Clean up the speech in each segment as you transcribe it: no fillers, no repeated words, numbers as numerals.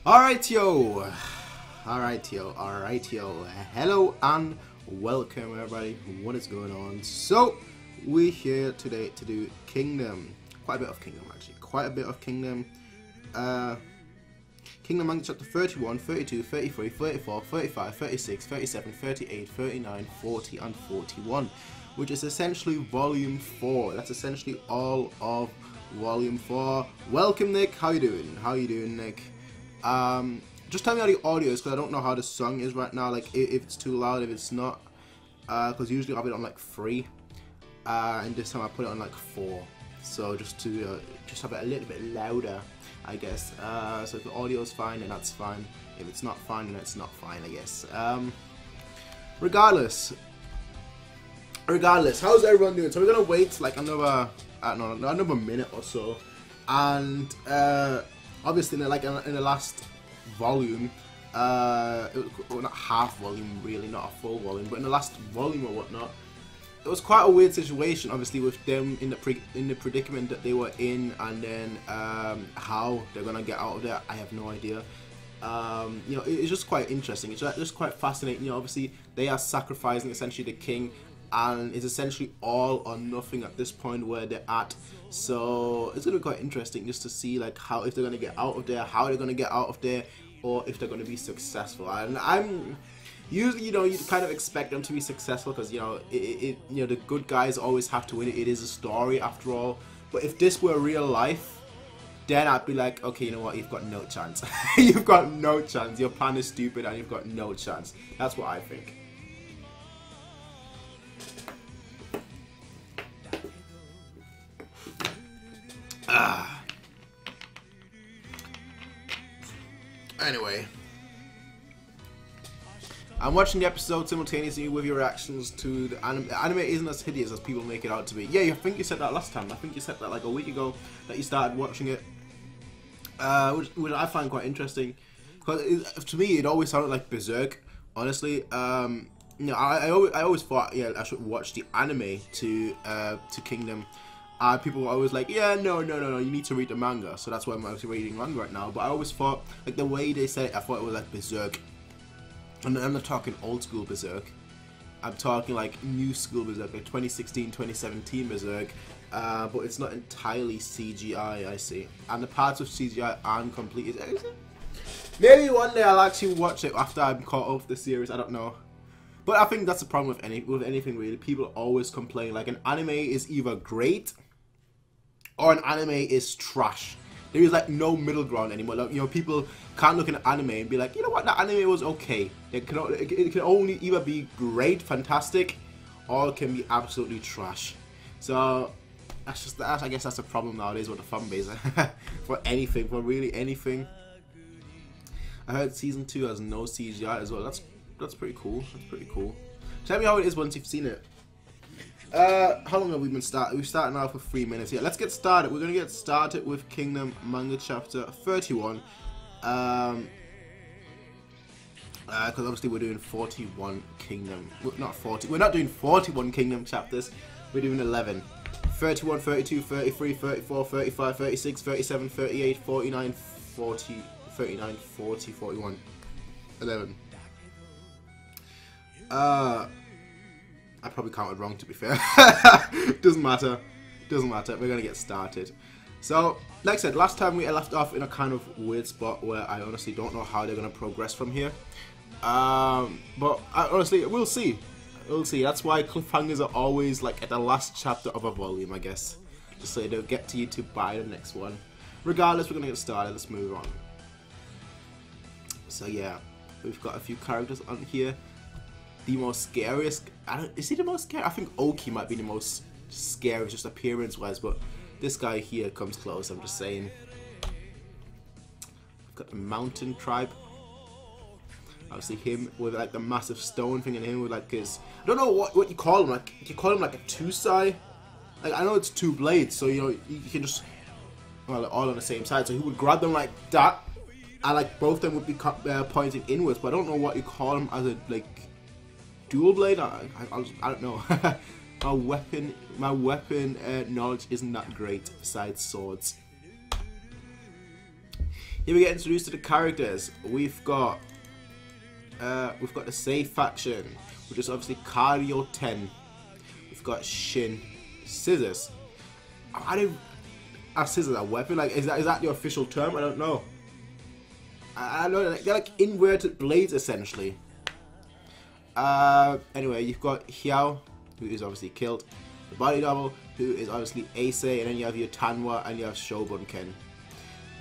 Alright yo, hello and welcome everybody. What is going on? So we're here today to do Kingdom, quite a bit of Kingdom actually, Kingdom Manga chapter 31, 32, 33, 34, 35, 36, 37, 38, 39, 40 and 41, which is essentially volume 4. That's essentially all of volume 4. Welcome Nick, how you doing Nick? Just tell me how the audio is, because I don't know how the song is right now, like if it's too loud, if it's not, because usually I have it on like 3, and this time I put it on like 4, so just to just have it a little bit louder, I guess. So if the audio is fine, then that's fine. If it's not fine, then it's not fine, I guess. Regardless, how's everyone doing? So we're gonna wait like another, I don't know, another minute or so, and obviously, in the last volume, well, not half volume really, not a full volume, but in the last volume or whatnot, it was quite a weird situation. Obviously, with them in the predicament that they were in, and then how they're gonna get out of there, I have no idea. You know, it's just quite interesting. It's just quite fascinating. You know, obviously they are sacrificing essentially the king, and it's essentially all or nothing at this point where they're at. So it's gonna be quite interesting just to see like how, if they're gonna get out of there, how they're gonna get out of there, or if they're gonna be successful. And I'm usually, you know, you kind of expect them to be successful because you know you know, the good guys always have to win. It is a story after all. But if this were real life, then I'd be like, okay, you know what, you've got no chance. You've got no chance. Your plan is stupid and you've got no chance. That's what I think. Anyway, I'm watching the episode simultaneously with your reactions to the anime. The anime isn't as hideous as people make it out to be. Yeah, I think you said that last time. I think you said that like a week ago that you started watching it, which I find quite interesting. Because to me, it always sounded like Berserk. Honestly, you know, I always thought, yeah, I should watch the anime to Kingdom. People were always like, yeah, no, you need to read the manga. So that's why I'm actually reading manga right now. But I always thought, like, the way they said it, I thought it was like Berserk. And I'm not talking old school Berserk. I'm talking like new school Berserk, like 2016, 2017 Berserk. But it's not entirely CGI, I see. And the parts of CGI aren't complete. Maybe one day I'll actually watch it after I'm caught off the series, I don't know. But I think that's the problem with anything really. People always complain, like an anime is either great or an anime is trash. There is like no middle ground anymore. Like, you know, people can't look at an anime and be like, you know what, that anime was okay. It can only either be great, fantastic, or it can be absolutely trash. So that's just that. I guess that's the problem nowadays with the fan base. For anything, for really anything. I heard season 2 has no CGI as well. That's pretty cool. That's pretty cool. Tell me how it is once you've seen it. How long have we been starting? We're starting out for 3 minutes. Yeah, let's get started. We're gonna get started with Kingdom Manga chapter 31. Because obviously we're doing 41 Kingdom. Not 40. We're not doing 41 Kingdom chapters. We're doing 11. 31, 32, 33, 34, 35, 36, 37, 38, 49, 40, 39, 40, 41. 11. I probably counted wrong, to be fair. Doesn't matter. Doesn't matter. We're gonna get started. So, like I said, last time we left off in a kind of weird spot where I honestly don't know how they're gonna progress from here. But honestly, we'll see. We'll see. That's why cliffhangers are always like at the last chapter of a volume, I guess. Just so they'll get to you to buy the next one. Regardless, we're gonna get started. Let's move on. So yeah, we've got a few characters on here. The most scariest, is he the most scary? I think Oki might be the most scary, just appearance wise, but this guy here comes close, I'm just saying. We've got the mountain tribe. Obviously him with like the massive stone thing, and him with like his, I don't know what you call him, like, you call him like a two-side? Like, I know it's 2 blades, so you know, you can just, well, all on the same side, so he would grab them like that, and like both of them would be pointing inwards, but I don't know what you call him as a, like, dual blade? I don't know. my weapon knowledge isn't that great besides swords. Here we get introduced to the characters. We've got the Sei faction, which is obviously Cardio 10. We've got Shin, Scissors. I don't. Are scissors a weapon? Like, is that the official term? I don't know. I don't know. They're like inverted blades, essentially. Anyway, you've got Haikyuu, who is obviously killed. The Body Double, who is obviously Ace, and then you have your Tanwa and you have Shogunken.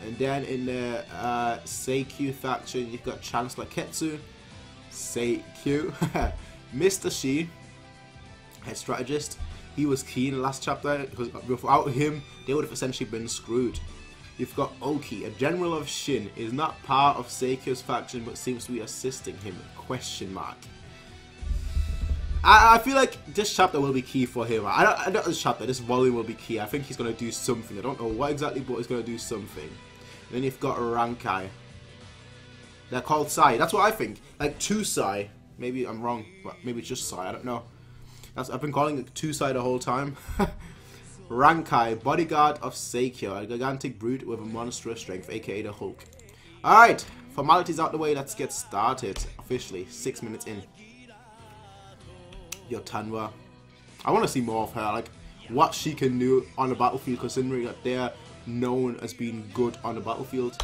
And then in the Seikyu faction, you've got Chancellor Ketsu, Seikyu, Mr. Shi, head strategist. He was key in the last chapter because without him, they would have essentially been screwed. You've got Oki, a general of Shin, is not part of Seikyu's faction but seems to be assisting him. Question mark. I feel like this chapter will be key for him. I don't this chapter, this volume will be key. I think he's going to do something. I don't know what exactly, but he's going to do something. And then you've got Rankai. They're called Sai. That's what I think. Like two Sai. Maybe I'm wrong. But maybe it's just Sai. I don't know. I've been calling it two Sai the whole time. Rankai, bodyguard of Seikyu, a gigantic brute with a monstrous strength, aka the Hulk. Alright, formalities out the way, let's get started. Officially, 6 minutes in. Your Tanwa. I want to see more of her, like what she can do on the battlefield, considering that they're known as being good on the battlefield.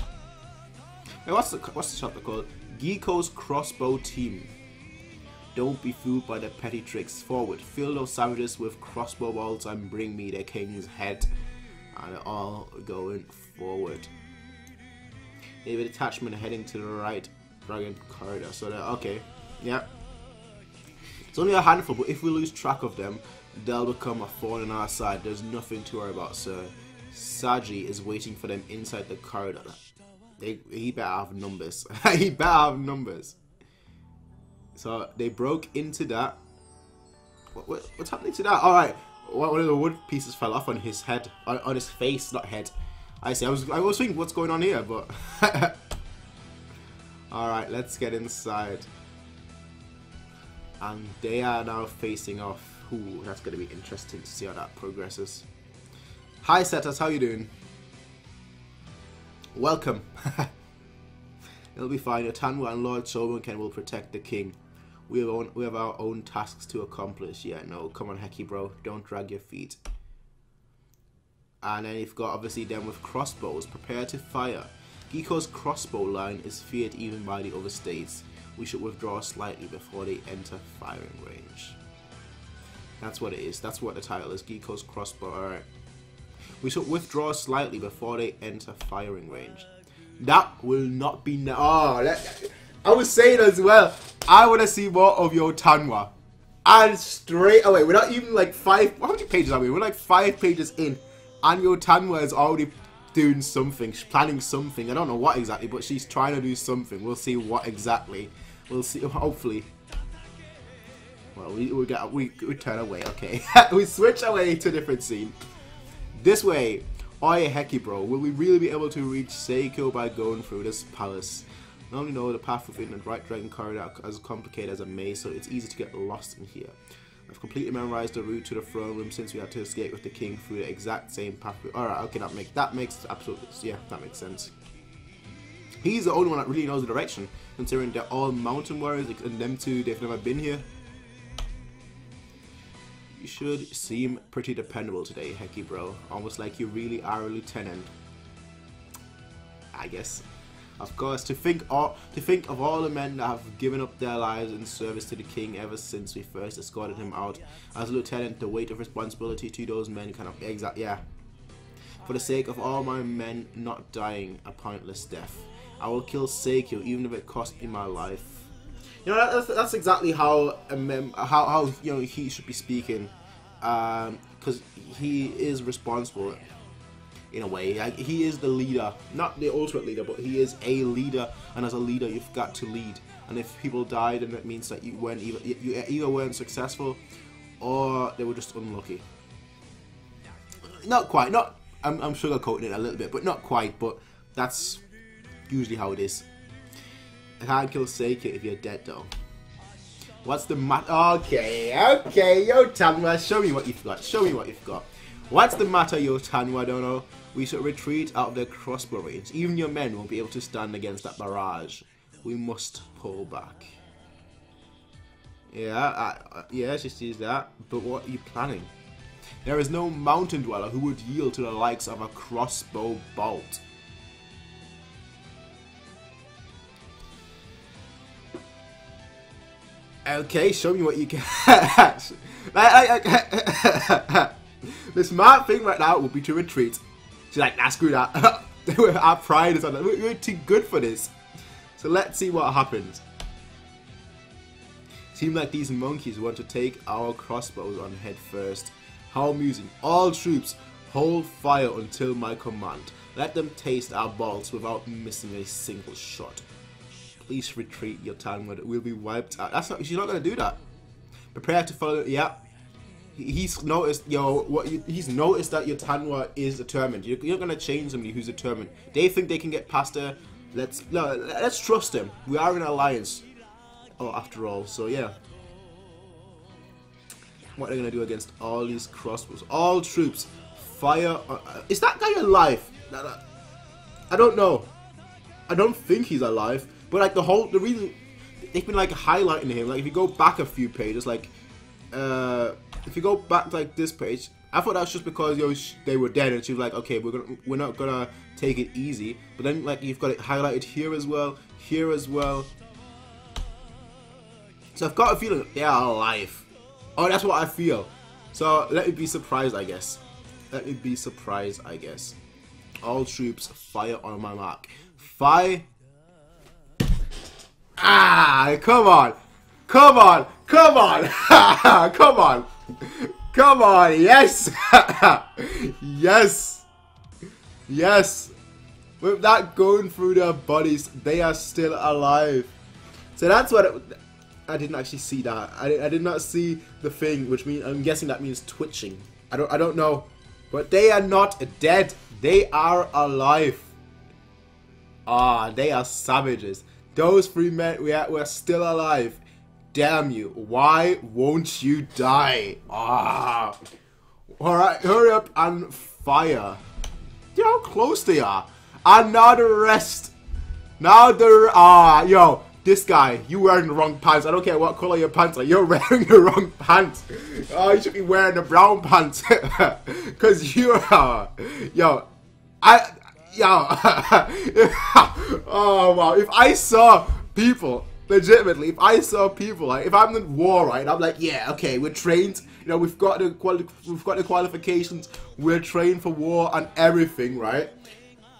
Hey, what's the chapter called? Giko's Crossbow Team. Don't be fooled by their petty tricks. Forward, fill those savages with crossbow bolts and bring me their king's head. And they're all going forward. They have a detachment heading to the right dragon corridor. So they're okay. Yeah. It's only a handful, but if we lose track of them, they'll become a thorn on our side. There's nothing to worry about, sir. Saji is waiting for them inside the corridor. He better have numbers. He better have numbers. So they broke into that. What's happening to that? All right, one of the wood pieces fell off on his head, on his face, not head. I see. I was thinking, what's going on here? But all right, let's get inside. And they are now facing off. Ooh, that's going to be interesting to see how that progresses. Hi, Setas, how you doing? Welcome. It'll be fine. Your Tanwa and Lord Shogunken will protect the king. We have our own tasks to accomplish. Yeah, no, come on, Heki, bro. Don't drag your feet. And then you've got, obviously, them with crossbows. Prepare to fire. Giko's crossbow line is feared even by the other states. We should withdraw slightly before they enter firing range. That's what it is. That's what the title is. Giko's crossbow. Alright. We should withdraw slightly before they enter firing range. That will not be... I was saying as well, I want to see more of your Tanwa. And straight away, we're not even like how many pages are we? We're like 5 pages in. And your Tanwa is already doing something. She's planning something. I don't know what exactly, but she's trying to do something. We'll see what exactly. We'll see, hopefully. Well, we turn away, okay. We switch away to a different scene. This way. Oye, Heki, bro. Will we really be able to reach Seikyu by going through this palace? Not only know the path within the right dragon corridor as complicated as a maze, so it's easy to get lost in here. I've completely memorized the route to the throne room since we had to escape with the king through the exact same path. Alright, okay, that makes absolute, yeah, that makes sense. He's the only one that really knows the direction, considering they're all mountain warriors, and them two, they've never been here. You should seem pretty dependable today, Heki, bro. Almost like you really are a lieutenant. I guess. Of course, to think of all the men that have given up their lives in service to the king ever since we first escorted him out. As a lieutenant, the weight of responsibility to those men kind of yeah. For the sake of all my men not dying a pointless death, I will kill Seikyu even if it cost me my life. You know, that's exactly how you know he should be speaking, because he is responsible. In a way, like, he is the leader, not the ultimate leader, but he is a leader, and as a leader, you've got to lead. And if people died, then that means that you either weren't successful, or they were just unlucky. Not quite. I'm sugarcoating it a little bit, but not quite. But that's usually how it is. I can't kill Seikyu if you're dead, though. What's the matter? Okay, yo, Tanwa, show me what you've got. Show me what you've got. What's the matter, yo, Tanwa, don't know? We should retreat out of their crossbow range. Even your men won't be able to stand against that barrage. We must pull back. Yeah, yeah, she sees that. But what are you planning? There is no mountain dweller who would yield to the likes of a crossbow bolt. Okay, show me what you got. The smart thing right now would be to retreat. She's like, nah, screw that. Our pride is on that. We're too good for this. So let's see what happens. Seems like these monkeys want to take our crossbows on head first. How amusing. All troops, hold fire until my command. Let them taste our bolts without missing a single shot. Please retreat, your Tanwa will be wiped out. That's not, she's not going to do that. Prepare to follow. Yeah. He's noticed, he's noticed that your Tanwa is determined. You're not going to change somebody who's determined. They think they can get past her. Let's trust them. We are in an alliance. Oh, after all. So, yeah. What are they going to do against all these crossbows? All troops, fire. Is that guy alive? I don't know. I don't think he's alive. But like the reason they've been like highlighting him, like if you go back a few pages, like if you go back to, like this page, I thought that was just because they were dead, and she was like, okay, we're not gonna take it easy. But then like you've got it highlighted here as well, here as well. So I've got a feeling they are alive. Oh, that's what I feel. So let me be surprised, I guess. Let me be surprised, I guess. All troops, fire on my mark. Fire. Ah, come on. Come on. Come on. Come on. Come on. Yes. Yes. Yes. With that going through their bodies, they are still alive. So that's what I didn't actually see that. I did not see the thing, which means I'm guessing that means twitching. I don't know. But they are not dead. They are alive. Ah, they are savages. Those three men, we're still alive. Damn you. Why won't you die? Ah. Alright, hurry up and fire. You know how close they are. And now the rest. Now the... yo. This guy, you wearing the wrong pants. I don't care what color your pants are. You're wearing the wrong pants. Oh, you should be wearing the brown pants. Because you are... Yo. Oh, wow. If I saw people, legitimately, if I saw people, like, if I'm in war, right, I'm like, yeah, okay, we're trained. You know, we've got the qualifications. We're trained for war and everything, right?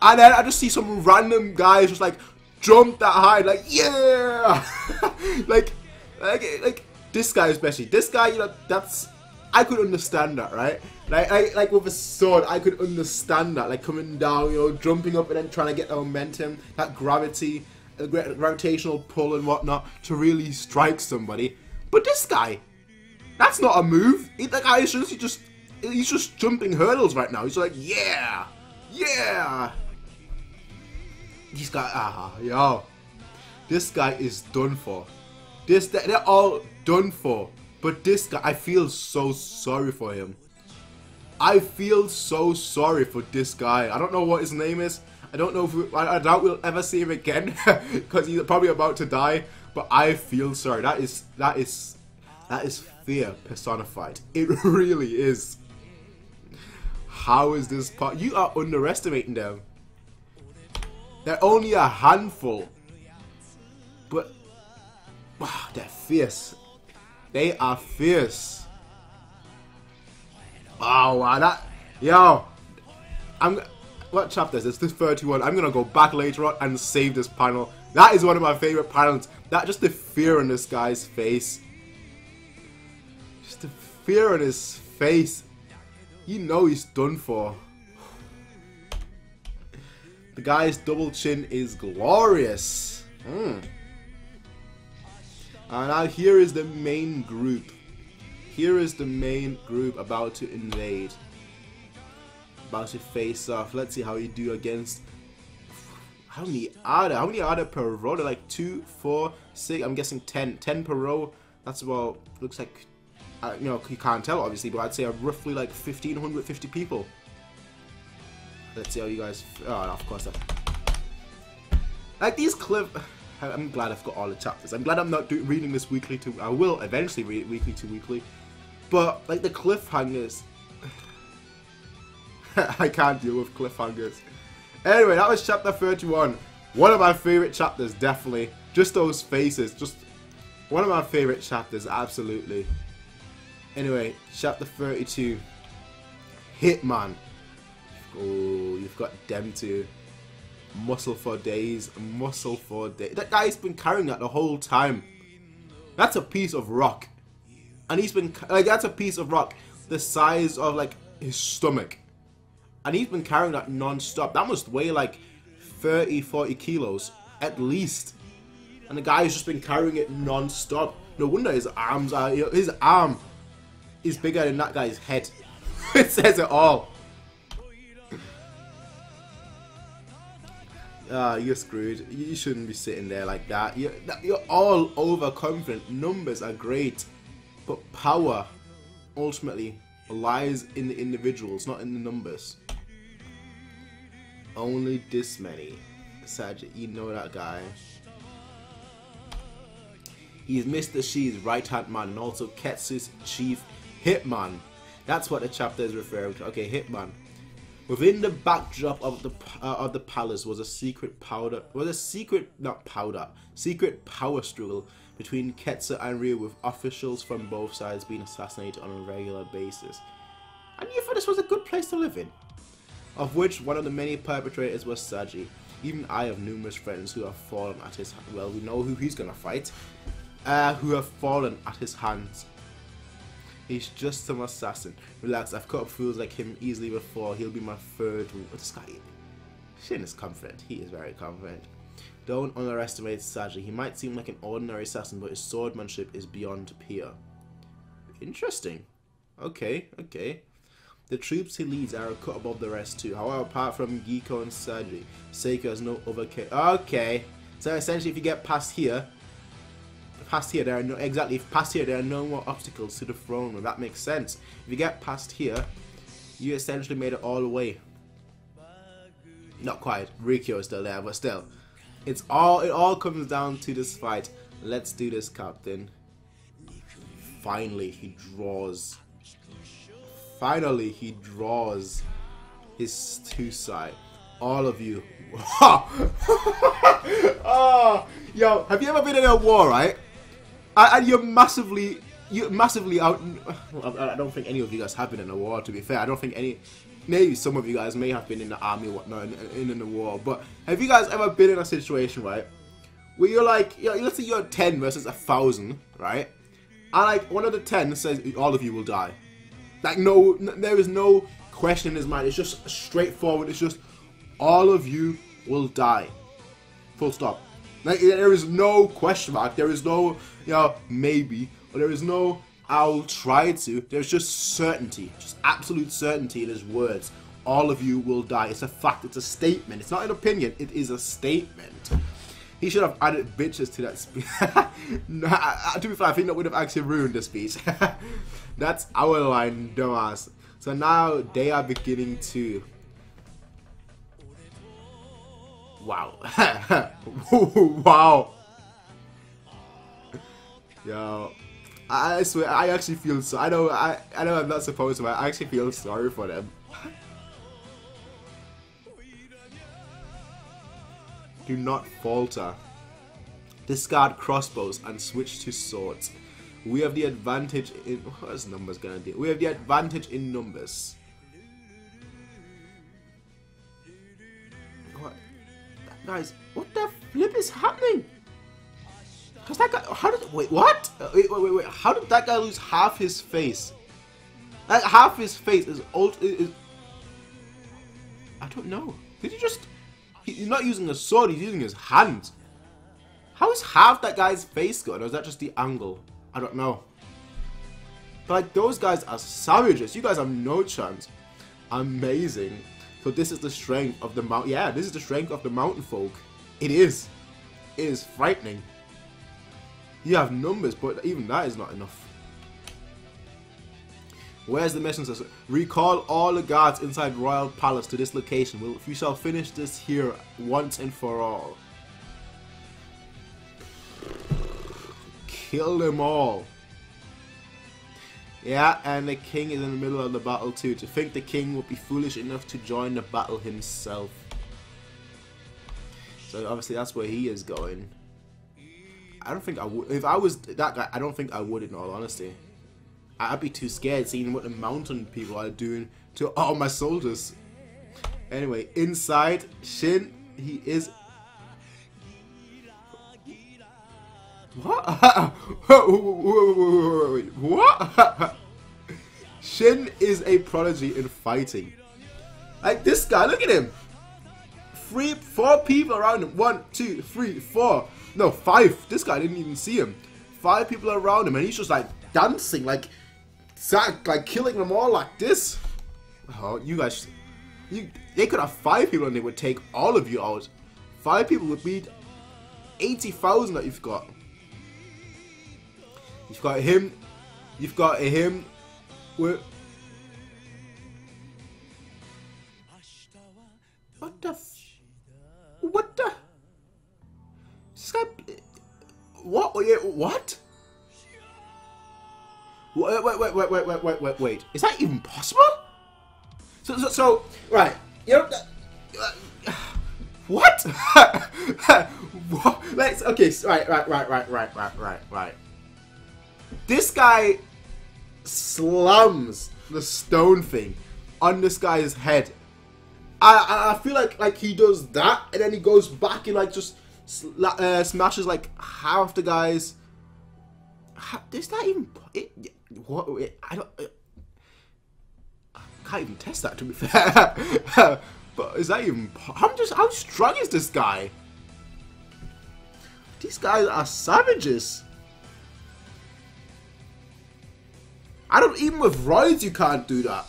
And then I just see some random guys just, like, jump that high, like, yeah! like this guy especially. This guy, you know, that's... I could understand that, right? Like with a sword, I could understand that. Like coming down, you know, jumping up and then trying to get the momentum, that gravity, the gravitational pull and whatnot to really strike somebody. But this guy, that's not a move. That guy is just, he's just jumping hurdles right now. He's like, yeah, yeah. This guy, yo, this guy is done for. They're all done for. But this guy, I feel so sorry for him. I feel so sorry for this guy. I don't know what his name is. I don't know if I doubt we'll ever see him again because he's probably about to die. But I feel sorry. That is fear personified. It really is. How is this part? You are underestimating them. They're only a handful, but wow, they're fierce. They are fierce. Oh wow, what chapter is this? This 31. I'm gonna go back later on and save this panel. That is one of my favorite panels. That just the fear on this guy's face. Just the fear on his face. You know he's done for. The guy's double chin is glorious. And now here is the main group. Here is the main group about to invade. About to face off. Let's see how you do against... How many are there? How many are there per row? They're like 2, 4, 6. I'm guessing 10. 10 per row. That's about... Looks like... you know, you can't tell obviously, but I'd say roughly like 1,550 people. Let's see how you guys. Oh, of course. Like these clip. I'm glad I've got all the chapters. I'm glad I'm not reading this weekly to. I will eventually read it weekly to weekly, but like the cliffhangers. I can't deal with cliffhangers. Anyway, that was chapter 31. One of my favorite chapters, definitely. Just those faces, just one of my favorite chapters, absolutely. Anyway, chapter 32. Hitman. Oh, you've got them two. Muscle for days, muscle for days. That guy's been carrying that the whole time. That's a piece of rock, and he's been like that's a piece of rock the size of like his stomach, and he's been carrying that non-stop. That must weigh like 30-40 kilos at least, and the guy's just been carrying it non-stop. No wonder his arms are. You know, his arm is bigger than that guy's head. It says it all. You're screwed. You shouldn't be sitting there like that. You're all overconfident. Numbers are great, but power ultimately lies in the individuals, not in the numbers. Only this many. Sajid, you know that guy. He's Mr. Shi's right-hand man and also Ketsu's chief hitman. That's what the chapter is referring to. Okay, hitman. Within the backdrop of the palace was a secret secret power struggle between Ketsu and Ryu, with officials from both sides being assassinated on a regular basis. And you thought this was a good place to live in, of which one of the many perpetrators was Saji. Even I have numerous friends who have fallen at his well, we know who he's gonna fight, who have fallen at his hands. He's just some assassin. Relax, I've cut up fools like him easily before. He'll be my third. This guy, Shin is confident. He is very confident. Don't underestimate Saji. He might seem like an ordinary assassin, but his swordsmanship is beyond peer. Interesting. Okay, okay. The troops he leads are a cut above the rest too. However, apart from Giko and Saji, Seiko has no other case. Okay. So essentially, if you get past here, there are no there are no more obstacles to the throne room. That makes sense. If you get past here, you essentially made it all the way. Not quite. Rikyo is still there, but still, it all comes down to this fight. Let's do this, Captain. Finally, he draws. Finally, he draws his two side. All of you. Oh, yo, have you ever been in a war, right? And you're massively out. I don't think any of you guys have been in a war, to be fair. I don't think any. Maybe some of you guys may have been in the army or whatnot in the war. But have you guys ever been in a situation, right, where you're like, let's say you're 10 versus 1,000, right? And like one of the 10 says all of you will die. Like no, there is no question in his mind. It's just straightforward. It's just all of you will die. Full stop. Like there is no question mark. There is no, maybe, or there is no I'll try to. There's just certainty, just absolute certainty in his words. All of you will die. It's a fact. It's a statement. It's not an opinion. It is a statement. He should have added bitches to that speech. To be fair, I think that would have actually ruined the speech. That's our line, dumbass. So now they are beginning to. Wow. Wow. Yo. I swear, I actually feel so. I know I'm not supposed to, but I actually feel sorry for them. Do not falter. Discard crossbows and switch to swords. We have the advantage in. What is numbers gonna do? We have the advantage in numbers. What? Guys, what the flip is happening? Cause that guy, how did, wait, what? Wait, how did that guy lose half his face? Like, half his face is I don't know. Did he just, he's not using a sword, he's using his hand. How is half that guy's face gone? Or is that just the angle? I don't know. But like, those guys are savages. You guys have no chance. Amazing. So this is the strength of the mountain. Yeah, this is the strength of the mountain folk. It is. It is frightening. You have numbers, but even that is not enough. Where's the mission? Says, recall all the guards inside Royal Palace to this location. We shall finish this here once and for all. Kill them all. Yeah, and the king is in the middle of the battle too. To think the king would be foolish enough to join the battle himself. So obviously that's where he is going. I don't think I would. If I was that guy, I don't think I would in all honesty. I'd be too scared seeing what the mountain people are doing to all my soldiers. Anyway, inside Shin, he is... What? What? Shin is a prodigy in fighting. Like this guy, look at him. 4 people around him. 1, 2, 3, 4. No, 5. This guy didn't even see him. 5 people around him, and he's just like dancing, like killing them all like this. Oh, you guys, they could have 5 people and they would take all of you out. 5 people would beat 80,000 that you've got. You've got him. You've got him. What the? What the? This guy. What? What? Wait. Is that even possible? So right. You know. What? What? Let's. Okay. Right. This guy slams the stone thing on this guy's head. I feel like he does that and then he goes back and like just smashes like half the guys. Is that even? What? I don't. I can't even test that, to be fair. But is that even? How strong is this guy? These guys are savages. I don't even with roids you can't do that.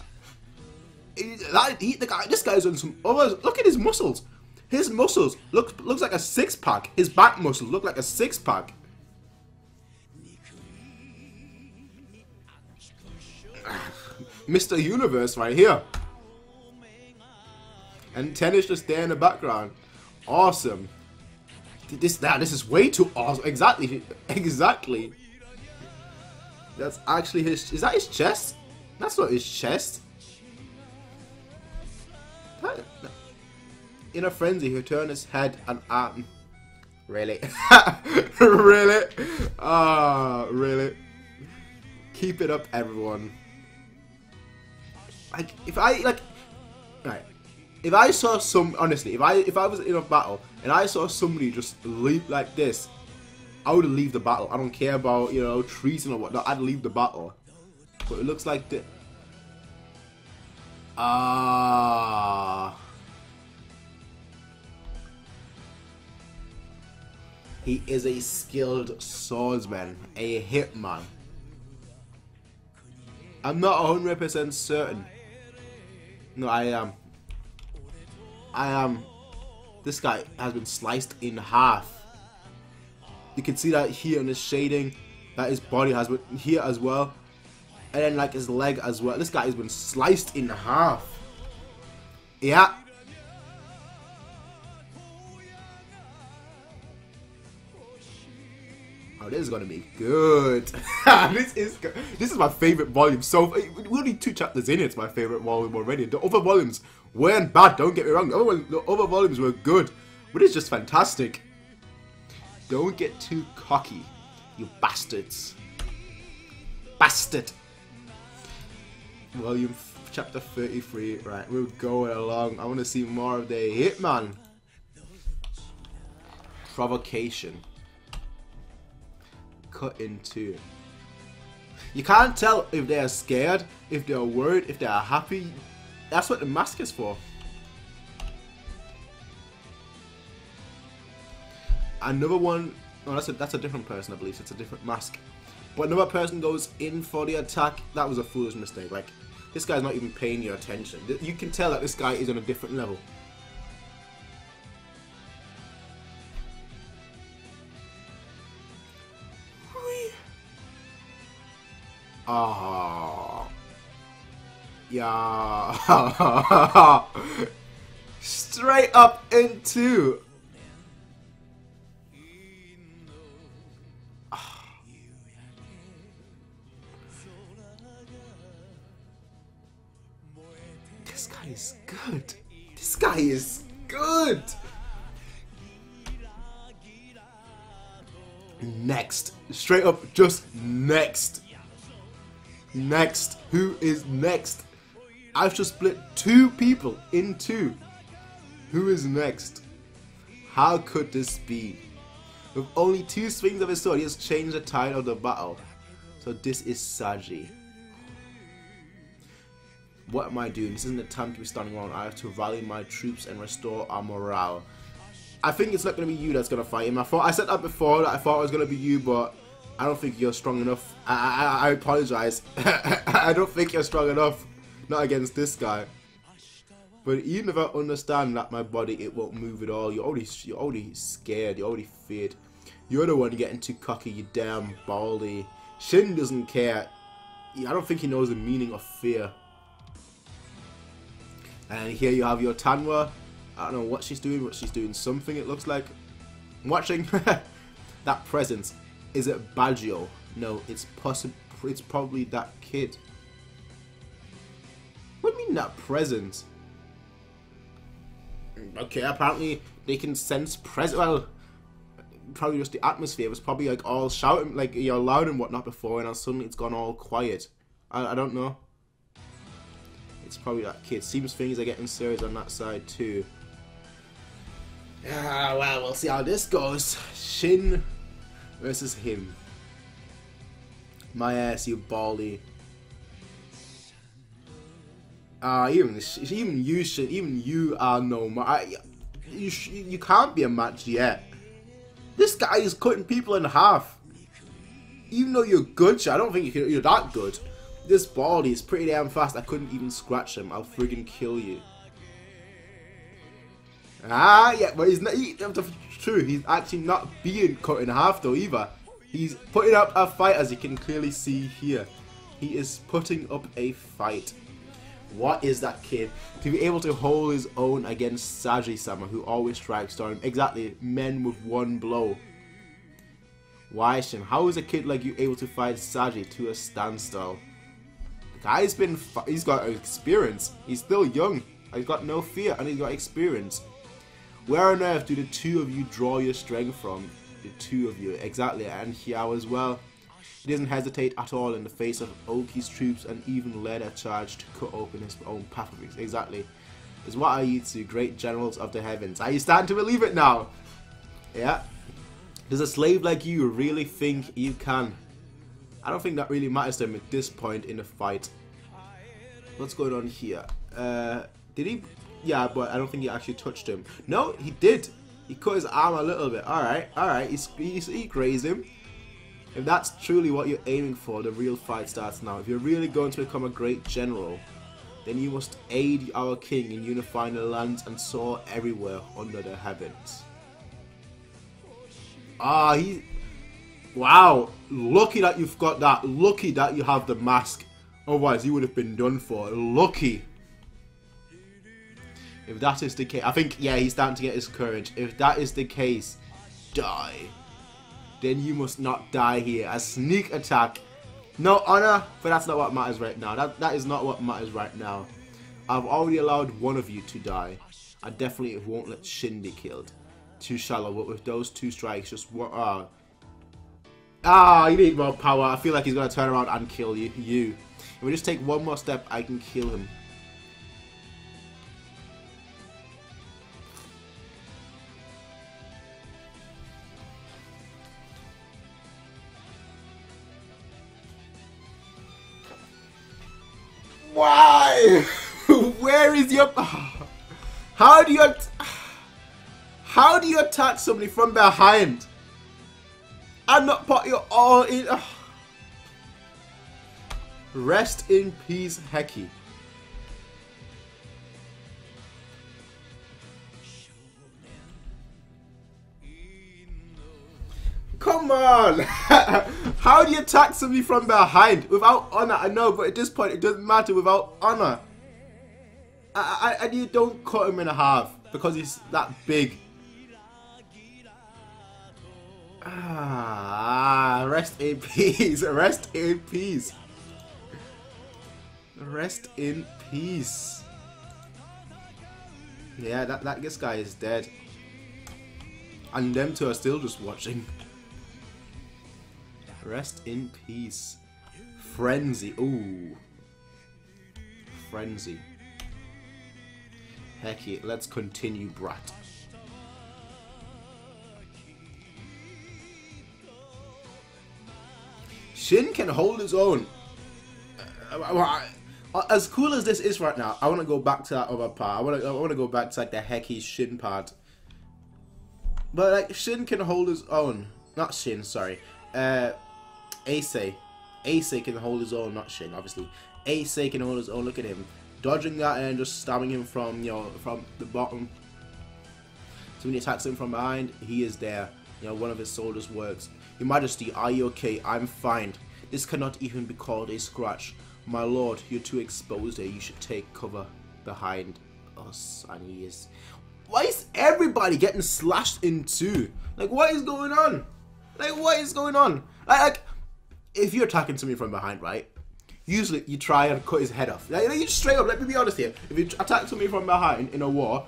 This guy's on some other. Look at his muscles. His muscles looks like a 6-pack. His back muscles look like a 6-pack. Mr. Universe right here. And Tennis just there in the background. Awesome. This is way too awesome. Exactly. That's actually his. Is that his chest? That's not his chest. In a frenzy, he turned his head and arm. Really? Really? Ah, really? Keep it up, everyone. Like, if I saw some, honestly, if I was in a battle and I saw somebody just leap like this, I would leave the battle. I don't care about, you know, treason or whatnot. I'd leave the battle. But it looks like the. He is a skilled swordsman, a hitman. I'm not 100% certain. No, I am. This guy has been sliced in half. You can see that here in the shading, that his body has been here as well, and then like his leg as well. This guy has been sliced in half. Yeah. Oh, this is gonna be good. This is my favorite volume. So we're only 2 chapters in. It's my favorite volume already. The other volumes weren't bad. Don't get me wrong. The other volumes were good, but it's just fantastic. Don't get too cocky, you bastards. Bastard. Volume chapter 33. Right, we're going along. I want to see more of the hitman. Provocation. Cut in 2. You can't tell if they're scared, if they're worried, if they're happy. That's what the mask is for. Another one, oh, that's a different person, I believe. So it's a different mask. But another person goes in for the attack. That was a foolish mistake. Like, this guy's not even paying your attention. You can tell that this guy is on a different level. Ah. Yeah. Straight up into. This guy is good. This guy is good. Next. Straight up, just next. Next. Who is next? I've just split 2 people in 2. Who is next? How could this be? With only 2 swings of his sword, he has changed the tide of the battle. So this is Saji. What am I doing? This isn't a time to be standing around. I have to rally my troops and restore our morale. I think it's not going to be you that's going to fight him. I said that before, that I thought it was going to be you, but I don't think you're strong enough. I apologize. I don't think you're strong enough. Not against this guy. But even if I understand that my body, it won't move at all. You're already scared. You're already feared. You're the one getting too cocky. You damn baldy. Shin doesn't care. I don't think he knows the meaning of fear. And here you have your Tanwa. I don't know what she's doing, but she's doing something, it looks like. I'm watching that presence. Is it Baggio? No, it's probably that kid. What do you mean that presence? Okay, apparently they can sense presence. Well, probably just the atmosphere. It was probably like all shouting, like you're loud and whatnot before, and then suddenly it's gone all quiet. I don't know. It's probably that kid. Seems things are getting serious on that side too. Well, we'll see how this goes. Shin versus him. My ass, you baldy. Even you are no match. You can't be a match yet. This guy is cutting people in half. Even though you're good, I don't think you're that good. This baldy is pretty damn fast. I couldn't even scratch him. I'll friggin' kill you. Yeah, but he's not. True, he's actually not being cut in half though either. He's putting up a fight, as you can clearly see here. He is putting up a fight. What is that kid? To be able to hold his own against Saji-sama, who always strikes down exactly men with one blow. Why, Shin? How is a kid like you able to fight Saji to a standstill? The guy's he's got experience. He's still young. He's got no fear and he's got experience. Where on earth do the 2 of you draw your strength from? The 2 of you, exactly, and Haikyuu as well. He doesn't hesitate at all in the face of Oki's troops and even led a charge to cut open his own pathways. Exactly. Is what are you two, great generals of the heavens? Are you starting to believe it now? Yeah. Does a slave like you really think you can? I don't think that really matters to him at this point in the fight. What's going on here? Did he? Yeah, but I don't think he actually touched him. No, he did. He cut his arm a little bit. Alright, alright. He grazed him. If that's truly what you're aiming for, the real fight starts now. If you're really going to become a great general, then you must aid our king in unifying the lands and soar everywhere under the heavens. Wow. Lucky that you've got that. Lucky that you have the mask. Otherwise, you would have been done for. Lucky. If that is the case, I think, yeah, he's starting to get his courage. If that is the case, die. Then you must not die here. A sneak attack. No honor, but that's not what matters right now. That is not what matters right now. I've already allowed one of you to die. I definitely won't let Shin be killed. Too shallow, but with those 2 strikes, just what? You need more power. I feel like he's gonna turn around and kill you. If we just take one more step, I can kill him. Why? Where is your? How do you attack somebody from behind and not put your all in? Rest in peace, Haikyuu. Come on! How do you attack somebody from behind without honor? I know, but at this point it doesn't matter without honor. And you don't cut him in half because he's that big. Rest in peace. Rest in peace. Rest in peace. Yeah, this guy is dead. And them two are still just watching. Rest in peace. Frenzy. Ooh. Frenzy. Heck yeah, let's continue, brat. Shin can hold his own. As cool as this is right now, I want to go back to that other part. I want to go back to like the Hecky Shin part. But like Shin can hold his own. Not Shin, sorry. Ace can hold his own, not Shin, obviously. Ace can hold his own. Look at him, dodging that and just stabbing him from from the bottom. So when he attacks him from behind, he is there. One of his soldiers works. Your Majesty, are you okay? I'm fine. This cannot even be called a scratch. My lord, you're too exposed here. You should take cover behind us. And he is. Why is everybody getting slashed in two? Like, what is going on? Like, what is going on? Like, if you're attacking somebody from behind, right? Usually, you try and cut his head off. Like, you just straight up, let me be honest here. If you attack somebody from behind in a war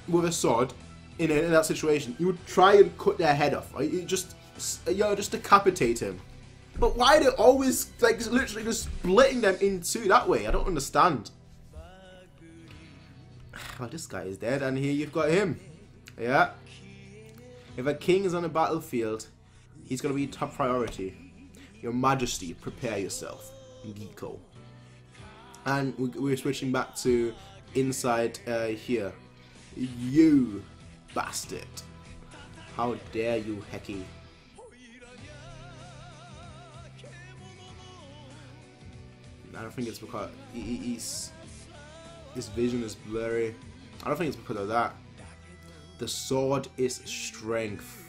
with a sword, in that situation, you would try and cut their head off, right? You just decapitate him. But why are they always, like, literally just splitting them in two that way? I don't understand. Well, this guy is dead, and here you've got him. Yeah. If a king is on a battlefield, he's going to be top priority. Your Majesty, prepare yourself. Giko. And we're switching back to inside here. You bastard. How dare you, Hecky. I don't think it's because his vision is blurry. I don't think it's because of that. The sword is strength.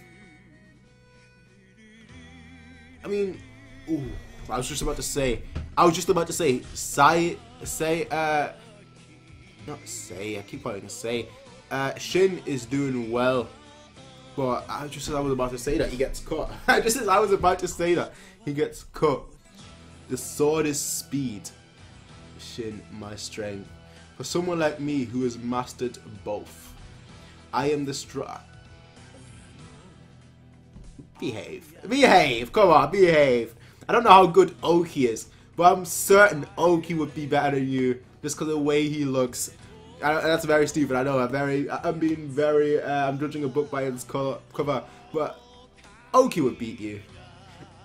I mean, ooh, I was just about to say, not say, I keep calling it say. Shin is doing well, but just as I was about to say that, he gets cut. Just as I was about to say that, he gets cut. The sword is speed. Shin, my strength. For someone like me who has mastered both, I am the Behave. Come on, behave. I don't know how good Oki is, but I'm certain Oki would be better than you just because of the way he looks. That's very stupid. I know. I'm judging a book by its cover, but Oki would beat you.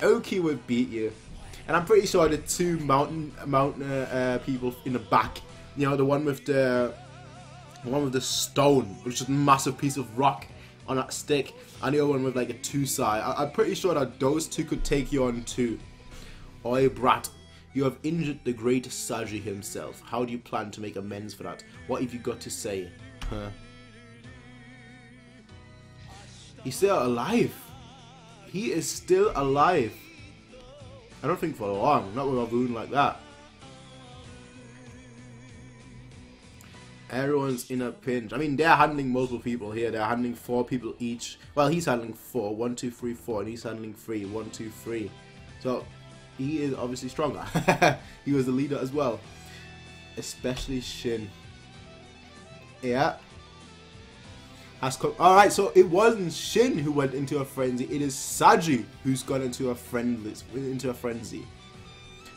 Oki would beat you. And I'm pretty sure the two mountain people in the back, the one with the stone, which is a massive piece of rock on that stick, and the other one with like a two-side. I'm pretty sure that those two could take you on too. Oi, brat, you have injured the great Saji himself. How do you plan to make amends for that? What have you got to say? Huh? He's still alive. He is still alive. I don't think for long, not with a wound like that. Everyone's in a pinch. I mean, they're handling multiple people here. They're handling 4 people each. Well, he's handling 4. 1, 2, 3, 4. And he's handling 3. 1, 2, 3. So, he is obviously stronger. He was the leader as well. Especially Shin. Yeah. Alright, so it wasn't Shin who went into a frenzy. It is Saji who's gone into a frenzy.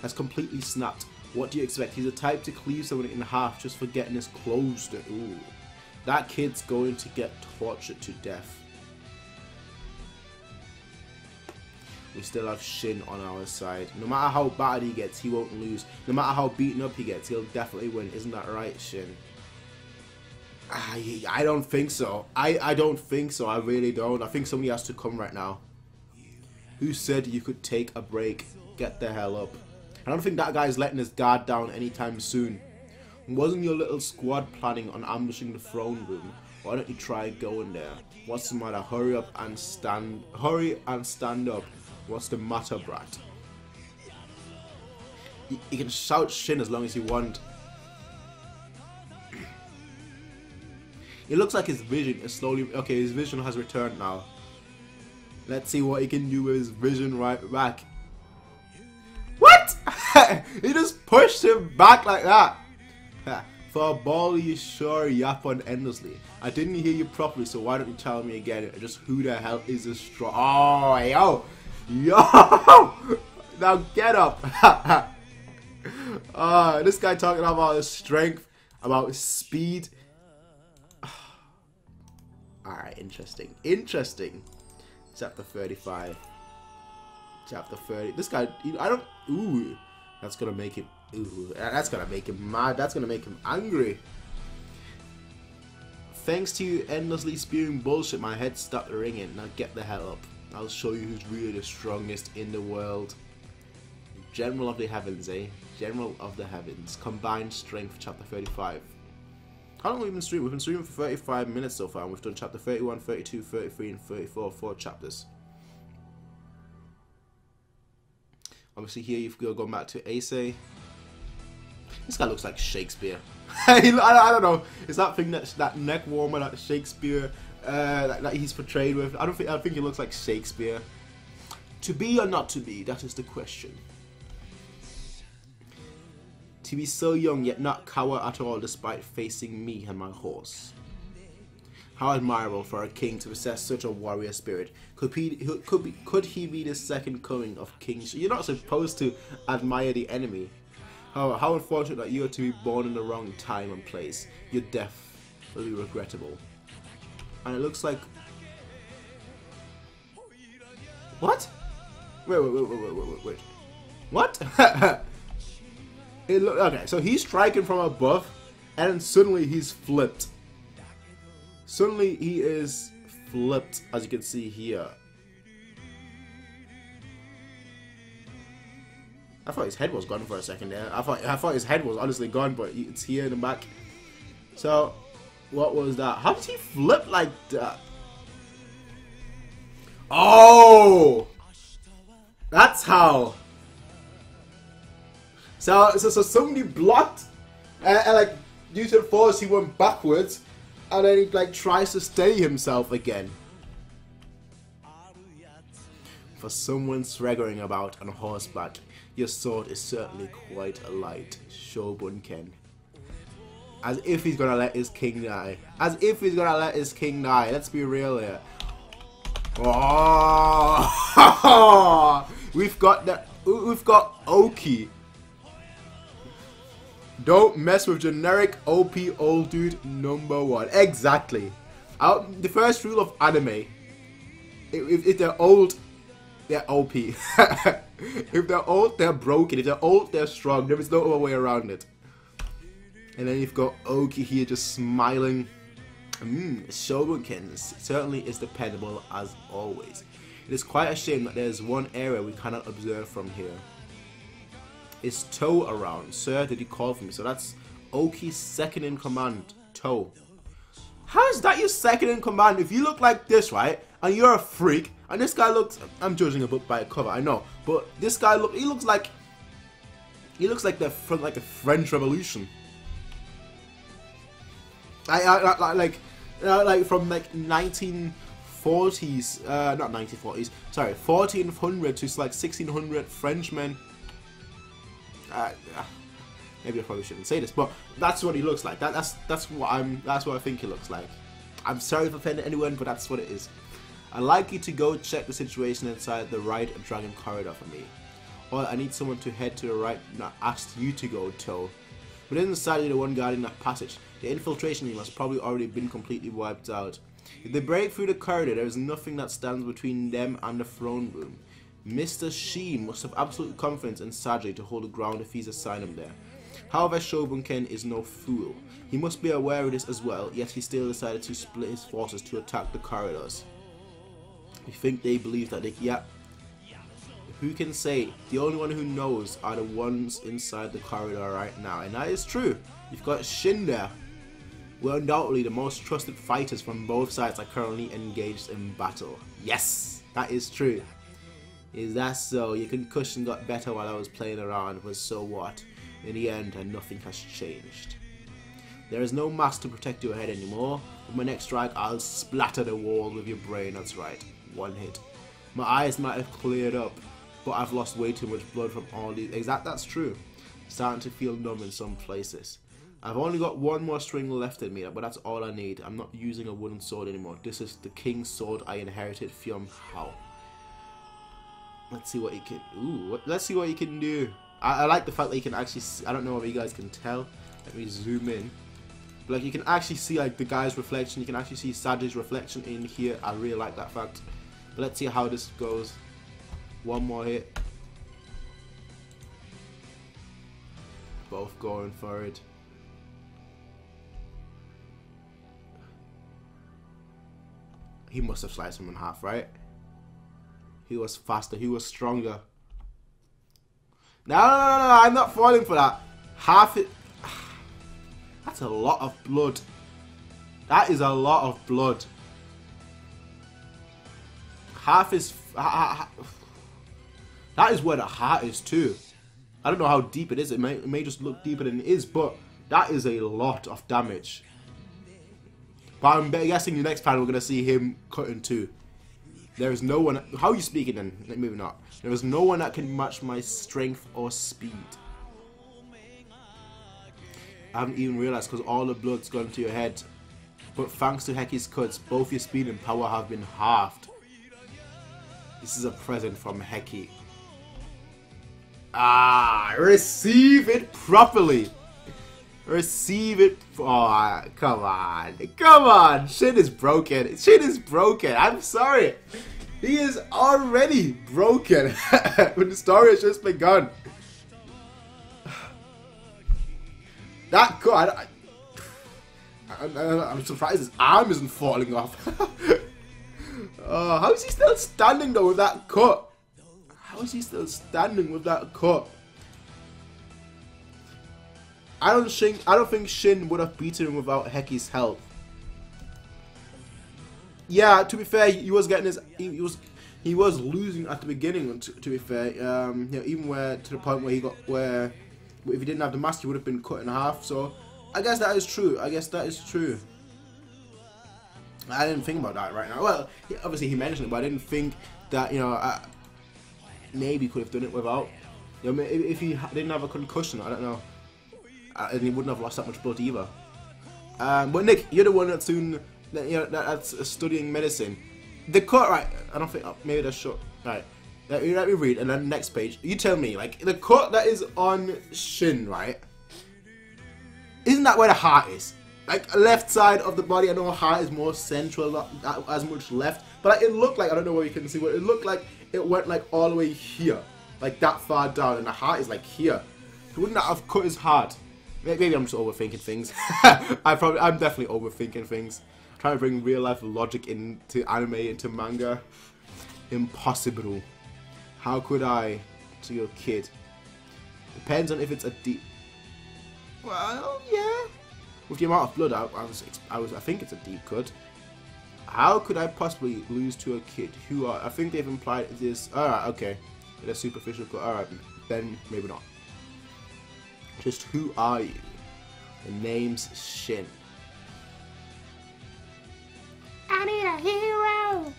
Has completely snapped. What do you expect? He's the type to cleave someone in half just for getting his clothes to. Ooh. That kid's going to get tortured to death. We still have Shin on our side. No matter how bad he gets, he won't lose. No matter how beaten up he gets, he'll definitely win. Isn't that right, Shin? I don't think so. I don't think so. I really don't. I think somebody has to come right now. Who said you could take a break? Get the hell up. I don't think that guy's letting his guard down anytime soon. Wasn't your little squad planning on ambushing the throne room? Why don't you try going there? What's the matter? Hurry and stand up. What's the matter, brat? You can shout Shin as long as you want. It looks like his vision is slowly... Okay, his vision has returned now. Let's see what he can do with his vision right back. What? He just pushed him back like that. For a ball, you sure yap on endlessly. I didn't hear you properly, so why don't you tell me again? Just who the hell is this strong? Oh, yo! Yo! Now get up! This guy talking about his strength, about his speed. Alright, interesting. Interesting. Chapter 35. Chapter 30. This guy, I don't... Ooh. That's gonna make him... Ooh. That's gonna make him mad. That's gonna make him angry. Thanks to you endlessly spewing bullshit, my head stopped ringing. Now get the hell up. I'll show you who's really the strongest in the world. General of the Heavens, eh? General of the Heavens. Combined Strength, Chapter 35. How long have we been streaming? We've been streaming for 35 minutes so far, and we've done Chapter 31, 32, 33, and 34. 4 chapters. Obviously here you've gone back to Ace. This guy looks like Shakespeare. I don't know. It's that thing that neck warmer that Shakespeare that he's portrayed with. I think he looks like Shakespeare. To be or not to be, that is the question. To be so young yet not cower at all despite facing me and my horse. How admirable for a king to possess such a warrior spirit. Could he be the second coming of King? You're not supposed to admire the enemy. How unfortunate that you are to be born in the wrong time and place. Your death will be regrettable. And it looks like... What? Wait. What? Okay, so he's striking from above, and then suddenly he's flipped. Suddenly he is flipped, as you can see here. I thought his head was gone for a second there. I thought his head was honestly gone, but it's here in the back. So, what was that? How did he flip like that? Oh! That's how. So somebody blocked, and like due to the force he went backwards, and then he like tries to steady himself again. For someone swaggering about on horseback, your sword is certainly quite a light, Shobunken. As if he's gonna let his king die. As if he's gonna let his king die. Let's be real here. Oh, we've got Oki. Don't mess with generic OP old dude #1. Exactly. The first rule of anime: if they're old, they're OP. If they're old, they're broken. If they're old, they're strong. There is no other way around it. And then you've got Oki here just smiling. Shogunken certainly is dependable as always. It is quite a shame that there is one area we cannot observe from here. Is Toe around? Sir, did you call for me? So that's Oki's second in command, Toe. How is that your second in command? If you look like this, right, and you're a freak, and this guy looks... I'm judging a book by a cover, I know, but this guy he looks like the French Revolution. Like from like 1940s, not 1940s, sorry, 1400 to like 1600 Frenchmen. Maybe I probably shouldn't say this, but that's what he looks like. That's what I think he looks like. I'm sorry if I offended anyone, but that's what it is. I'd like you to go check the situation inside the right dragon corridor for me. Or I need someone to head to the right, not ask you to go, Toe. But inside the one guarding that passage, the infiltration team has probably already been completely wiped out. If they break through the corridor, there is nothing that stands between them and the throne room. Mr. Sheen must have absolute confidence in Sajay to hold the ground if he's assigned him there. However, Shobunken is no fool. He must be aware of this as well, yet he still decided to split his forces to attack the corridors. You think they believe that they... Yeah. Who can say? The only one who knows are the ones inside the corridor right now. And that is true. You've got Shin there. Well, undoubtedly the most trusted fighters from both sides are currently engaged in battle. Yes! That is true. Is that so? Your concussion got better while I was playing around, but so what? In the end, nothing has changed. There is no mask to protect your head anymore. With my next strike, I'll splatter the wall with your brain. That's right. One hit. My eyes might have cleared up, but I've lost way too much blood from all these. That's true. Starting to feel numb in some places. I've only got one more string left in me, but that's all I need. I'm not using a wooden sword anymore. This is the king's sword I inherited from How. Let's see what he can. Let's see what he can do. I like the fact that you can actually see, I don't know if you guys can tell. Let me zoom in. But like you can actually see like the guy's reflection. You can actually see Sadie's reflection in here. I really like that fact. But let's see how this goes. One more hit. Both going for it. He must have sliced him in half, right? He was faster. He was stronger. No, I'm not falling for that. Half it. That's a lot of blood. That is a lot of blood. Half is. That is where the heart is too. I don't know how deep it is. It may just look deeper than it is, but that is a lot of damage. But I'm guessing the next panel we're gonna see him cutting too. There is no one. How are you speaking then? Maybe not. There is no one that can match my strength or speed. I haven't even realized because all the blood's gone to your head. But thanks to Heki's cuts, both your speed and power have been halved. This is a present from Heki. Receive it properly. Receive it. Oh, come on. Come on. Shit is broken. Shit is broken. I'm sorry. He is already broken. When the story has just begun. That cut. I'm surprised his arm isn't falling off. How is he still standing though with that cut? How is he still standing with that cut? I don't think Shin would have beaten him without Heki's help. Yeah, to be fair, he was getting his he was losing at the beginning. To be fair, you know, even to the point where he got if he didn't have the mask, he would have been cut in half. So I guess that is true. I guess that is true. I didn't think about that right now. Well, obviously he mentioned it, but I didn't think that, you know, maybe could have done it without. You know, if he didn't have a concussion, I don't know. And he wouldn't have lost that much blood either. But Nick, you're the one that's that's studying medicine. The cut, right? I don't think maybe that's short. Right, let me read, and then next page. You tell me, like the cut that is on Shin, right? Isn't that where the heart is? Like left side of the body. I know heart is more central, not as much left, but like, it looked like, I don't know where you can see, but it looked like it went like all the way here, like that far down, and the heart is like here. He wouldn't have cut his heart. Maybe I'm just overthinking things. I'm definitely overthinking things. Trying to bring real life logic into anime, into manga. Impossible. How could I to your kid? Depends on if it's a deep. Well, yeah. With the amount of blood, I think it's a deep cut. How could I possibly lose to a kid? Who are? I think they've implied this. Alright, okay. It's a superficial cut. Alright, then maybe not. Just who are you? The name's Shin. I need a hero.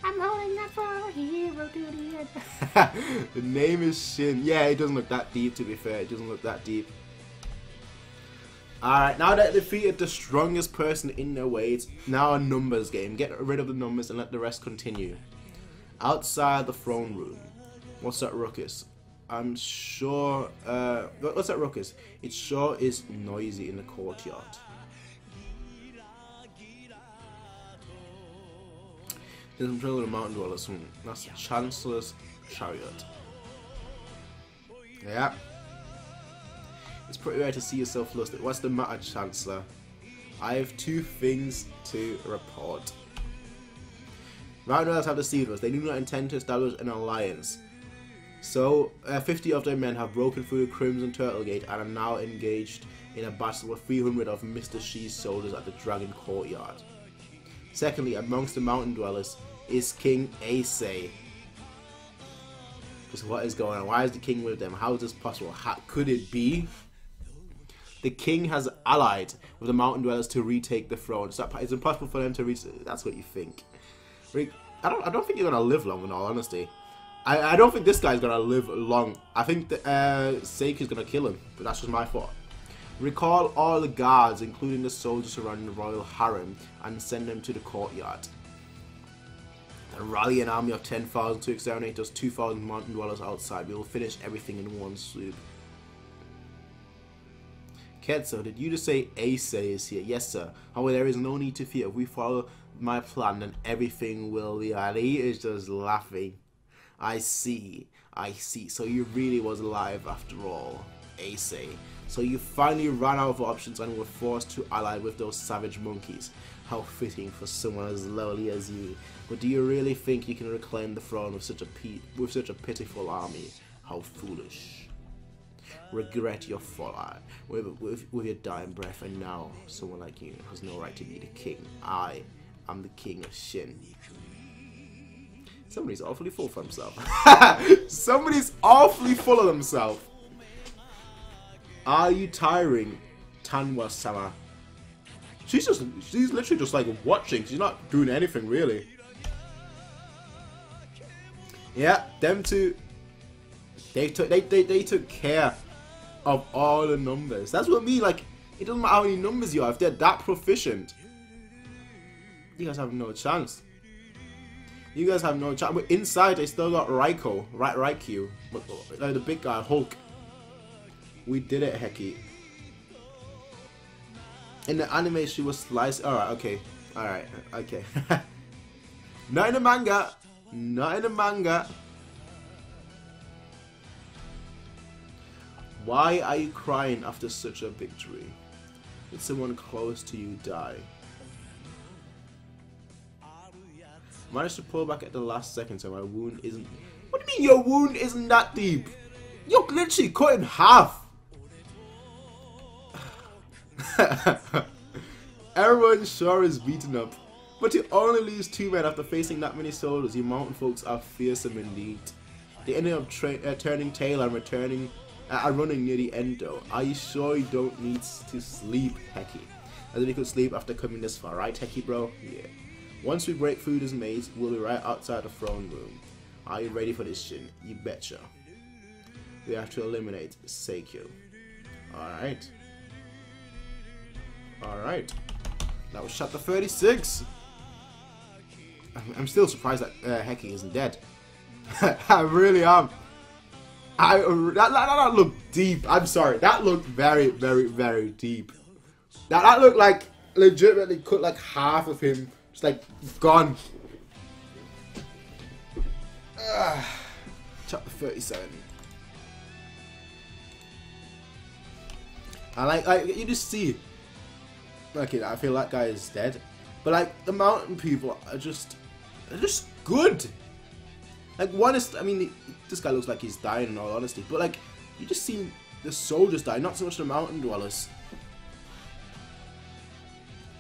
I'm holding out for a hero to the end. The name is Shin. Yeah, it doesn't look that deep, to be fair. It doesn't look that deep. Alright, now that they defeated the strongest person in their way, it's now a numbers game. Get rid of the numbers and let the rest continue. Outside the throne room. What's that ruckus? I'm sure, what's that ruckus? It sure is noisy in the courtyard. There's some trouble with the mountain dwellers. That's the Chancellor's chariot. Yeah. It's pretty rare to see yourself flustered. What's the matter, Chancellor? I have 2 things to report. Mountain dwellers have deceived us. They do not intend to establish an alliance. So, 50 of their men have broken through the Crimson Turtle Gate and are now engaged in a battle with 300 of Mr. Shi's soldiers at the Dragon Courtyard. Secondly, amongst the mountain dwellers is King Ace. Just what is going on? Why is the king with them? How is this possible? How could it be? The king has allied with the mountain dwellers to retake the throne. It's impossible for them to reach. That's what you think. I don't think you're gonna live long. In all honesty, I don't think this guy's gonna live long. I think that Seikyu's gonna kill him. But that's just my thought. Recall all the guards, including the soldiers surrounding the royal harem, and send them to the courtyard. Rally an army of 10,000 to exterminate those 2,000 mountain dwellers outside. We will finish everything in one swoop. Ketsu, did you just say Ace is here? Yes, sir. However, there is no need to fear. If we follow my plan, then everything will be alright. He is just laughing. I see. I see. So you really was alive after all. Ace. So you finally ran out of options and were forced to ally with those savage monkeys. How fitting for someone as lowly as you. But do you really think you can reclaim the throne with such a pitiful army? How foolish. Regret your folly with your dying breath, and now someone like you has no right to be the king. I am the king of Shin. Somebody's awfully full for himself. Somebody's awfully full of themselves. Are you tiring, Tanwa-sama? She's literally just like watching. She's not doing anything really. Yeah, them two. They took care of all the numbers. That's what I mean. Like, it doesn't matter how many numbers you have. If they're that proficient, you guys have no chance. You guys have no chance. But inside, they still got Haikyuu, the big guy, Hulk. We did it, Heki. In the anime, she was sliced. Alright, okay. Alright, okay. Not in the manga. Not in the manga. Why are you crying after such a victory? Did someone close to you die? Managed to pull back at the last second, so my wound isn't... What do you mean your wound isn't that deep? You're literally cut in half. Everyone sure is beaten up, but to only lose 2 men after facing that many soldiers, you mountain folks are fearsome indeed. They ended up turning tail and running near the end though. Are you sure you don't need to sleep, Heki? As if you could sleep after coming this far, right, Heki bro? Yeah. Once we break through this maze, we'll be right outside the throne room. Are you ready for this shit? You betcha. We have to eliminate Seikyuu. Alright. Alright. That was chapter 36. I'm still surprised that Heki isn't dead. I really am. That looked deep. I'm sorry. That looked very, very, very deep. That looked like legitimately cut like half of him. Just like gone. Chapter 37. I like you just see. Okay, I feel that guy is dead, but like the mountain people are they're just good. Like one is, I mean, this guy looks like he's dying in all honesty, but like you just see the soldiers die, not so much the mountain dwellers.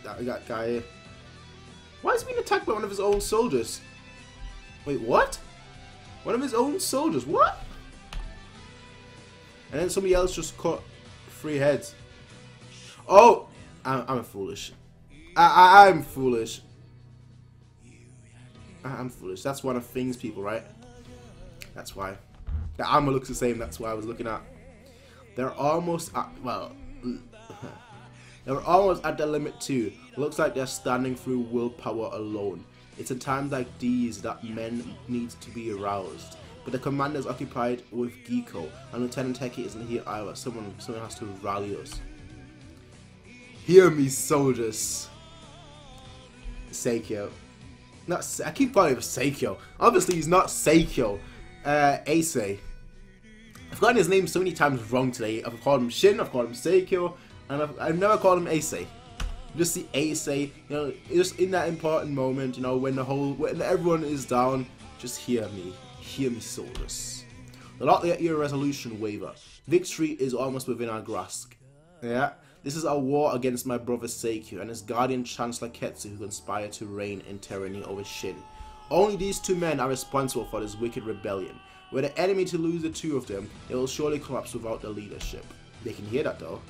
That guy here. Why is he being attacked by one of his own soldiers? Wait, what? One of his own soldiers? What? And then somebody else just cut 3 heads. Oh, I'm foolish. I'm foolish. I'm foolish. That's one of Thing's people, right? That's why. The armor looks the same. That's why I was looking at. They're almost at, well, they were almost at the limit too. Looks like they're standing through willpower alone. It's in times like these that men need to be aroused. But the commander's occupied with Giko, and Lieutenant Heki isn't here either. Someone has to rally us. Hear me, soldiers. Seikyuu. I keep calling him Seikyuu. Obviously, he's not Seikyuu. Ace. I've gotten his name so many times wrong today. I've called him Shin, I've called him Seikyuu, and I've never called him Ace. Just see Ace, you know, just in that important moment, you know, when everyone is down, just hear me, soldiers. Do not let your resolution waver. Victory is almost within our grasp. Yeah, this is our war against my brother Seikyuu and his guardian Chancellor Ketsu, who conspire to reign in tyranny over Shin. Only these two men are responsible for this wicked rebellion. Were the enemy to lose the two of them, they will surely collapse without their leadership. They can hear that though.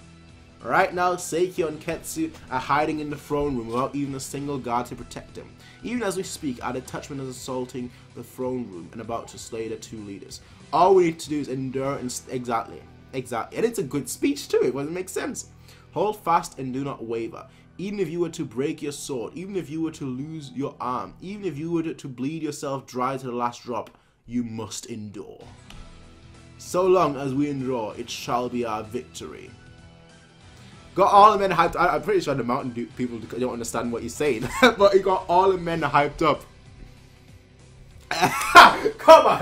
Right now, Seikyo and Ketsu are hiding in the throne room without even a single guard to protect them. Even as we speak, our detachment is assaulting the throne room and about to slay the two leaders. All we need to do is endure and exactly. And it's a good speech too, it doesn't make sense. Hold fast and do not waver. Even if you were to break your sword, even if you were to lose your arm, even if you were to bleed yourself dry to the last drop, you must endure. So long as we endure, it shall be our victory. Got all the men hyped. I'm pretty sure the Mountain Dew people don't understand what he's saying, but he got all the men hyped up. Come on!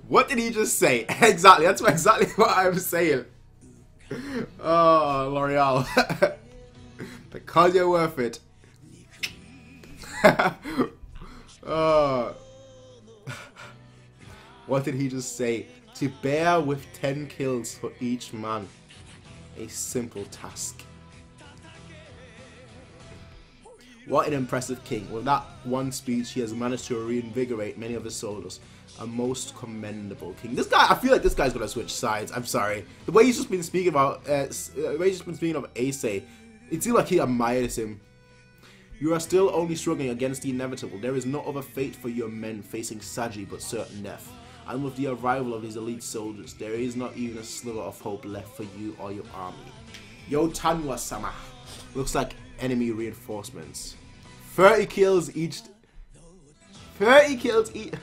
What did he just say? Exactly, that's exactly what I'm saying. Oh, L'Oreal. Because you're worth it. Oh. What did he just say? To bear with 10 kills for each man. A simple task. What an impressive king. With that one speech, he has managed to reinvigorate many of his soldiers. A most commendable king. This guy, I feel like this guy's gonna switch sides. I'm sorry. The way he's just been speaking about, the way he's just been speaking of Ace, it seems like he admires him. You are still only struggling against the inevitable. There is no other fate for your men facing Saji but certain death. And with the arrival of these elite soldiers, there is not even a sliver of hope left for you or your army. Yo Tanwa-sama. Looks like enemy reinforcements. 30 kills each. 30 kills each.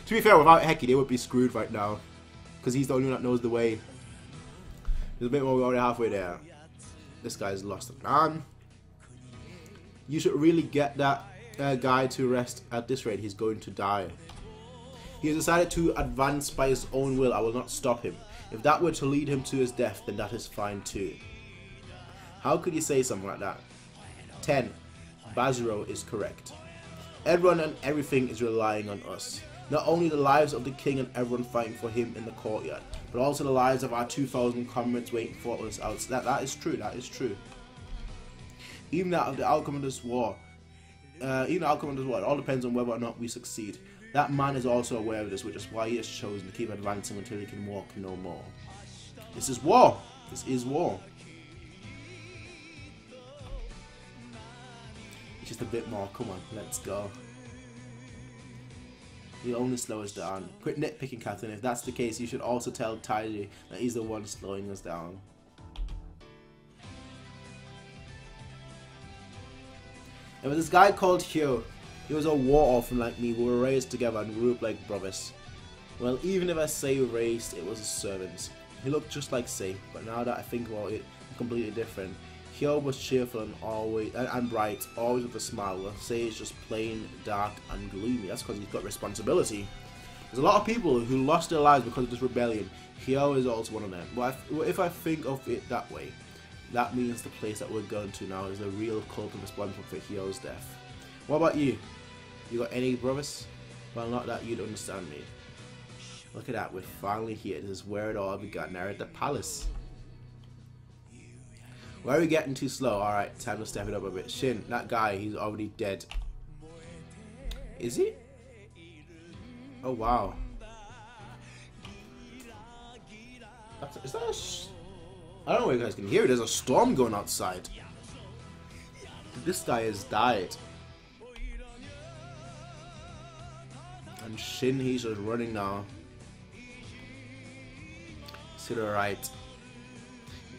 To be fair, without Heki, they would be screwed right now. Because he's the only one that knows the way. There's a bit more, we're already halfway there. This guy's lost an arm. You should really get that guy to rest. At this rate, he's going to die. He has decided to advance by his own will. I will not stop him. If that were to lead him to his death, then that is fine too. How could you say something like that? 10. Bazuro is correct. Everyone and everything is relying on us. Not only the lives of the king and everyone fighting for him in the courtyard, but also the lives of our 2,000 comrades waiting for us outside. That is true. That is true. Even the outcome of this war, it all depends on whether or not we succeed. That man is also aware of this, which is why he has chosen to keep advancing until he can walk no more. This is war. This is war. It's just a bit more. Come on, let's go. You'll only slow us down. Quit nitpicking, Captain. If that's the case, you should also tell Taiji that he's the one slowing us down. There was this guy called Hyo. He was a war orphan like me. We were raised together and grew up like brothers. Well, even if I say raised, it was a servant. He looked just like Sei, but now that I think about it, completely different. Hyo was cheerful and bright, always with a smile. Well, Sei is just plain dark and gloomy. That's because he's got responsibility. There's a lot of people who lost their lives because of this rebellion. Hyo is also one of them. But if I think of it that way, that means the place that we're going to now is the real culprit responsible for Hyo's death. What about you? You got any brothers? Well, not that you'd understand me. Look at that, we're finally here. This is where it all began. Now at the palace. Why are we getting too slow? Alright, time to step it up a bit. Shin, that guy, he's already dead. Is he? Oh, wow. Is that I don't know if you guys can hear it. There's a storm going outside. This guy has died. And Shin, he's just running now. To the right.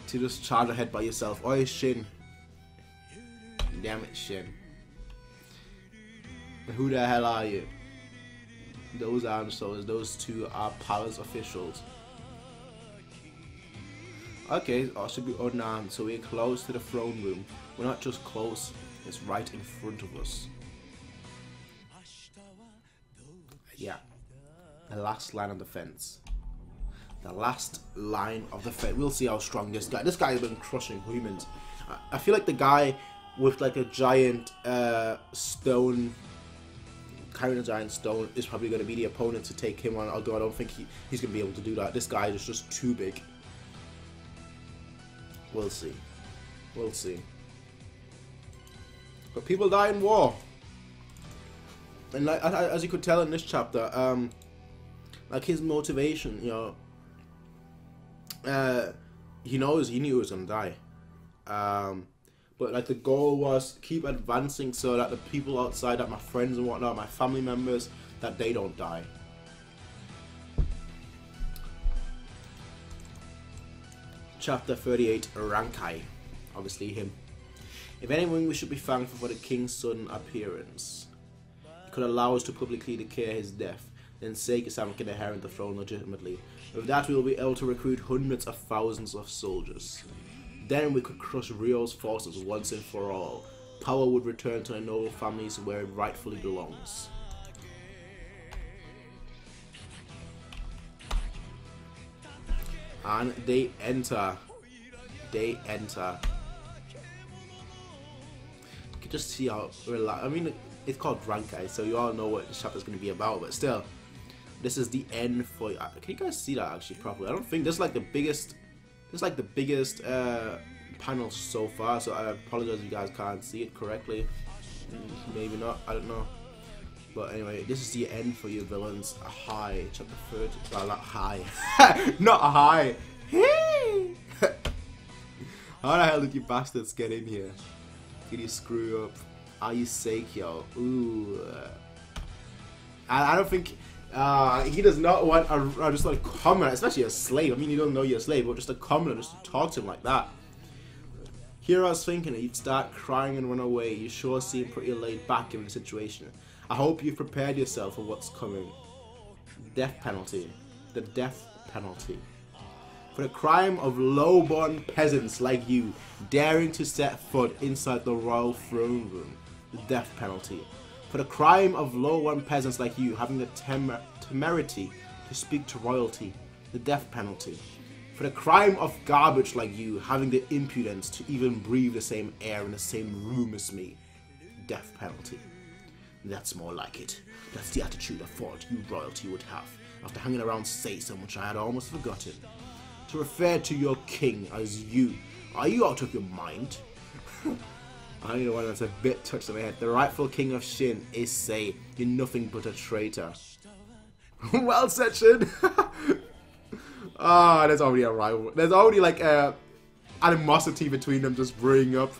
To just charge ahead by yourself. Oi, Shin. Damn it, Shin. Who the hell are you? Those aren't soldiers. Those two are palace officials. Okay, I should be unarmed, so we're close to the throne room. We're not just close, it's right in front of us. Yeah. The last line of defense. The last line of defense. We'll see how strong this guy. This guy has been crushing humans. I feel like the guy with like a giant stone, carrying a giant stone, is probably going to be the opponent to take him on. Although I don't think he's going to be able to do that. This guy is just too big. We'll see. We'll see. But people die in war. And like, as you could tell in this chapter, like his motivation, you know, he knew he was gonna die. But like the goal was keep advancing so that the people outside, that my friends and whatnot, my family members, that they don't die. Chapter 38, Rankai. Obviously him. If anyone, we should be thankful for the king's sudden appearance. It could allow us to publicly declare his death, then Seiki-sama can inherit the throne legitimately. With that we will be able to recruit hundreds of thousands of soldiers. Then we could crush Ryo's forces once and for all. Power would return to the noble families where it rightfully belongs. And they enter. You can just see how relaxed. I mean, it's called Rankai, so you all know what the chapter is going to be about. But still, this is the end for you. Can you guys see that actually properly? I don't think this is like the biggest. This is like the biggest panel so far. So I apologize if you guys can't see it correctly. Maybe not. I don't know. But anyway, this is the end for you villains. A high chapter 30. Well, not high. Not a high. How the hell did you bastards get in here? Did you screw up? Are you Seikyo? Ooh. I don't think he does not want just like a commoner, especially a slave. I mean, you don't know you're a slave, but just a commoner, just to talk to him like that. Here I was thinking that you'd start crying and run away. You sure seem pretty laid back in the situation. I hope you've prepared yourself for what's coming. Death penalty. The death penalty. For the crime of low-born peasants like you daring to set foot inside the royal throne room. The death penalty. For the crime of low-born peasants like you having the temerity to speak to royalty. The death penalty. For the crime of garbage like you having the impudence to even breathe the same air in the same room as me. Death penalty. That's more like it. That's the attitude I thought you royalty would have after hanging around Seisum, which I had almost forgotten. To refer to your king as you. Are you out of your mind? I know one that's a bit touched on my head. The rightful king of Shin is Sei. You're nothing but a traitor. Well said, Shin. Ah, there's already a rival. There's already like animosity between them just brewing up.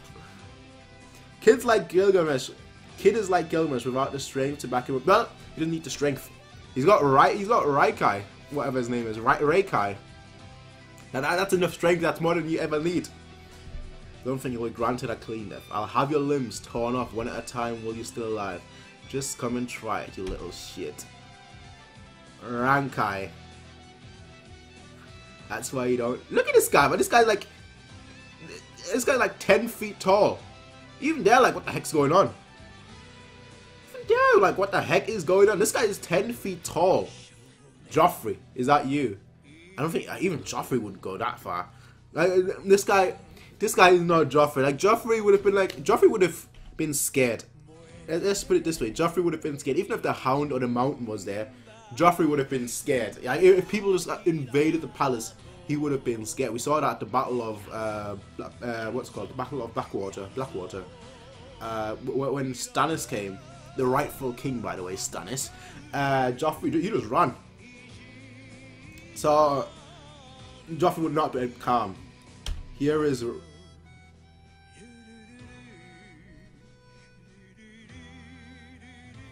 Kids like Gilgamesh. Kid is like Gilgamesh without the strength to back him up. Well, he doesn't need the strength. He's got Raikai, whatever his name is, Raikai. And that's enough strength. That's more than you ever need. Don't think you will be granted a clean death. I'll have your limbs torn off one at a time while you're still alive. Just come and try it, you little shit. Rankai. That's why you don't. Look at this guy, man. This guy's like 10 feet tall. Even they're like, what the heck's going on? Even they're like, what the heck is going on? This guy is 10 feet tall. Joffrey, is that you? I don't think even Joffrey would go that far. Like, this guy is not Joffrey. Like Joffrey would have been scared. Let's put it this way: Joffrey would have been scared. Even if the Hound or the Mountain was there, Joffrey would have been scared. Yeah, if people just invaded the palace, he would have been scared. We saw that at the Battle of what's it called, the Battle of Blackwater. When Stannis came, the rightful king, by the way, Stannis. Joffrey, he just ran. So Joffrey would not be calm. Here is.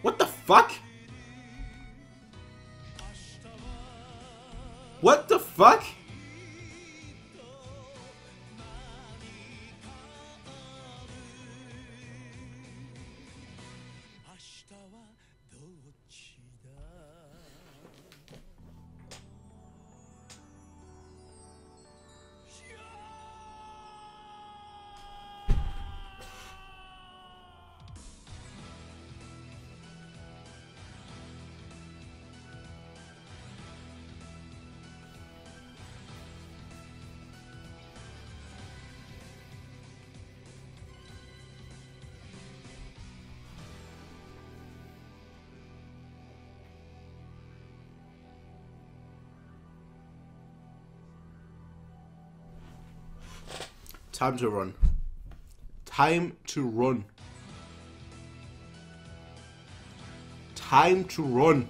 What the fuck? What the fuck? Time to run. Time to run. time to run.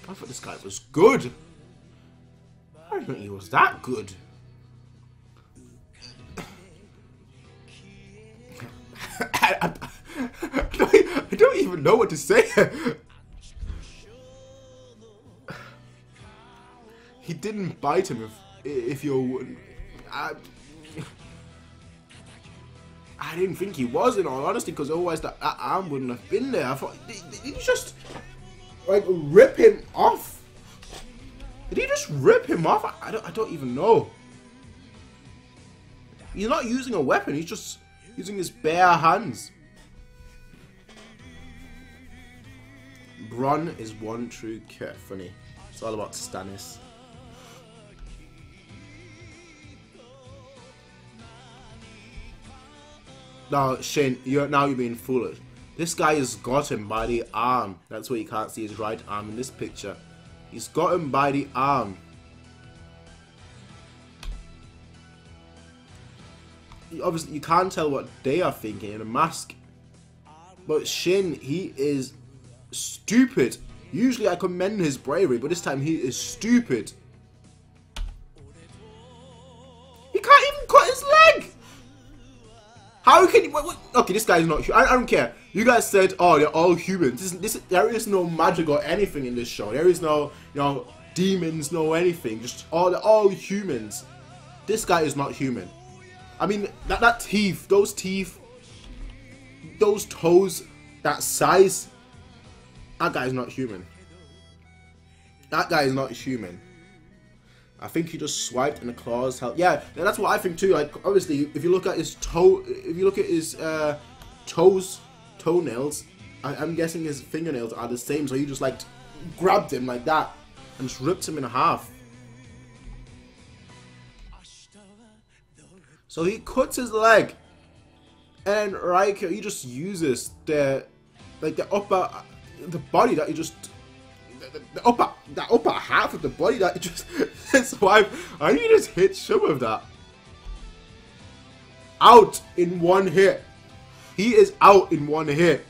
I thought this guy was good. I didn't think he was that good. I don't even know what to say. He didn't bite him if you're... I didn't think he was, in all honesty, because otherwise that arm wouldn't have been there. I thought, did he just like rip him off? Did he just rip him off? I don't even know. He's not using a weapon. He's just using his bare hands. Bron is one true cat. Funny. It's all about Stannis. Now, Shane, you're being foolish. This guy has got him by the arm. That's why you can't see his right arm in this picture. He's got him by the arm. Obviously, you can't tell what they are thinking in a mask. But Shin, he is stupid. Usually I commend his bravery, but this time he is stupid. He can't even cut his leg! How can you... Okay, this guy is not... I don't care. You guys said, oh, they're all humans. There is no magic or anything in this show. There is no, demons, no anything. Just they're all humans. This guy is not human. I mean, that teeth, those toes, that size, that guy is not human. That guy is not human. I think he just swiped and the claws helped. Yeah, that's what I think too. Like, obviously, if you look at his toenails, I'm guessing his fingernails are the same. So he just like grabbed him like that and just ripped him in half. So he cuts his leg, and Haikyuu, he just uses the body that he just, the upper half of the body that he just swiped. I think he just hit some of that out in one hit. He is out in one hit.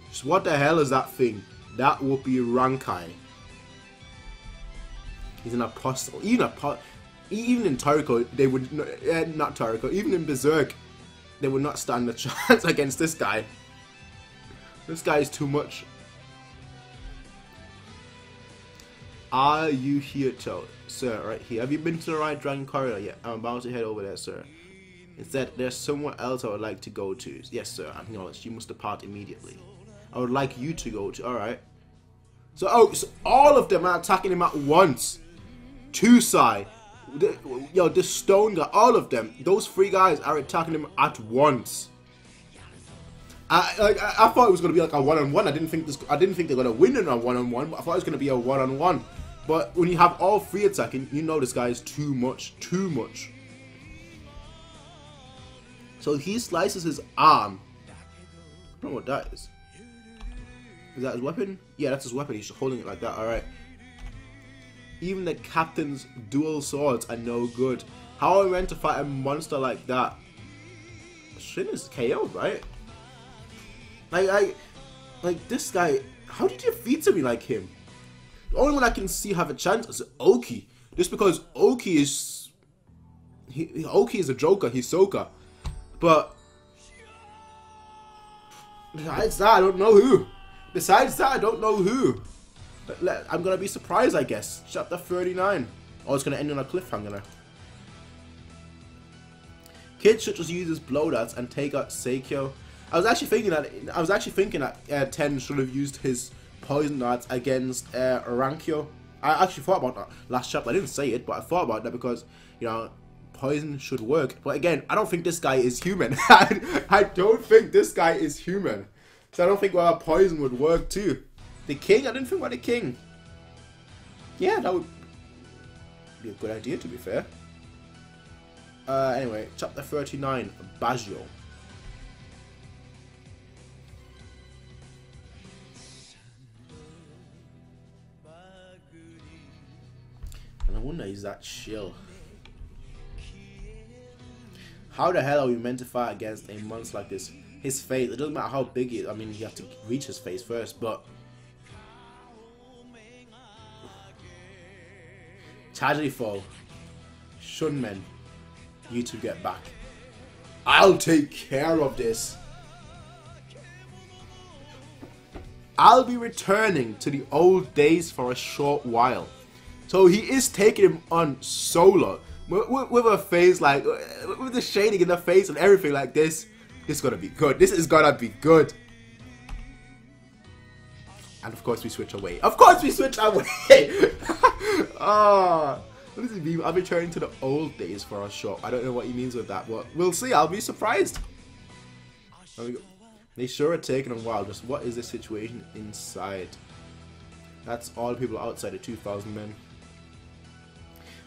Just what the hell is that thing? That would be Rankai. He's an apostle. Even in Toriko, they would not Toriko. Even in Berserk, they would not stand a chance against this guy. This guy is too much. Are you here, sir? Right here. Have you been to the right dragon corridor yet? I'm about to head over there, sir. Instead, there's somewhere else I would like to go to. Yes, sir. Acknowledged. You must depart immediately. I would like you to go to. All right. So, so all of them are attacking him at once. Tusai. This stone guy, all of them, those three guys are attacking him at once. I thought it was gonna be like a one-on-one. I didn't think they're gonna win in a one-on-one, but I thought it was gonna be a one-on-one. But when you have all three attacking, you know this guy is too much. So he slices his arm. I don't know what that is. Is that his weapon? Yeah, that's his weapon. He's holding it like that. All right. Even the captain's dual swords are no good. How are we meant to fight a monster like that? Shin is KO'd, right? Like this guy. How did you defeat somebody like him? The only one I can see have a chance is Oki. Just because Oki is a joker. He's Hisoka. But besides that, I don't know who. I'm gonna be surprised, I guess. Chapter 39. Oh, it's gonna end on a cliffhanger. Kid should just use his blow darts and take out Seikyo. I was actually thinking that Ten should have used his poison darts against Rankyo. I actually thought about that last chapter. I didn't say it, but I thought about that because poison should work. But again, I don't think this guy is human. I don't think this guy is human. So I don't think poison would work too. The king? I didn't think about the king. Yeah, that would be a good idea, to be fair. Anyway, chapter 39, Baggio. And wonder he's that chill. How the hell are we meant to fight against a monster like this? His face, it doesn't matter how big he is. I mean, you have to reach his face first, but... Tragedy Fall. Shunmen. You two get back. I'll take care of this. I'll be returning to the old days for a short while. So he is taking him on solo. With a face like, with the shading in the face and everything like this. This is gonna be good. This is gonna be good. And of course we switch away. Of course we switch away! Ah, what does he mean? I'll be returning to the old days for a shop. I don't know what he means with that, but we'll see. I'll be surprised. There we go. They sure are taking a while. Just what is the situation inside? That's all the people outside the 2,000 men.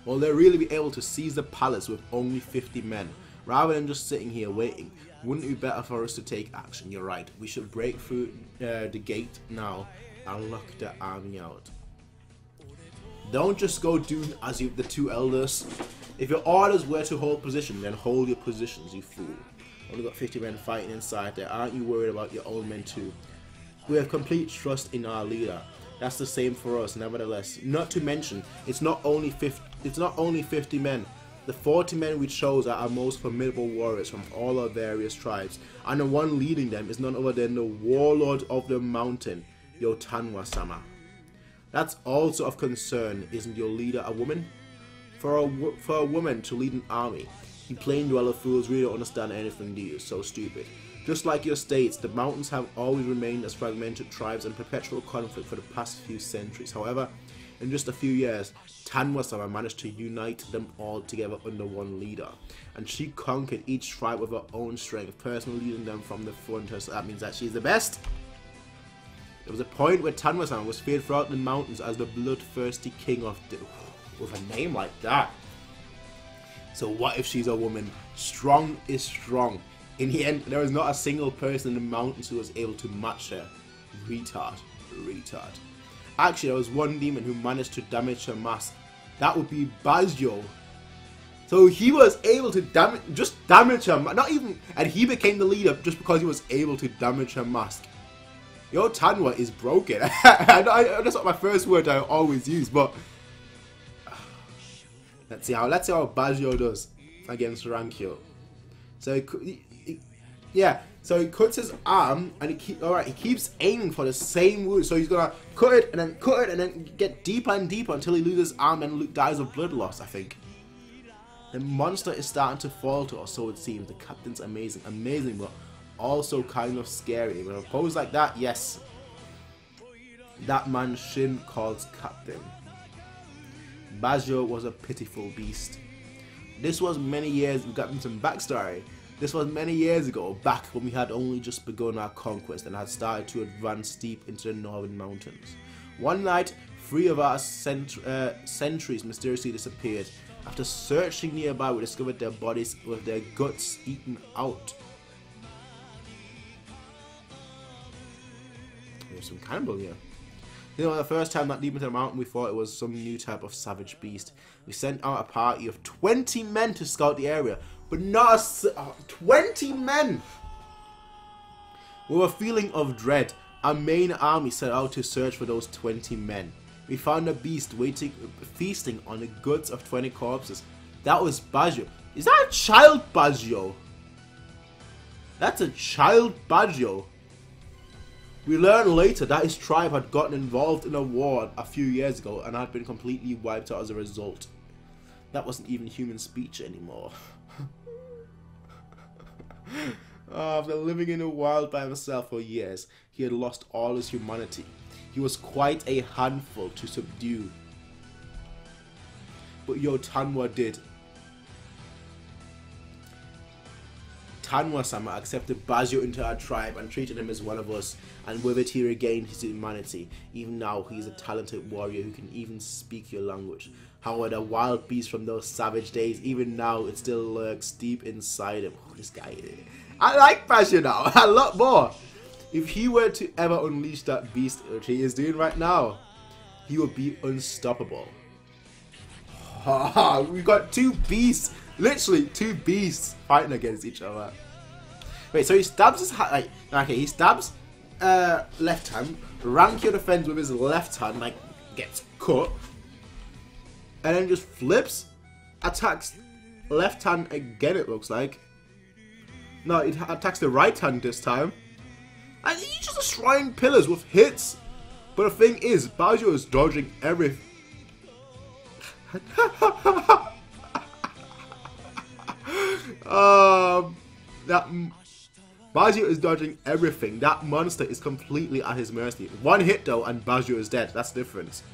Will they really be able to seize the palace with only 50 men? Rather than just sitting here waiting, wouldn't it be better for us to take action? You're right. We should break through the gate now and lock the army out. Don't just go do as the two elders. If your orders were to hold position, then hold your positions, you fool. Only got 50 men fighting inside there. Aren't you worried about your own men too? We have complete trust in our leader. That's the same for us, nevertheless. Not to mention, it's not only 50 men. The 40 men we chose are our most formidable warriors from all our various tribes, and the one leading them is none other than the warlord of the mountain, Yotanwa-sama. That's also of concern. Isn't your leader a woman? For a woman to lead an army, you plain dweller fools really don't understand anything, do you? So stupid. Just like your states, the mountains have always remained as fragmented tribes in perpetual conflict for the past few centuries. However, in just a few years, Tanwa-sama managed to unite them all together under one leader. And she conquered each tribe with her own strength, personally leading them from the front. So that means that she's the best. There was a point where Tanwa-sama was feared throughout the mountains as the bloodthirsty king of the... With a name like that. So what if she's a woman? Strong is strong. In the end, there was not a single person in the mountains who was able to match her. Retard. Retard. Actually, there was one demon who managed to damage her mask. That would be Bajio. So he was able to damage her, not even, and he became the leader just because he was able to damage her mask. Yo, Tanwa is broken. That's not my first word I always use, but let's see how Bajio does against Rankyo. So so he cuts his arm, and he keeps aiming for the same wound. So he's gonna cut it and then get deeper and deeper until he loses his arm and dies of blood loss, I think. The monster is starting to falter, or so it seems. The captain's amazing, but also kind of scary. With a pose like that, yes, that man Shin calls captain. Bajio was a pitiful beast. This was many years. We got into some backstory. This was many years ago, back when we had only just begun our conquest and had started to advance deep into the northern mountains. One night, 3 of our sentries mysteriously disappeared. After searching nearby, we discovered their bodies with their guts eaten out. There's some cannibal here. You know, the first time that deep into the mountain, we thought it was some new type of savage beast. We sent out a party of 20 men to scout the area, but not 20 men! With a feeling of dread, our main army set out to search for those 20 men. We found a beast feasting on the guts of 20 corpses. That was Bajio. Is that a child Bajio? That's a child Bajio. We learned later that his tribe had gotten involved in a war a few years ago and had been completely wiped out as a result. That wasn't even human speech anymore. After living in the wild by himself for years, he had lost all his humanity. He was quite a handful to subdue. But Tanwa did. Tanwa-sama accepted Bajio into our tribe and treated him as one of us, and with it he regained his humanity. Even now, he is a talented warrior who can even speak your language. However, the wild beast from those savage days, even now, it still lurks deep inside him. Oh, this guy, I like Bajio now, a lot more. If he were to ever unleash that beast, which he is doing right now, he would be unstoppable. We've got two beasts, literally two beasts fighting against each other. Wait, so he stabs his hand, like, okay, he stabs left hand, Rankyo defends with his left hand, like, gets cut, and then just flips, attacks left hand again, it looks like. No, it attacks the right hand this time. And he's just destroying pillars with hits. But the thing is, Bajio is dodging everything. Bajio is dodging everything. That monster is completely at his mercy. One hit though and Bajio is dead. That's the difference.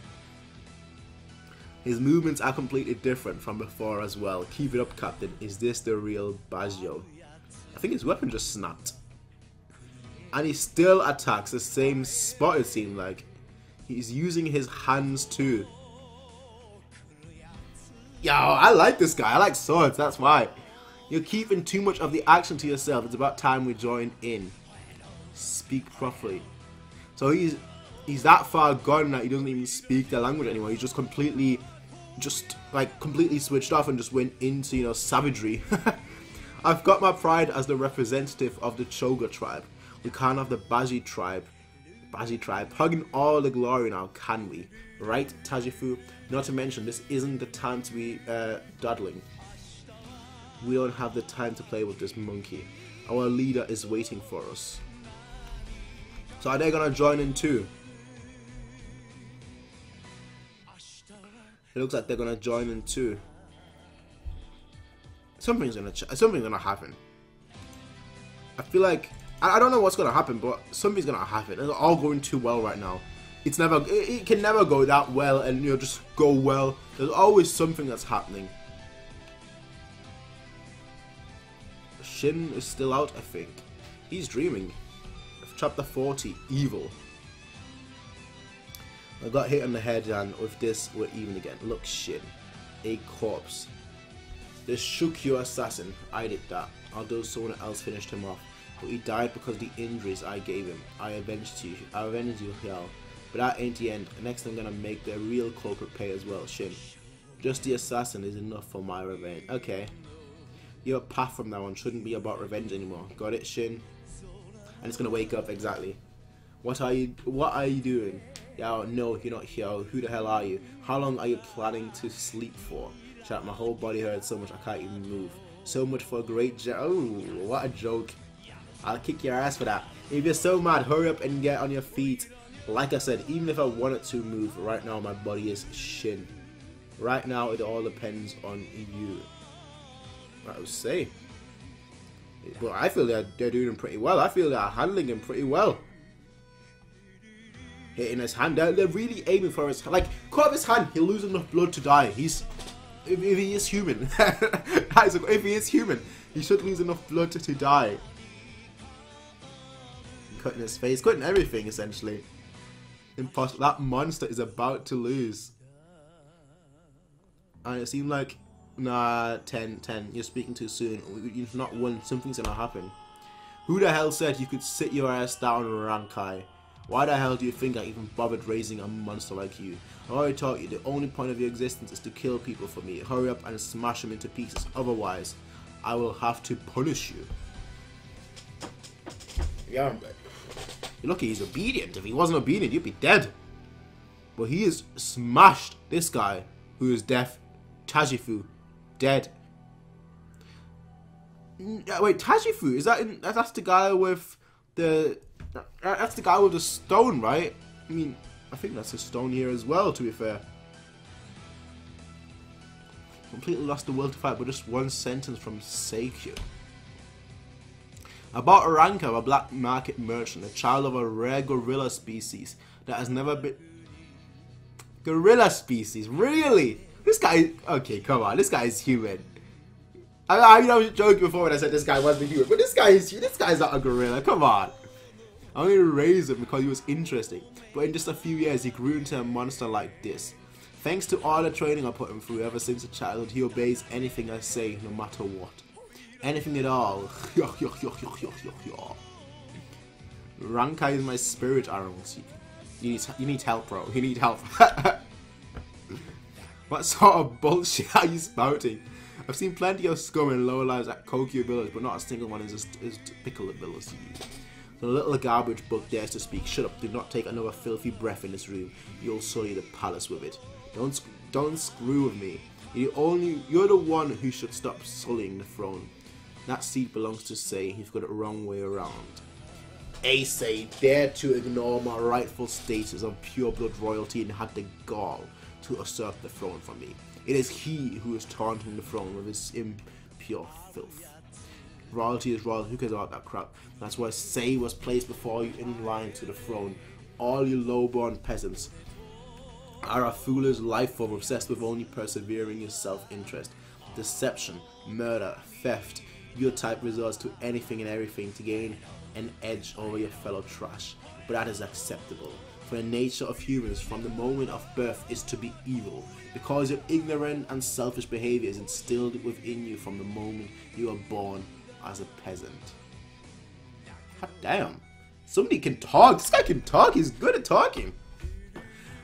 His movements are completely different from before as well. Keep it up, Captain. Is this the real Bajio? I think his weapon just snapped. And he still attacks the same spot, it seemed like. He's using his hands too. Yo, I like this guy. I like swords, that's why. You're keeping too much of the action to yourself. It's about time we join in. Speak properly. So he's that far gone that he doesn't even speak their language anymore. He's just completely switched off and just went into, you know, savagery. I've got my pride as the representative of the Choga tribe. We can't have the Baji tribe hugging all the glory now, can we? Right, Tajifu? Not to mention, this isn't the time to be dawdling. We don't have the time to play with this monkey. Our leader is waiting for us. So are they gonna join in too? It looks like they're gonna join in too. Something's gonna happen. I feel like I don't know what's gonna happen, but something's gonna happen. It's all going too well right now. It can never go that well, and, you know, just go well. There's always something that's happening. Shin is still out, I think. He's dreaming. Chapter 40, Evil. I got hit on the head, and with this, we're even again. Look, Shin. A corpse. The Shukyu assassin. I did that. Although someone else finished him off. But he died because of the injuries I gave him. I avenged you, Hyal. But that ain't the end. Next I'm gonna make the real culprit pay as well, Shin. Just the assassin is enough for my revenge. Okay. Your path from now on shouldn't be about revenge anymore. Got it, Shin? And it's gonna wake up, exactly. What are you doing? Yo, no, you're not here. Who the hell are you? How long are you planning to sleep for? Chat, my whole body hurts so much I can't even move. So much for a great joke. Oh, what a joke. I'll kick your ass for that. If you're so mad, hurry up and get on your feet. Like I said, even if I wanted to move, right now my body is Shin. Right now it all depends on you. I would say. But I feel that they're doing him pretty well. I feel they're handling him pretty well. Hitting his hand, they're really aiming for his hand. Like, cut off his hand, he'll lose enough blood to die. If he is human. If he is human, he should lose enough blood to die. Cutting his face, cutting everything essentially. Impossible. That monster is about to lose. And it seemed like, nah, 10, you're speaking too soon. You've not won, something's gonna happen. Who the hell said you could sit your ass down, Rankai? Why the hell do you think I even bothered raising a monster like you? I already taught you the only point of your existence is to kill people for me. Hurry up and smash them into pieces, otherwise I will have to punish you. Yeah, you're lucky he's obedient. If he wasn't obedient, you'd be dead. But he has smashed this guy who is deaf. Tajifu, dead. Wait, Tajifu, is that that's the guy with the stone, right? I mean, I think that's a stone here as well, to be fair. Completely lost the will to fight, but just one sentence from Seikyu. About Aranka, a black market merchant, a child of a rare gorilla species that has never been... Gorilla species? Really? This guy... Okay, come on. This guy is human. I was joking before when I said this guy wasn't human, but this guy's not a gorilla. Come on. I only raised him because he was interesting, but in just a few years he grew into a monster like this. Thanks to all the training I put him through ever since childhood, he obeys anything I say, no matter what. Anything at all. Rankai is my spirit arrows. You need help, bro. You need help. What sort of bullshit are you spouting? I've seen plenty of scum and lower lives at Haikyuu Village, but not a single one is despicable village to you. The little garbage book dares to speak. Shut up, do not take another filthy breath in this room. You'll sully the palace with it. Don't screw with me. You're the one who should stop sullying the throne. That seat belongs to Sei. He's got it the wrong way around. Sei dared to ignore my rightful status of pure blood royalty and had the gall to usurp the throne from me. It is he who is taunting the throne with his impure filth. Royalty is royalty. Who cares about that crap? That's why Sei was placed before you in line to the throne. All you low-born peasants are a foolish life form obsessed with only persevering your self-interest. Deception, murder, theft. Your type resorts to anything and everything to gain an edge over your fellow trash. But that is acceptable. For the nature of humans from the moment of birth is to be evil, because your ignorant and selfish behavior is instilled within you from the moment you are born as a peasant. God damn. Somebody can talk. This guy can talk. He's good at talking.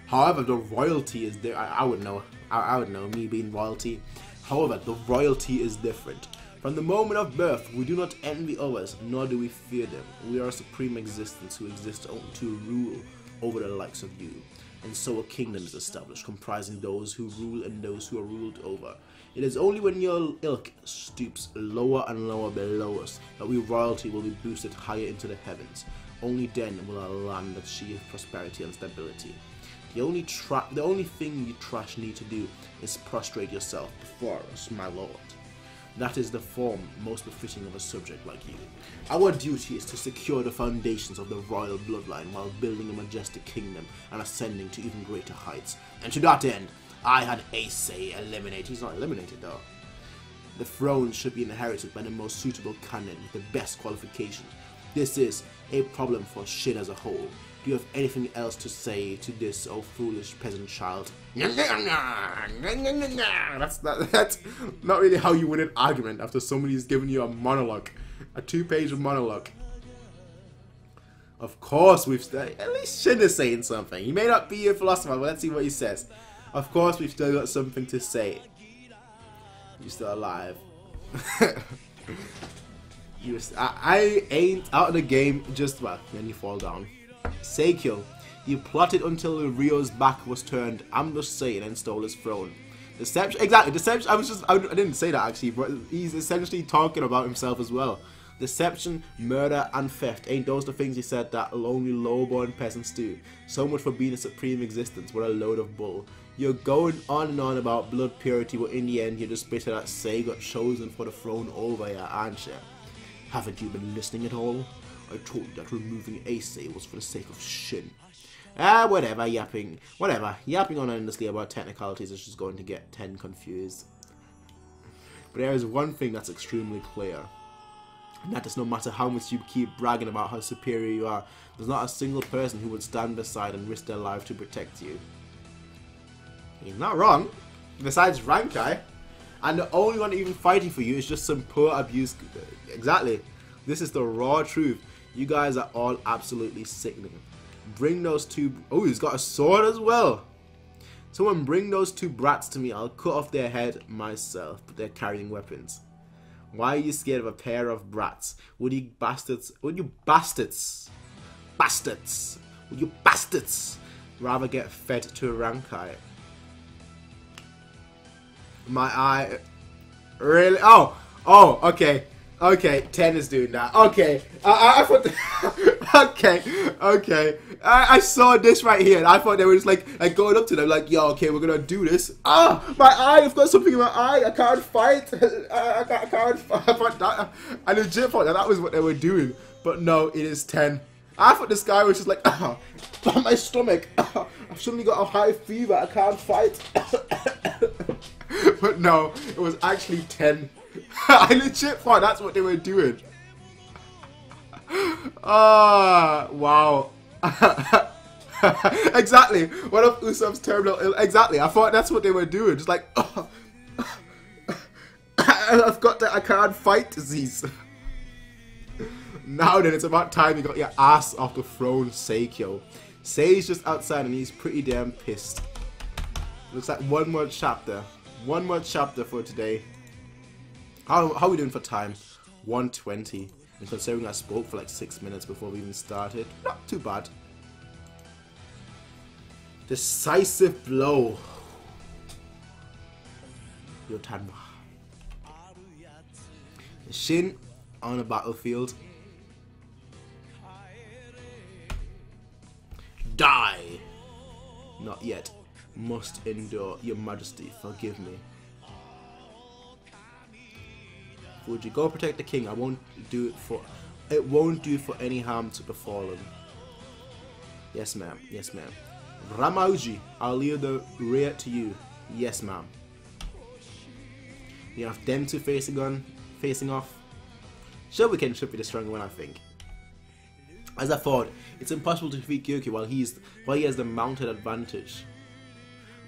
However, the royalty is there. I would know. I would know, me being royalty. However, the royalty is different. From the moment of birth, we do not envy others, nor do we fear them. We are a supreme existence who exists only to rule over the likes of you. And so a kingdom is established, comprising those who rule and those who are ruled over. It is only when your ilk stoops lower and lower below us that we royalty will be boosted higher into the heavens. Only then will our land achieve prosperity and stability. The only thing you trash need to do is prostrate yourself before us, my lord. That is the form most befitting of a subject like you. Our duty is to secure the foundations of the royal bloodline while building a majestic kingdom and ascending to even greater heights. And to that end, I had Sei eliminated. He's not eliminated though. The throne should be inherited by the most suitable candidate with the best qualifications. This is a problem for Shin as a whole. Do you have anything else to say to this, oh foolish peasant child? That's not really how you win an argument after somebody's given you a monologue. A 2-page monologue. Of course at least Shin is saying something. He may not be a philosopher, but let's see what he says. Of course we've still got something to say. You're still alive. I ain't out of the game just well, then you fall down. Seikyo, you plotted until Ryo's back was turned, ambushed Sei and stole his throne. Deception, exactly, deception, I didn't say that actually, but he's essentially talking about himself as well. Deception, murder, and theft, ain't those the things he said that only low-born peasants do? So much for being a supreme existence, what a load of bull. You're going on and on about blood purity, but in the end you're just bitter that Sei got chosen for the throne over you, aren't you? Haven't you been listening at all? I told you that removing Sei was for the sake of Shin. Whatever, yapping on endlessly about technicalities is just going to get 10 confused. But there is one thing that's extremely clear. And that is no matter how much you keep bragging about how superior you are, there's not a single person who would stand beside and risk their life to protect you. He's not wrong. Besides Rankai. And the only one even fighting for you is just some poor abuse. Exactly. This is the raw truth. You guys are all absolutely sickening. Bring those two... Oh, he's got a sword as well. Someone bring those two brats to me. I'll cut off their head myself. But they're carrying weapons. Why are you scared of a pair of brats? Would you bastards... rather get fed to a Rankai? My eye... Really? Oh, okay. Okay, 10 is doing that. Okay, I thought... okay. I saw this right here, and I thought they were just like going up to them, like, yo, okay, we're gonna do this. Ah, my eye! I've got something in my eye. I can't fight. I can't fight. I legit thought that was what they were doing, but no, it is 10. I thought this guy was just like, my stomach. I've suddenly got a high fever. I can't fight. But no, it was actually 10. I legit thought that's what they were doing. Wow. Exactly. One of Usopp's terminal ill. Exactly. I thought that's what they were doing. Just like, I've got that I can't fight disease. Now then, it's about time you got your ass off the throne, Seikyo. Sei's just outside and he's pretty damn pissed. Looks like one more chapter. One more chapter for today. How are we doing for time? 1:20. And considering I spoke for like 6 minutes before we even started, not too bad. Decisive blow. Yotanma. Shin on a battlefield. Die! Not yet. Must endure. Your Majesty, forgive me. Fuji, go protect the king. I won't do it for. It won't do for any harm to befall him. Yes, ma'am. Yes, ma'am. Ramauji, I'll leave the rear to you. Yes, ma'am. You have them two facing off. Sure, we can trip with the stronger one, I think. As I thought, it's impossible to defeat Kyoukai while he has the mounted advantage.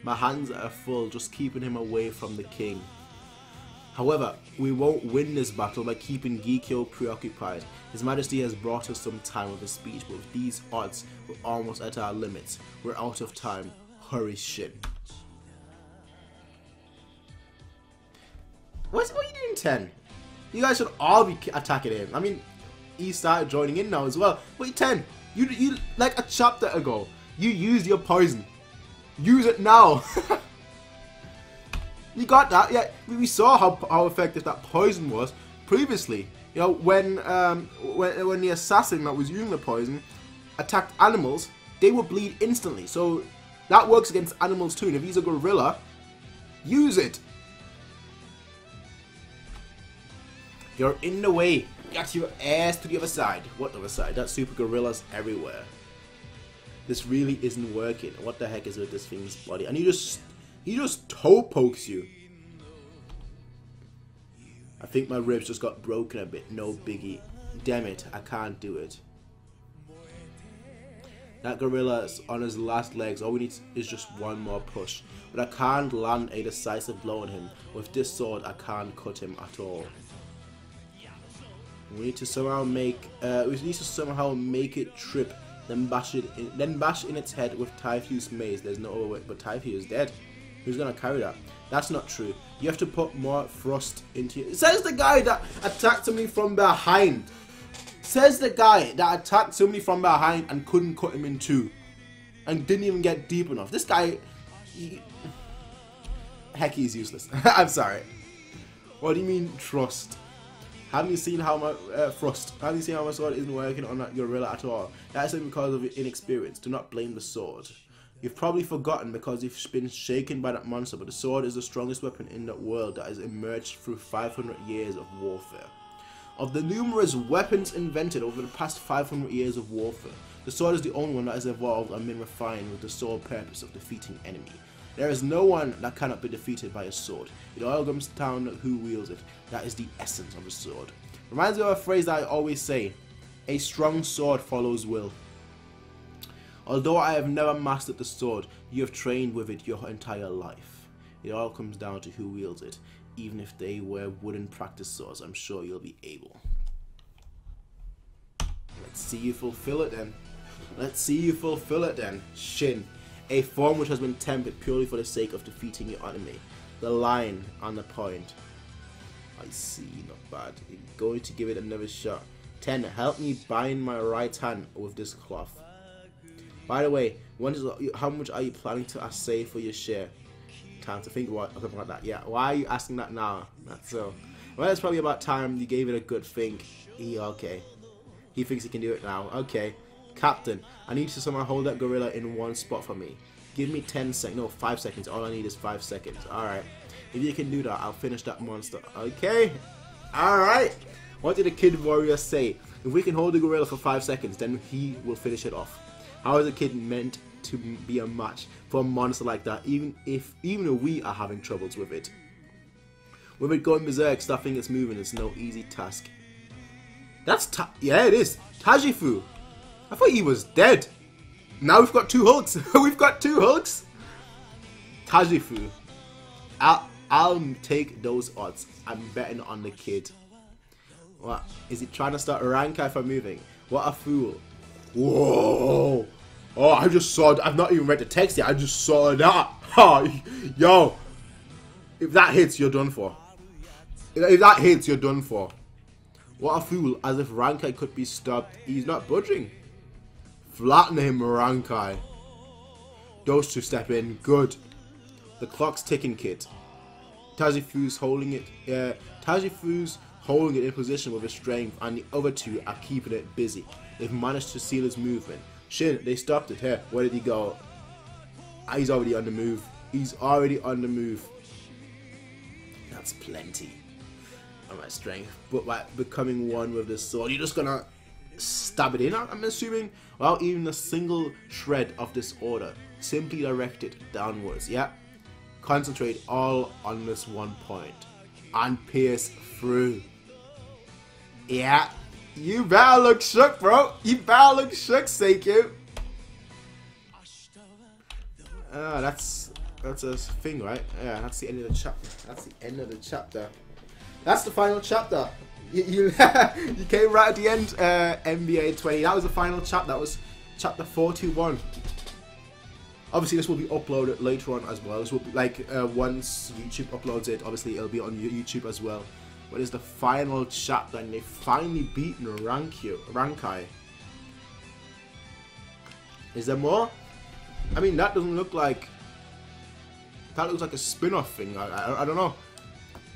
My hands are full just keeping him away from the king. However, we won't win this battle by keeping Gyokyo preoccupied. His Majesty has brought us some time with his speech, but with these odds, we're almost at our limits. We're out of time. Hurry, Shin. What are you doing, 10? You guys should all be attacking him. I mean, he started joining in now as well. Wait, 10. You like a chapter ago, you used your poison. Use it now. You got that? Yeah, we saw how effective that poison was previously. You know, when the assassin that was using the poison attacked animals, they would bleed instantly. So that works against animals too. And if he's a gorilla, use it. You're in the way. Got your ass to the other side. What other side? That super gorillas everywhere. This really isn't working. What the heck is with this thing's body? And he just toe pokes you. I think my ribs just got broken a bit. No biggie. Damn it, I can't do it. That gorilla is on his last legs. All we need is just one more push. But I can't land a decisive blow on him. With this sword, I can't cut him at all. We need to somehow make it trip, then bash in its head with Typhu's maze. There's no other way, but Typhu is dead. Who's gonna carry that? That's not true. You have to put more thrust into it. Says the guy that attacked somebody from behind. Says the guy that attacked somebody from behind and couldn't cut him in two. And didn't even get deep enough. This guy... Heck, he's useless. I'm sorry. What do you mean, trust? Haven't you seen how my Haven't you seen how my sword isn't working on that gorilla at all? That's because of your inexperience. Do not blame the sword. You've probably forgotten because you've been shaken by that monster, but the sword is the strongest weapon in the world that has emerged through 500 years of warfare. Of the numerous weapons invented over the past 500 years of warfare, the sword is the only one that has evolved and been refined with the sole purpose of defeating enemy. There is no one that cannot be defeated by a sword. It all comes down to who wields it. That is the essence of a sword. Reminds me of a phrase that I always say, a strong sword follows will. Although I have never mastered the sword, you have trained with it your entire life. It all comes down to who wields it. Even if they were wooden practice swords, I'm sure you'll be able. Let's see you fulfill it then. Let's see you fulfill it then. Shin. A form which has been tempered purely for the sake of defeating your enemy. The line on the point. I see, not bad. You're going to give it another shot. 10. Help me bind my right hand with this cloth. By the way, how much are you planning to assay for your share? Time to think about that. Yeah, why are you asking that now? That's so. Well, it's probably about time you gave it a good think. Okay. He thinks he can do it now. Okay. Captain, I need to somehow hold that gorilla in one spot for me. Give me 10 seconds. No, 5 seconds. All I need is 5 seconds. Alright. If you can do that, I'll finish that monster. Okay. Alright. What did the kid warrior say? If we can hold the gorilla for 5 seconds, then he will finish it off. How is a kid meant to be a match for a monster like that, even if we are having troubles with it? With it going berserk, stopping its movement is no easy task. Yeah, it is. Tajifu. I thought he was dead. Now we've got 2 Hulks. We've got 2 Hulks. Tajifu. I'll take those odds. I'm betting on the kid. What? Is he trying to start a rank for moving? What a fool. Whoa. Oh, I just saw, I've not even read the text yet, I just saw that. Oh, yo. If that hits, you're done for. If that hits, you're done for. What a fool, as if Rankai could be stopped. He's not budging. Flatten him, Rankai. Those two step in. Good. The clock's ticking, kid. Tajifu's holding it. Tajifu's holding it in position with his strength, and the other two are keeping it busy. They've managed to seal his movement. Shin, they stopped it. Here, where did he go? He's already on the move. He's already on the move. That's plenty of my strength. But by becoming one with the sword, you're just gonna stab it in, I'm assuming, without even a single shred of disorder. Simply direct it downwards, yeah? Concentrate all on this one point. And pierce through. Yeah. You better look shook, bro. You better look shook, Seikyu. That's a thing, right? Yeah, that's the end of the chapter. That's the end of the chapter. That's the final chapter. You came right at the end, NBA 20. That was the final chapter. That was chapter 41. Obviously, this will be uploaded later on as well. This will be like once YouTube uploads it. Obviously, it'll be on YouTube as well. But it's the final chapter, and they've finally beaten Rankai. Is there more? I mean, that doesn't look like. That looks like a spin-off thing. I don't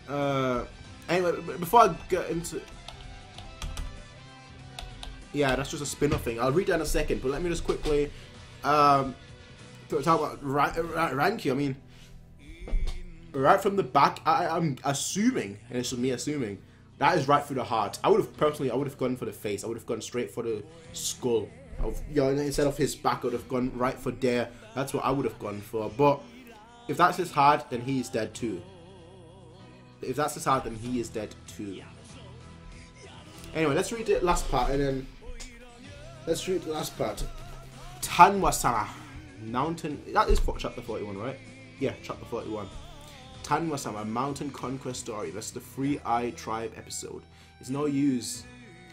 know. Anyway, before I get into. Yeah, that's just a spin-off thing. I'll read that in a second, but let me just quickly talk about Haikyuu. I mean, right from the back, I'm assuming, and it's just me assuming, that is right through the heart. I would have gone for the face. I would have gone straight for the skull. Instead of his back, I would have gone right for there. That's what I would have gone for. But if that's his heart, then he is dead too. If that's his heart, then he is dead too. Anyway, let's read the last part, and then let's read the last part. Tanwasana. Mountain. That is for chapter 41, right? Yeah, chapter 41. Tanwasama, Mountain Conquest Story. That's the Three-Eyed Tribe episode. It's no use.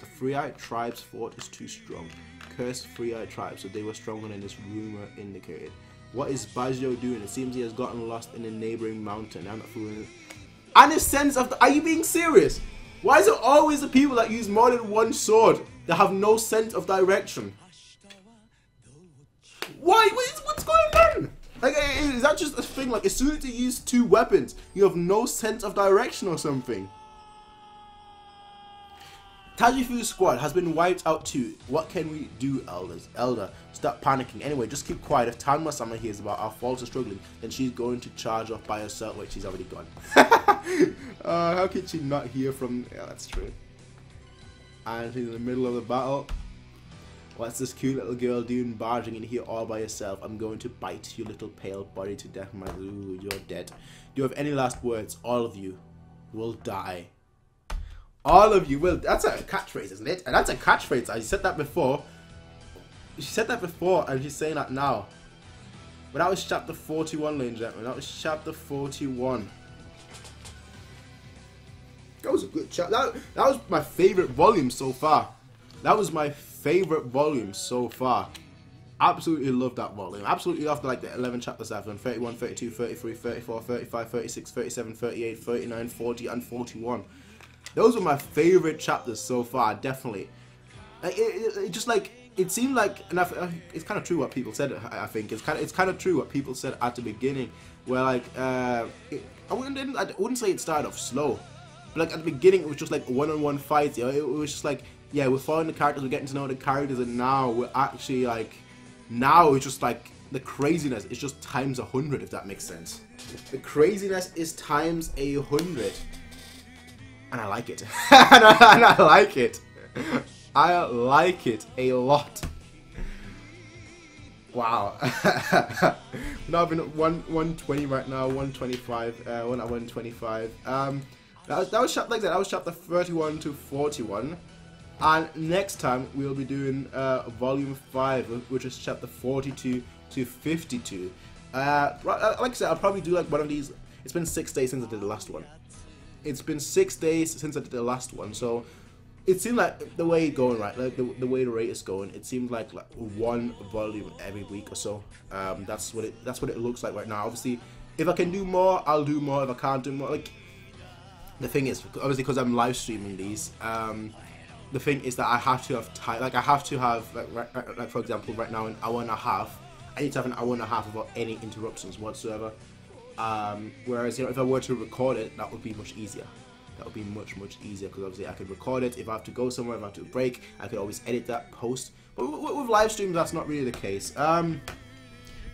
The Three-Eyed Tribe's fort is too strong. Cursed Three-Eyed Tribe, so they were stronger than this rumor indicated. What is Bajio doing? It seems he has gotten lost in a neighboring mountain. I'm not fooling it. And a sense of are you being serious? Why is it always the people that use more than one sword that have no sense of direction? Why? What's going on? Like, is that just a thing? Like, as soon as you use two weapons, you have no sense of direction or something. Tajifu's squad has been wiped out too. What can we do, Elder? Stop panicking. Anyway, just keep quiet. If Tanma-sama hears about our faults are struggling, then she's going to charge off by herself. Wait, she's already gone. How can she not hear from... Yeah, that's true. And she's in the middle of the battle. What's this cute little girl doing barging in here all by herself? I'm going to bite your little pale body to death, my... Ooh, you're dead. Do you have any last words? All of you will die. All of you will. That's a catchphrase, isn't it? And that's a catchphrase. I said that before. She said that before, and she's saying that now. But that was chapter 41, ladies and gentlemen. That was chapter 41. That was a good chapter. That was my favorite volume so far. That was my favorite volume so far. Absolutely love that volume. Absolutely love like the 11 chapters I've done. 31, 32, 33, 34, 35, 36, 37, 38, 39, 40, and 41. Those were my favorite chapters so far, definitely. Like, it just like, it seemed like, and it's kind of true what people said, I think. It's kind of true what people said at the beginning, where like, I wouldn't say it started off slow, but like at the beginning it was just like one-on-one fights, you know? It was just like, yeah, we're following the characters, we're getting to know the characters, and now we're actually like, now it's just like, the craziness is just times 100, if that makes sense. The craziness is times 100. And I like it. and I like it. I like it a lot. Wow. Now I've been at 120 right now, 125. We're at 125. That was chapter like that. That was chapter 31 to 41. And next time we'll be doing volume 5, which is chapter 42 to 52. Like I said, I'll probably do like one of these. It's been 6 days since I did the last one. It's been 6 days since I did the last one, so it seemed like the way it's going, right? Like the way the rate is going, it seems like one volume every week or so. That's what it looks like right now. Obviously, if I can do more, I'll do more. If I can't do more, like the thing is, obviously because I'm live streaming these, the thing is that I have to have time. Like I have to have like for example, right now an hour and a half. I need to have an hour and a half without any interruptions whatsoever. Whereas if I were to record it, that would be much easier. That would be much easier because obviously I could record it. If I have to go somewhere, if I have to break, I could always edit that post. But with live streams, that's not really the case. But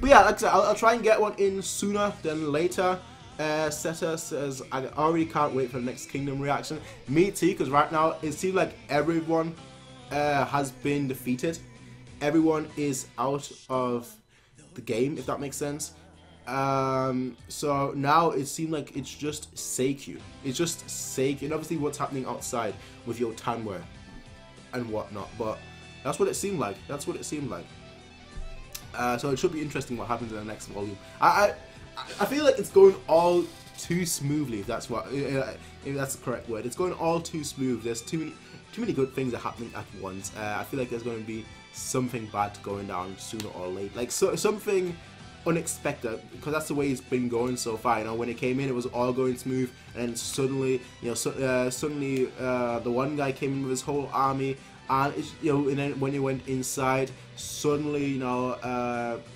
yeah, like I said, I'll try and get one in sooner than later. Seta says, I already can't wait for the next Kingdom reaction. Me too, because right now it seems like everyone has been defeated. Everyone is out of the game, if that makes sense. So now it seems like it's just Haikyuu. It's just Haikyuu, and obviously what's happening outside with your Tanware and whatnot. But that's what it seemed like. That's what it seemed like. So it should be interesting what happens in the next volume. I feel like it's going all too smoothly. If that's the correct word. It's going all too smooth. There's too many good things are happening at once. I feel like there's going to be something bad going down sooner or later. Like something unexpected, because that's the way it's been going so far. You know, when it came in, it was all going smooth, and then suddenly, you know, suddenly the one guy came in with his whole army, and it's, you know, and then when he went inside, suddenly, you know,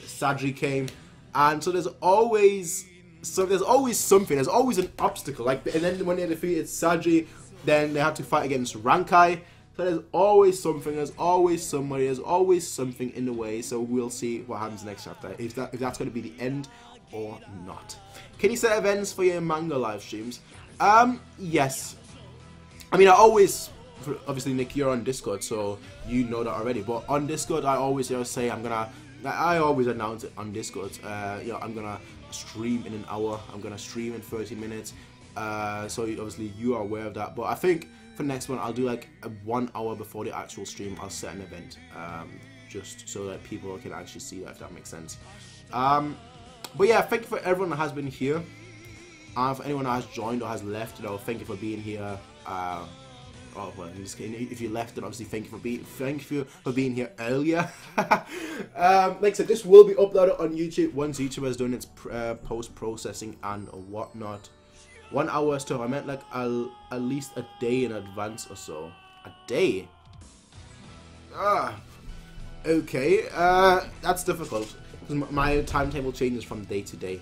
Sadri came, and so there's always something. There's always an obstacle. Like, and then when they defeated Sadri, then they had to fight against Rankai. So there's always something, there's always somebody, there's always something in the way. So we'll see what happens next chapter, if that's going to be the end or not. Can you set events for your manga live streams? Yes. I mean, I always, obviously Nick, you're on Discord, so you know that already. But on Discord, I always say I always announce it on Discord. You know, I'm gonna stream in an hour. I'm gonna stream in 30 minutes. So obviously you are aware of that. But I think for next one, I'll do like 1 hour before the actual stream. I'll set an event, just so that people can actually see that, if that makes sense. But yeah, thank you for everyone that has been here. For anyone that has joined or has left, you know, thank you for being here. Oh well, I'm just kidding. If you left, then obviously thank you for being here earlier. Like I said, this will be uploaded on YouTube once YouTube has done its post processing and whatnot. 1 hour stuff. I meant like at least a day in advance or so. A day. Okay. That's difficult because my timetable changes from day to day.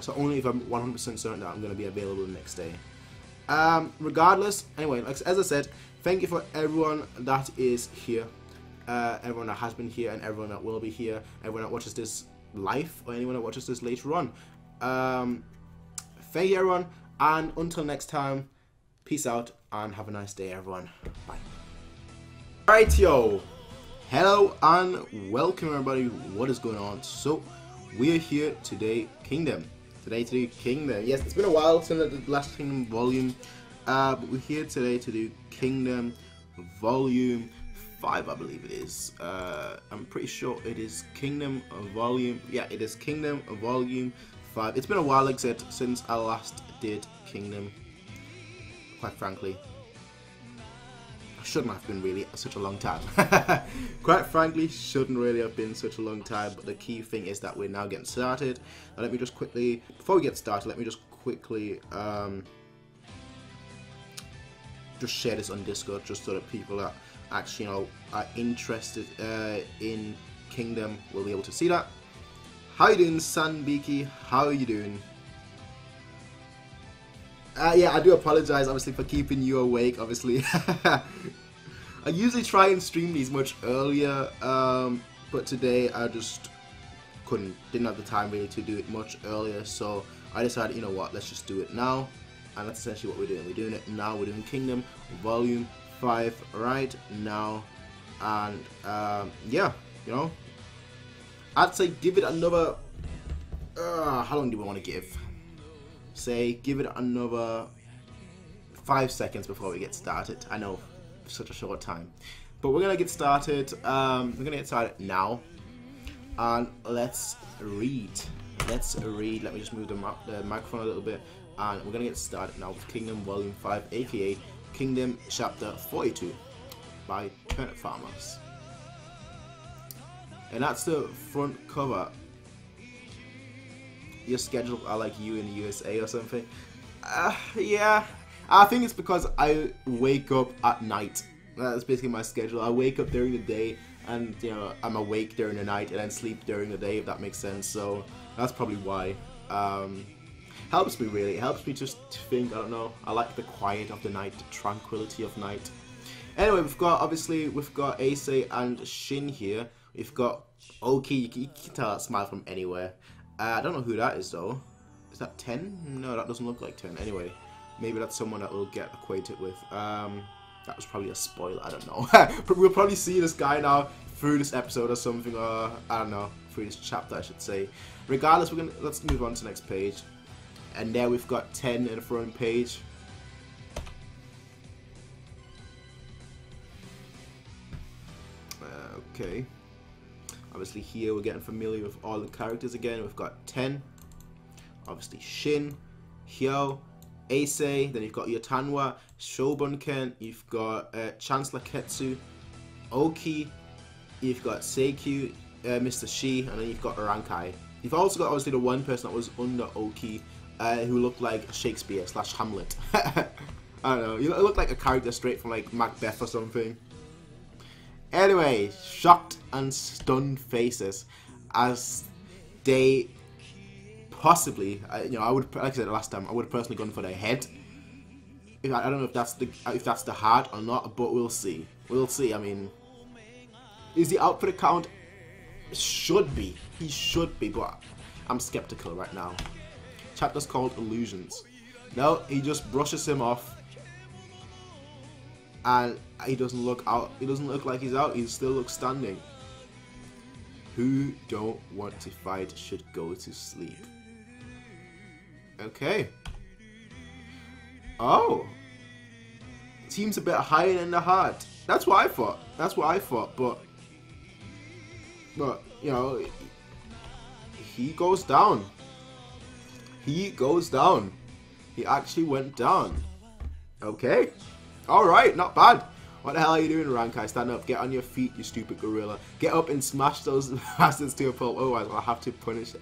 So only if I'm 100% certain that I'm going to be available the next day. Regardless, anyway, like, as I said, thank you for everyone that is here, everyone that has been here, and everyone that will be here, everyone that watches this live, or anyone that watches this later on. Thank you, everyone, and until next time, peace out, and have a nice day, everyone. Bye. Alright, yo, hello, and welcome, everybody. What is going on? So, we're here today, Kingdom. Today to do Kingdom. Yes, it's been a while since the last Kingdom volume, but we're here today to do Kingdom Volume 5, I believe it is. I'm pretty sure it is Kingdom Volume. Yeah, it is Kingdom Volume 5. It's been a while, like I said, since I last did Kingdom. Quite frankly, shouldn't have been really such a long time. Quite frankly, shouldn't really have been such a long time, but the key thing is that we're now getting started. Now let me just quickly, before we get started, let me just quickly just share this on Discord, just so that people that actually, you know, are interested in Kingdom will be able to see that. How you doing, Sanbiki? How are you doing? Yeah, I do apologize, obviously, for keeping you awake, obviously. I usually try and stream these much earlier, but today I just didn't have the time really to do it much earlier, so I decided, you know what, let's just do it now, and that's essentially what we're doing. We're doing it now. We're doing Kingdom Volume 5 right now, and yeah, you know, I'd say give it another, how long do we want to give? Say give it another 5 seconds before we get started. I know, such a short time, but we're gonna get started. We're gonna get started now, and let's read. Let me just move the microphone a little bit, and we're gonna get started now with Kingdom Volume 5, aka Kingdom Chapter 42 by Turnip Farmers. And that's the front cover. Your schedule are like you in the USA or something. Yeah, I think it's because I wake up at night. That's basically my schedule. I wake up during the day, and you know I'm awake during the night, and then sleep during the day. If that makes sense. So that's probably why. Helps me really. It helps me just to think. I don't know. I like the quiet of the night, the tranquility of night. Anyway, we've got Ace and Shin here. We've got Oki. You can tell that smile from anywhere. I don't know who that is though. Is that 10? No, that doesn't look like 10. Anyway, maybe that's someone that we'll get acquainted with. That was probably a spoiler. I don't know. But we'll probably see this guy now through this episode or something. Or I don't know, through this chapter, I should say. Regardless, let's move on to the next page. And there we've got 10 in the front page. Okay. Obviously here we're getting familiar with all the characters again. We've got 10. Obviously Shin, Hyo, Ace, then you've got Yotanwa, Shobunken, you've got Chancellor Ketsu, Oki, you've got Seikyu, Mr. Shi, and then you've got Rankai. You've also got obviously the one person that was under Oki, who looked like Shakespeare / Hamlet. I don't know, you look like a character straight from like Macbeth or something. Anyway, shocked and stunned faces as they possibly, you know, I would, like I said last time, I would have personally gone for their head. I don't know if that's the heart or not, but we'll see. We'll see. I mean, is he out for the count? Should be. He should be, but I'm skeptical right now. Chapter's called Illusions. No, he just brushes him off. And he doesn't look out. He doesn't look like he's out. He still looks standing. Who don't want to fight should go to sleep. Okay. Oh. Seems a bit higher than the heart. That's what I thought. That's what I thought. But you know, he goes down. He goes down. He actually went down. Okay. Alright, not bad. What the hell are you doing, Rankai? Stand up, get on your feet, you stupid gorilla. Get up and smash those bastards to a pulp. Otherwise, I'll have to punish it.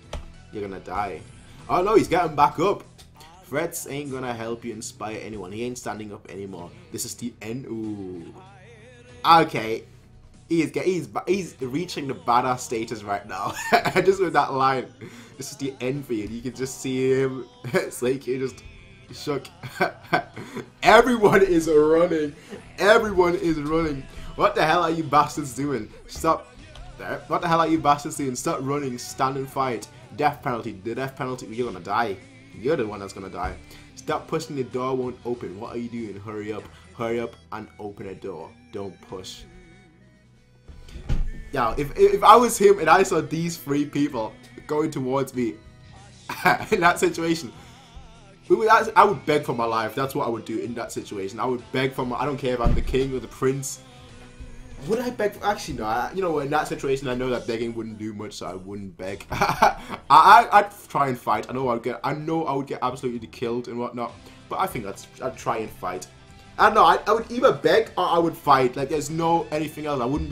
You're gonna die. Oh no, he's getting back up. Threats ain't gonna help you inspire anyone. He ain't standing up anymore. This is the end. Ooh. Okay. He's reaching the badass status right now. Just with that line. This is the end for you. You can just see him. It's like he just shook. Everyone is running. Everyone is running. What the hell are you bastards doing? Stop. What the hell are you bastards doing? Stop running. Stand and fight. Death penalty. The death penalty. You're gonna die. You're the one that's gonna die. Stop pushing. The door won't open. What are you doing? Hurry up. Hurry up and open a door. Don't push. Yeah, if I was him and I saw these 3 people going towards me in that situation, I would beg for my life. That's what I would do in that situation. I would beg for my. I don't care if I'm the king or the prince. Would I beg? Actually, no. You know, in that situation, I know that begging wouldn't do much, so I wouldn't beg. I'd try and fight. I know I would get absolutely killed and whatnot. But I think I'd try and fight. I don't know. I would either beg or I would fight. Like there's no anything else. I wouldn't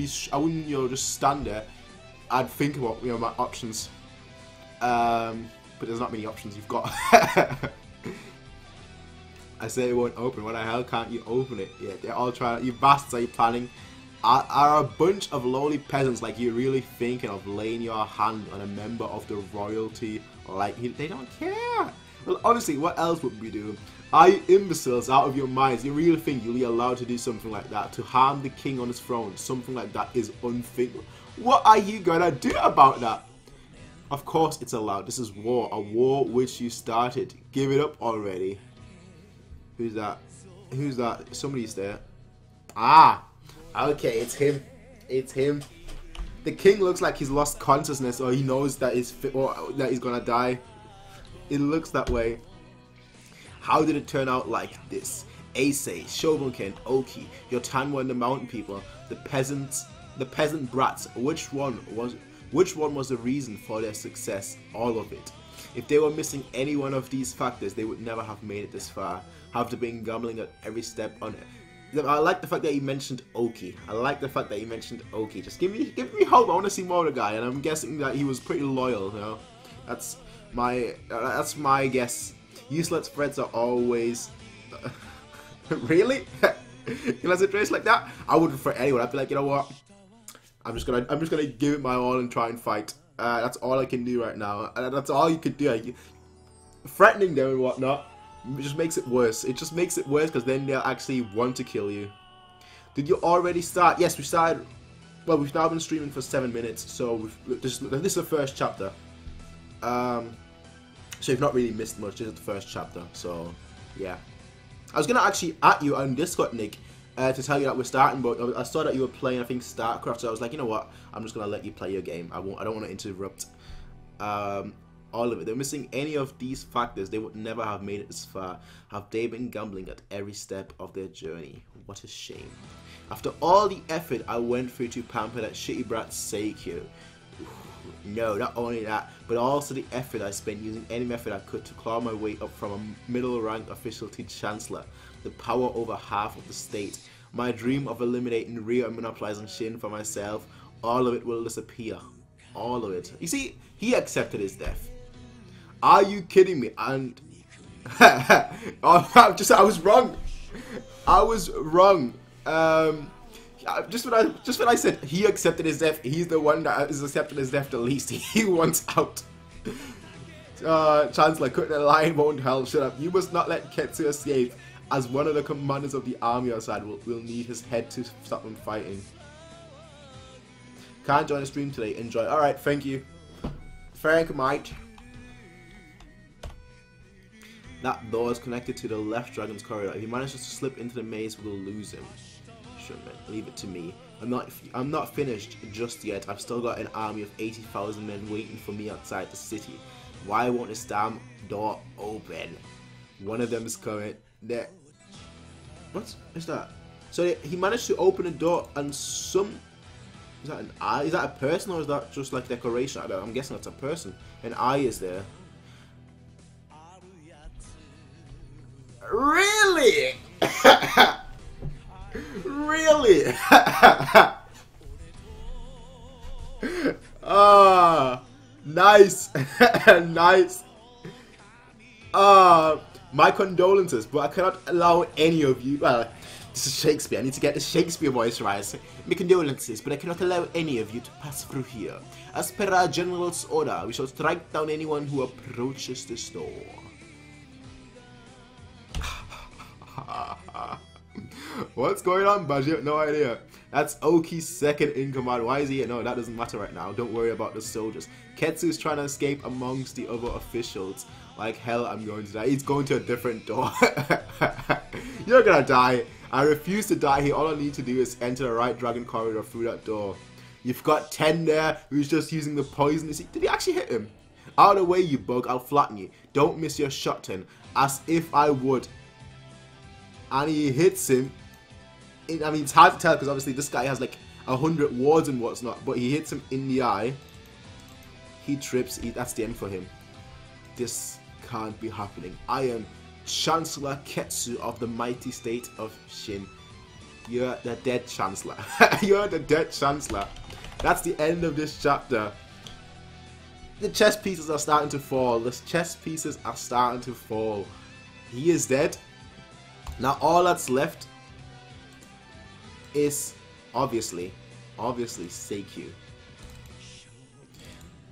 you know just stand there. I'd think about my options. But there's not many options you've got. I say it won't open. Why the hell can't you open it? Yeah, they're all trying. You bastards, are you planning? Are a bunch of lowly peasants like you really thinking of laying your hand on a member of the royalty? Like they don't care. Well, honestly, what else would we do? Are you imbeciles out of your minds? You really think you'll be allowed to do something like that? To harm the king on his throne? Something like that is unthinkable. What are you gonna do about that? Of course it's allowed. This is war. A war which you started. Give it up already. Who's that? Who's that? Somebody's there. Ah! Okay, it's him. It's him. The king looks like he's lost consciousness or he knows that he's gonna die. It looks that way. How did it turn out like this? Ace, Shobunken, Oki, Yotanwa and the mountain people, the peasant brats. Which one was the reason for their success? All of it. If they were missing any one of these factors, they would never have made it this far. Have to been gambling at every step on it. I like the fact that he mentioned Oki. I like the fact that he mentioned Oki. Just give me hope. I want to see more of the guy, and I'm guessing that he was pretty loyal. You know, that's my guess. Useless threats are always really. Unless it race like that, I wouldn't threat anyone. I'd be like, you know what? I'm just gonna give it my all and try and fight. That's all I can do right now. That's all you could do. Threatening them and whatnot just makes it worse. It just makes it worse because then they'll actually want to kill you. Did you already start? Yes, we started. Well, we've now been streaming for 7 minutes, so this is the first chapter. So you've not really missed much. This is the first chapter. So yeah. I was gonna actually at you on Discord, Nick, to tell you that we're starting, but I saw that you were playing, I think, StarCraft, so I was like, you know what, I'm just gonna let you play your game. I don't want to interrupt all of it. They're missing any of these factors, they would never have made it this far. Have they been gambling at every step of their journey? What a shame. After all the effort I went through to pamper that shitty brat Haikyuu. No, not only that, but also the effort I spent using any method I could to claw my way up from a middle-ranked official to Chancellor, the power over half of the state. My dream of eliminating Ryo and monopolizing Shin for myself, all of it will disappear. All of it. You see, he accepted his death. Are you kidding me? And I was wrong. I was wrong. Just when I said he accepted his death, he's the one that is accepting his death the least. He wants out. Chancellor, cut the line, won't help. Shut up. You must not let Ketsu escape. As one of the commanders of the army outside, we'll need his head to stop him fighting. Can't join the stream today. Enjoy. Alright, thank you. Frank might. That door is connected to the left dragon's corridor. If he manages to slip into the maze, we'll lose him. Leave it to me. I'm not finished just yet. I've still got an army of 80,000 men waiting for me outside the city. Why won't this damn door open? One of them is coming. There. What is that? So he managed to open a door and some. Is that an eye? Is that a person or is that just like decoration? I'm guessing that's a person. An eye is there. Really? Really? Nice. Nice. My condolences, but I cannot allow any of you. Well, this is Shakespeare. I need to get the Shakespeare voice right. My condolences, but I cannot allow any of you to pass through here. As per our general's order, we shall strike down anyone who approaches this door. What's going on, Baji? No idea. That's Oki's second in command. Why is he here? No, that doesn't matter right now. Don't worry about the soldiers. Ketsu's trying to escape amongst the other officials. Like hell, I'm going to die. He's going to a different door. You're gonna die. I refuse to die here. All I need to do is enter the right dragon corridor through that door. You've got 10 there who's just using the poison. Did he actually hit him? Out of the way, you bug. I'll flatten you. Don't miss your shot, 10. As if I would. And he hits him. I mean, it's hard to tell because obviously this guy has like 100 wards and whatnot, but he hits him in the eye. He trips. That's the end for him. This can't be happening. I am Chancellor Ketsu of the mighty state of Shin. You're the dead Chancellor. You're the dead Chancellor. That's the end of this chapter. The chess pieces are starting to fall. The chess pieces are starting to fall. He is dead. Now all that's left is obviously Haikyuu.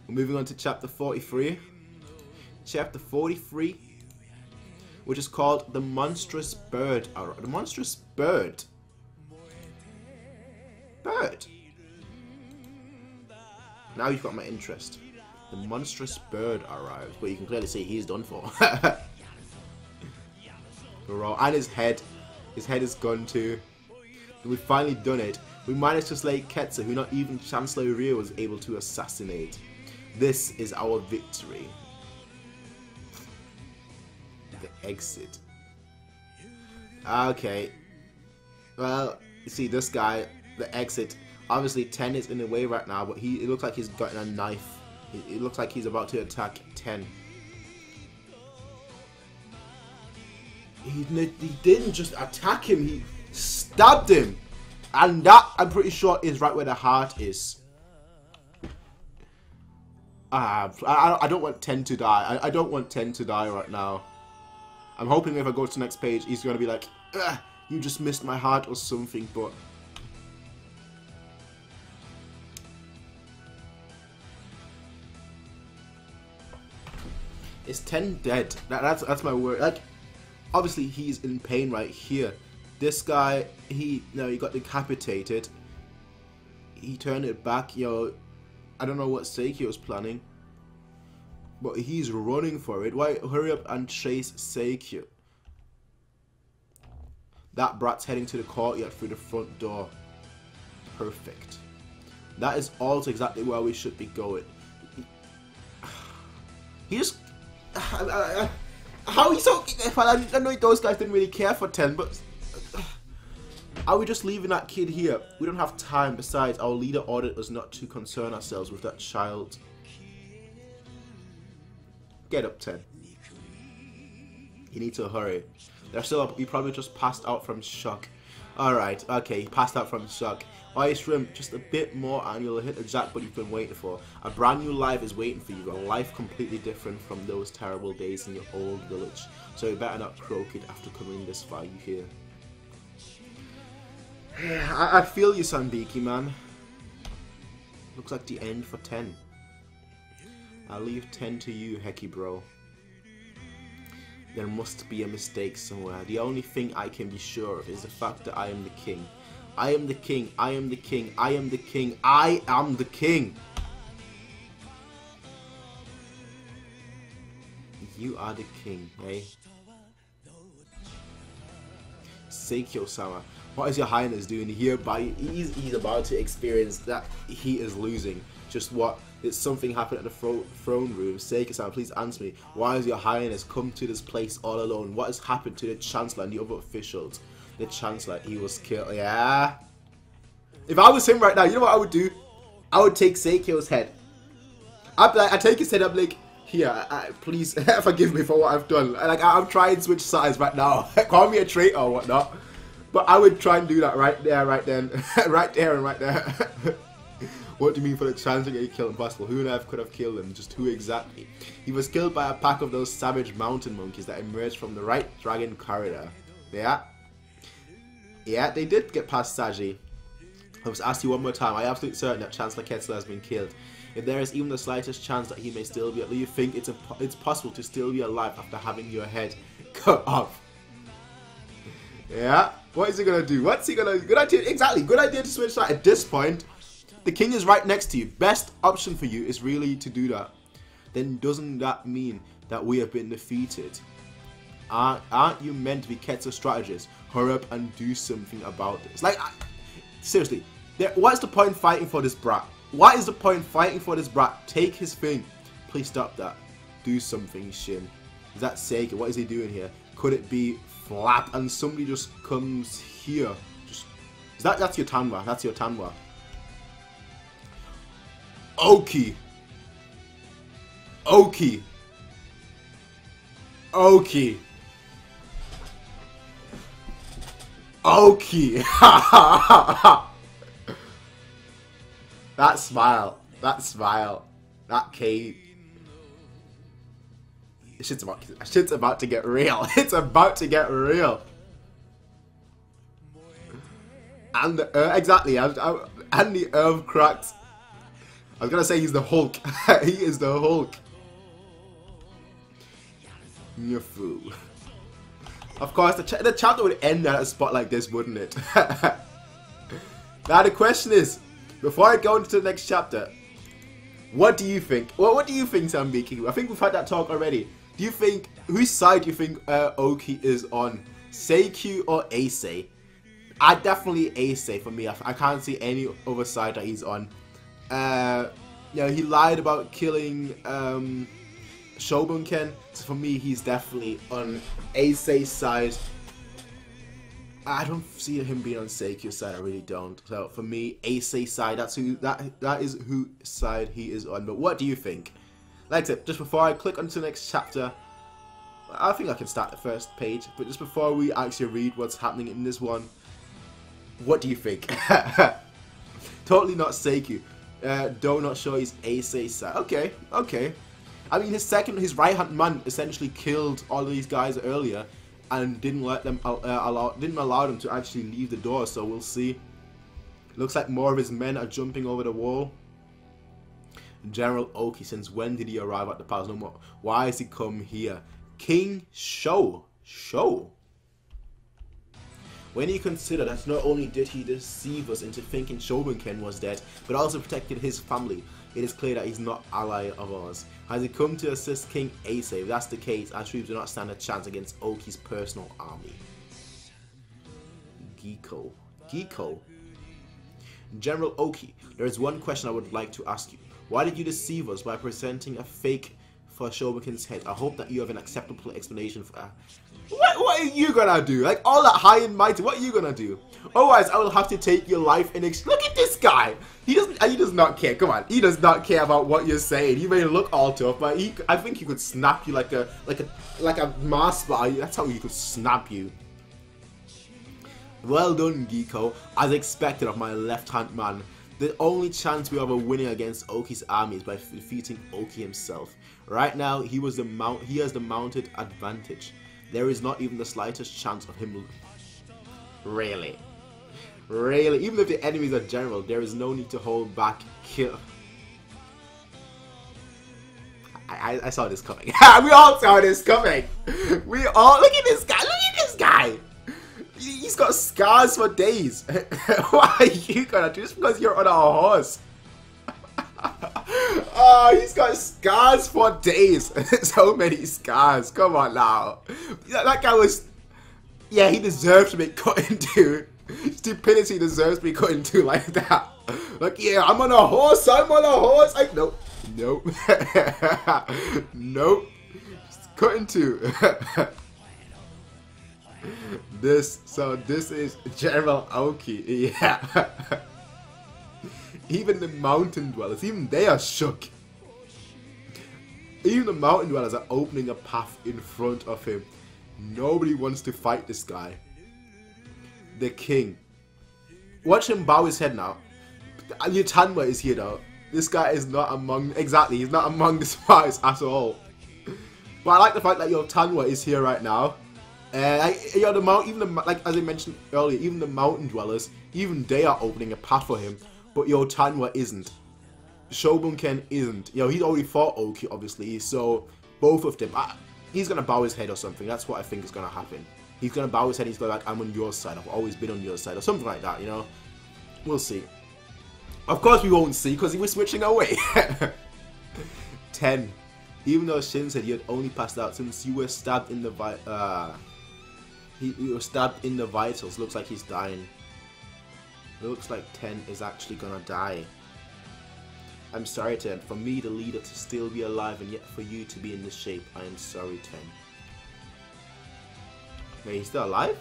We're moving on to chapter 43. Chapter 43, which is called The Monstrous Bird. The Monstrous Bird. Bird. Now you've got my interest. The Monstrous Bird arrives, but you can clearly see he's done for. And his head is gone too. We've finally done it. We managed to slay Ketsu, who not even Chancellor Ryo was able to assassinate. This is our victory. The exit. Okay. Well, you see this guy, the exit. Obviously 10 is in the way right now, but it looks like he's gotten a knife. It looks like he's about to attack 10. He didn't just attack him, he stabbed him. And that, I'm pretty sure, is right where the heart is. I don't want Ten to die. I don't want Ten to die right now. I'm hoping if I go to the next page, he's going to be like, you just missed my heart or something, but... Is Ten dead? That's my word. Like, obviously he's in pain right here. This guy, he got decapitated. He turned it back, I don't know what Seiki was planning, but he's running for it. Why? Hurry up and chase Seiki. That brat's heading to the courtyard through the front door. Perfect. That is also exactly where we should be going. He just... how he's so... I know those guys didn't really care for Ten, but... Are we just leaving that kid here? We don't have time. Besides, our leader ordered us not to concern ourselves with that child. Get up, Ten. You need to hurry. They're still up. He probably just passed out from shock. Alright, okay, he passed out from shock. Alright, Shrimp, just a bit more and you'll hit the jackpot you've been waiting for. A brand new life is waiting for you. A life completely different from those terrible days in your old village. So you better not croak it after coming this far, you hear? I feel you, Sanbiki, man. Looks like the end for Ten. I'll leave 10 to you, Hecky bro. There must be a mistake somewhere. The only thing I can be sure of is the fact that I am the king. I am the king. I am the king. I am the king. I am the king. You are the king, eh? Seikyo-sama. What is your highness doing here? He's about to experience that he is losing. Just what? It's something happened at the throne room. Seikyo-sama, please answer me. Why has your highness come to this place all alone? What has happened to the chancellor and the other officials? The chancellor, he was killed. Yeah. If I was him right now, you know what I would do? I would take Seikyo's head. I take his head. I'm like, here, please forgive me for what I've done. Like, I'm trying to switch sides right now. Call me a traitor or whatnot. But I would try and do that right there, right then, right there and right there. What do you mean for the chance to get killed? Impossible. Who on earth could have killed him? Just who exactly? He was killed by a pack of those savage mountain monkeys that emerged from the right dragon corridor. Yeah? Yeah, they did get past Saji. I must ask you one more time. Are you absolutely certain that Chancellor Ketzler has been killed? If there is even the slightest chance that he may still be alive, do you think it's possible to still be alive after having your head cut off? Yeah? What is he gonna do? What's he gonna do? Good idea. Exactly. Good idea to switch that. At this point, the king is right next to you. Best option for you is really to do that. Then doesn't that mean that we have been defeated? Aren't you meant to be Ketzler strategist? Hurry up and do something about this. Like, seriously, what's the point fighting for this brat? What is the point fighting for this brat? Take his thing. Please stop that. Do something, Shin. Is that Seiki? What is he doing here? Could it be Flap and somebody just comes here? That's your Tanwa. That's your Tanwa. Oki. Oki. Oki. Oki. That smile. That smile. That cape. Shit's about to get real. It's about to get real. And the exactly. And the earth cracks. I was gonna say he's the Hulk. He is the Hulk. You fool. Of course, the chapter would end at a spot like this, wouldn't it? Now the question is, before I go into the next chapter, what do you think? Well, what do you think, Sanbiki? I think we've had that talk already. Do you think, whose side do you think Oki is on? Seikyu or Ace? Definitely Ace for me. I can't see any other side that he's on. You know, he lied about killing Shobunken. So for me, he's definitely on Ace's side. I don't see him being on Seikyu's side. I really don't. So for me, Ace's side. That is whose side he is on. But what do you think? Like I said, just before I click onto the next chapter, I think I can start the first page, but just before we actually read what's happening in this one, what do you think? Totally not Seikyu. Do not show his Ace side. Okay, okay. I mean, his right hand man essentially killed all of these guys earlier, and didn't let them didn't allow them to actually leave the door. So we'll see. Looks like more of his men are jumping over the wall. General Oki, since when did he arrive at the palace? No more. Why has he come here? King Sho. When you consider that not only did he deceive us into thinking Shogunken was dead, but also protected his family, it is clear that he's not ally of ours. Has he come to assist King Ace? If that's the case, our troops do not stand a chance against Oki's personal army. Giko. General Oki, there is one question I would like to ask you. Why did you deceive us by presenting a fake for Shogunken's head? I hope that you have an acceptable explanation for that. What are you gonna do? Like, all that high and mighty, what are you gonna do? Otherwise, I will have to take your life in exchange. Look at this guy! He does not care. Come on, he does not care about what you're saying. He may look all tough, but I think he could snap you like a Mars bar. That's how he could snap you. Well done, Giko. As expected of my left-hand man. The only chance we have of winning against Oki's army is by defeating Oki himself. Right now, he has the mounted advantage. There is not even the slightest chance of him. Really? Even if the enemies are general, there is no need to hold back. Kill. I saw this coming. We all saw this coming. We all look at this guy. Look at this guy. He's got scars for days. What are you gonna do? Just because you're on a horse? Oh, he's got scars for days. So many scars. Come on now. That guy was... Yeah, he deserves to be cut into. Stupidity deserves to be cut into like that. Like, yeah, I'm on a horse. Nope. Nope. Just cut into. This is General Oki. Yeah. Even the mountain dwellers, even they are shook. Even the mountain dwellers are opening a path in front of him. Nobody wants to fight this guy. The king. Watch him bow his head now. Yutanwa is here though. This guy is not among... Exactly, he's not among the spies at all. But I like the fact that Yutanwa is here right now. As I mentioned earlier, even the mountain dwellers, even they are opening a path for him. But Tanwa isn't. Shogunken isn't. He's already fought Oki, obviously, so both of them. He's gonna bow his head or something. That's what I think is gonna happen. He's gonna bow his head. He's gonna like, I'm on your side. I've always been on your side, or something like that. We'll see. Of course, we won't see because he was switching away. 10. Even though Shin said you had only passed out since you were stabbed in the you were stabbed in the vitals. Looks like he's dying. It looks like 10 is actually gonna die. I'm sorry, 10. For me, the leader, to still be alive, and yet for you to be in this shape. I am sorry, 10. Wait, he's still alive?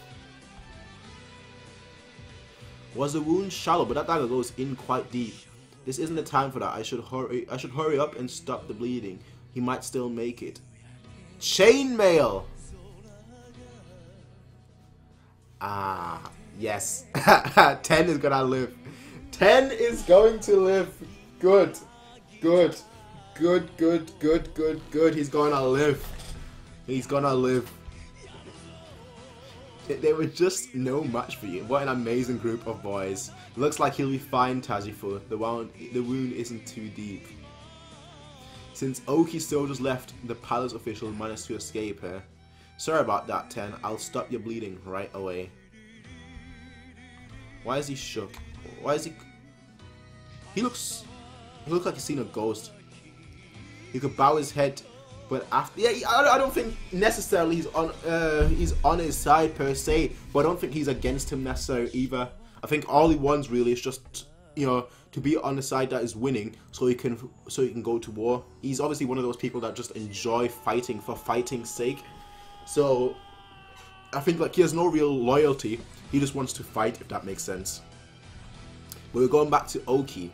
Was the wound shallow? But that dagger goes in quite deep. This isn't the time for that. I should hurry up and stop the bleeding. He might still make it. Chainmail! Ah, yes. 10 is gonna live. 10 is going to live. Good. He's gonna live. He's gonna live. They were just no match for you. What an amazing group of boys. Looks like he'll be fine, Tajifu. The wound isn't too deep. Since Oki's soldiers left, the palace official managed to escape her. Sorry about that, 10. I'll stop your bleeding right away. Why is he shook? Why is he... He looks like he's seen a ghost. He could bow his head, but after... Yeah, I don't think necessarily he's on his side per se, but I don't think he's against him necessarily either. I think all he wants really is just, to be on the side that is winning, so he can go to war. He's obviously one of those people that just enjoy fighting for fighting's sake. So I think like he has no real loyalty. He just wants to fight, if that makes sense. But we're going back to Oki.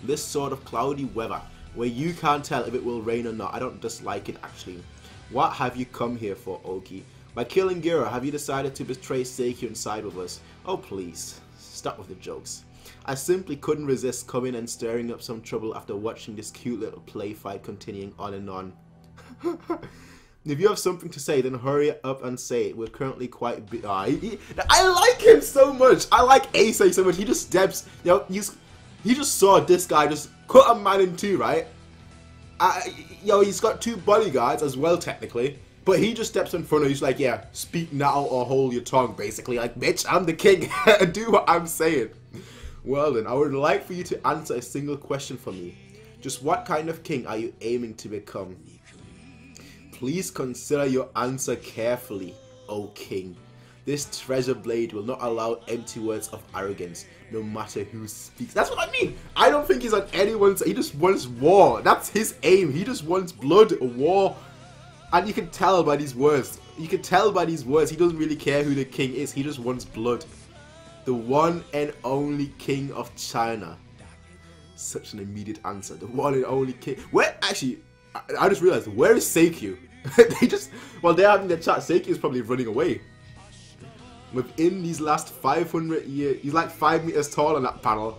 This sort of cloudy weather, where you can't tell if it will rain or not. I don't dislike it actually. What have you come here for, Oki? By killing Gira, have you decided to betray Seikyu and side with us? Oh please, stop with the jokes. I simply couldn't resist coming and stirring up some trouble after watching this cute little play fight continuing on and on. If you have something to say, then hurry up and say it. We're currently quite I like him so much. I like Ace so much. He just steps, you know, he just saw this guy just cut a man in two, right? He's got 2 bodyguards as well, technically. But he just steps in front of you, he's like, yeah, speak now or hold your tongue, basically. Like, bitch, I'm the king. Do what I'm saying. Well then, I would like for you to answer a single question for me. Just what kind of king are you aiming to become? Please consider your answer carefully, O king. This treasure blade will not allow empty words of arrogance, no matter who speaks. That's what I mean. I don't think he's on anyone's. He just wants war. That's his aim. He just wants blood, war. And you can tell by these words. You can tell by these words. He doesn't really care who the king is. He just wants blood. The one and only king of China. Such an immediate answer. The one and only king. Where, actually, I just realized, where is Seikyu? They're having their chat. Seikyu is probably running away. Within these last 500 years, he's like 5 meters tall on that panel.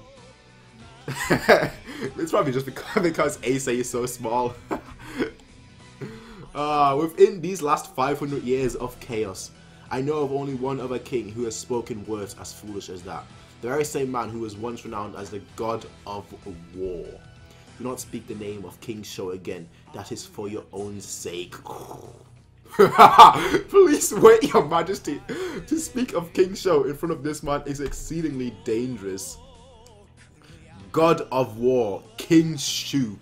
It's probably just because Ace is so small. Within these last 500 years of chaos, I know of only one other king who has spoken words as foolish as that. The very same man who was once renowned as the god of war. Do not speak the name of King Shou again. That is for your own sake. Please wait, your majesty. To speak of King Shou in front of this man is exceedingly dangerous. God of war, King Shu.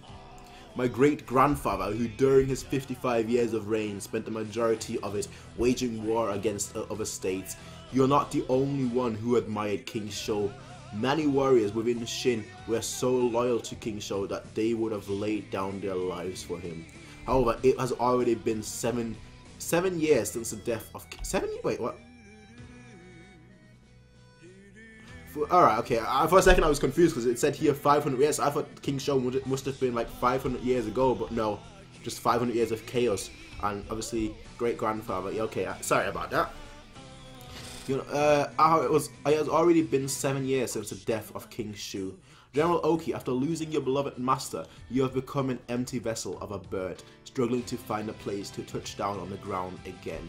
My great-grandfather, who during his 55 years of reign spent the majority of it waging war against other states. You're not the only one who admired King Shou. Many warriors within Shin were so loyal to King Shou that they would have laid down their lives for him. However, it has already been seven years since the death of... 7? Wait, what? Alright, okay. For a second I was confused because it said here 500 years. I thought King Shou must have been like 500 years ago, but no. Just 500 years of chaos. And obviously, great-grandfather. Okay, sorry about that. You know, it has already been 7 years since the death of King Shu. General Oki, after losing your beloved master, you have become an empty vessel of a bird, struggling to find a place to touch down on the ground again.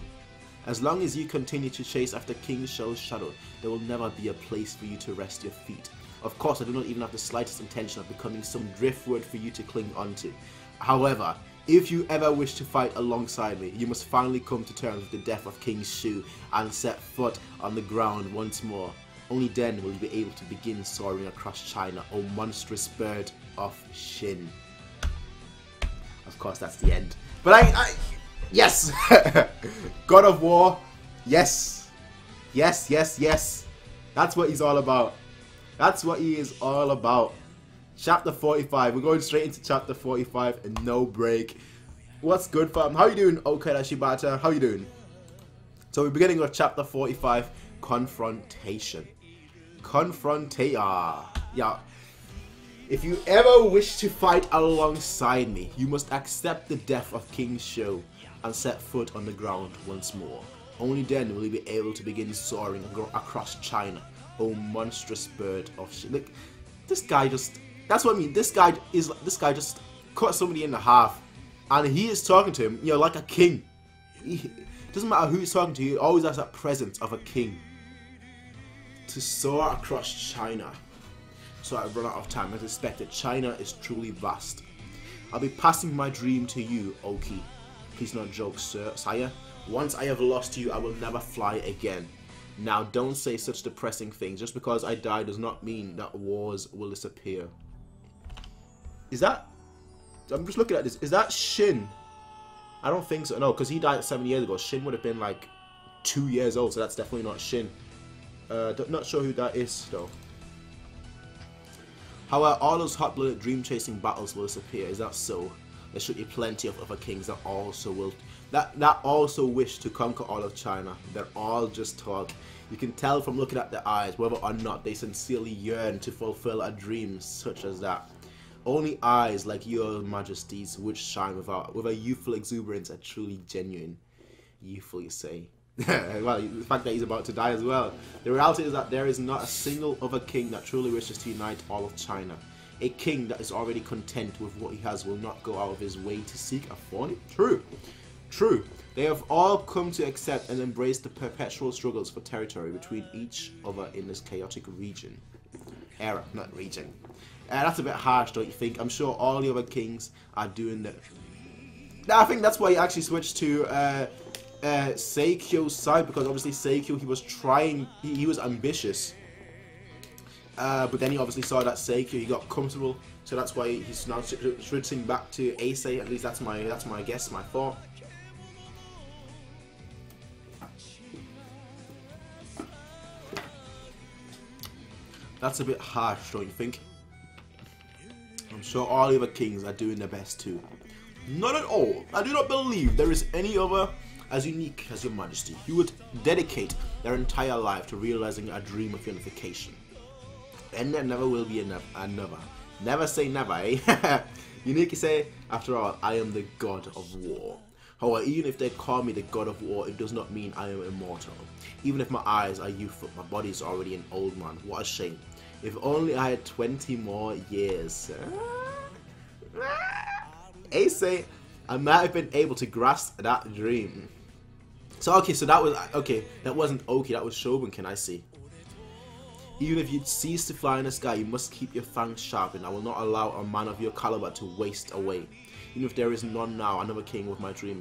As long as you continue to chase after King Shou's shadow, there will never be a place for you to rest your feet. Of course, I do not even have the slightest intention of becoming some driftwood for you to cling onto. However, if you ever wish to fight alongside me, you must finally come to terms with the death of King Shu and set foot on the ground once more. Only then will you be able to begin soaring across China, O monstrous bird of Shin. Of course, that's the end. But yes! God of War, yes. Yes, yes, yes. That's what he's all about. That's what he is all about. Chapter 45. We're going straight into chapter 45 and no break. What's good, fam? How you doing, Okada Shibata? How you doing? So we're beginning with chapter 45, Confrontation. Yeah. If you ever wish to fight alongside me, you must accept the death of King Shou and set foot on the ground once more. Only then will you be able to begin soaring across China, O monstrous bird of shit. Look, this guy just... That's what I mean. This guy just cut somebody in half, and he is talking to him, you know, like a king. It doesn't matter who he's talking to. He always has that presence of a king. To soar across China. So I've run out of time. As expected, China is truly vast. I'll be passing my dream to you, Oki. Please not joke, sire. Once I have lost you, I will never fly again. Now, don't say such depressing things. Just because I die does not mean that wars will disappear. Is that... I'm just looking at this. Is that Shin? I don't think so. No, because he died 7 years ago. Shin would have been like 2 years old, so that's definitely not Shin. Not sure who that is, though. However, all those hot-blooded dream-chasing battles will disappear. Is that so? There should be plenty of other kings that also will... That also wish to conquer all of China. They're all just talk. You can tell from looking at their eyes whether or not they sincerely yearn to fulfill a dream such as that. Only eyes like your majesties would shine with a youthful exuberance and truly genuine. Youthful, you say? Well, the fact that he's about to die as well. The reality is that there is not a single other king that truly wishes to unite all of China. A king that is already content with what he has will not go out of his way to seek a foreign. True. True. They have all come to accept and embrace the perpetual struggles for territory between each other in this chaotic region. Era, not region. That's a bit harsh, don't you think? I'm sure all the other kings are doing that. I think that's why he actually switched to Seikyou's side, because obviously Haikyuu, he was trying, he was ambitious. But then he obviously saw that Haikyuu, he got comfortable, so that's why he's now switching back to Ace. At least that's my guess, my thought. That's a bit harsh, don't you think? I'm sure all the other kings are doing their best too. Not at all. I do not believe there is any other as unique as your majesty who would dedicate their entire life to realizing a dream of unification. And there never will be another. Never say never, eh? Unique, you say? After all, I am the god of war. However, even if they call me the god of war, it does not mean I am immortal. Even if my eyes are youthful, my body is already an old man. What a shame. If only I had 20 more years. Ace, I might have been able to grasp that dream. So, okay, so that was, okay, that wasn't Oki, that was Shogunkin, I see. Even if you cease to fly in the sky, you must keep your fangs sharpened. I will not allow a man of your caliber to waste away. Even if there is none now, another king with my dream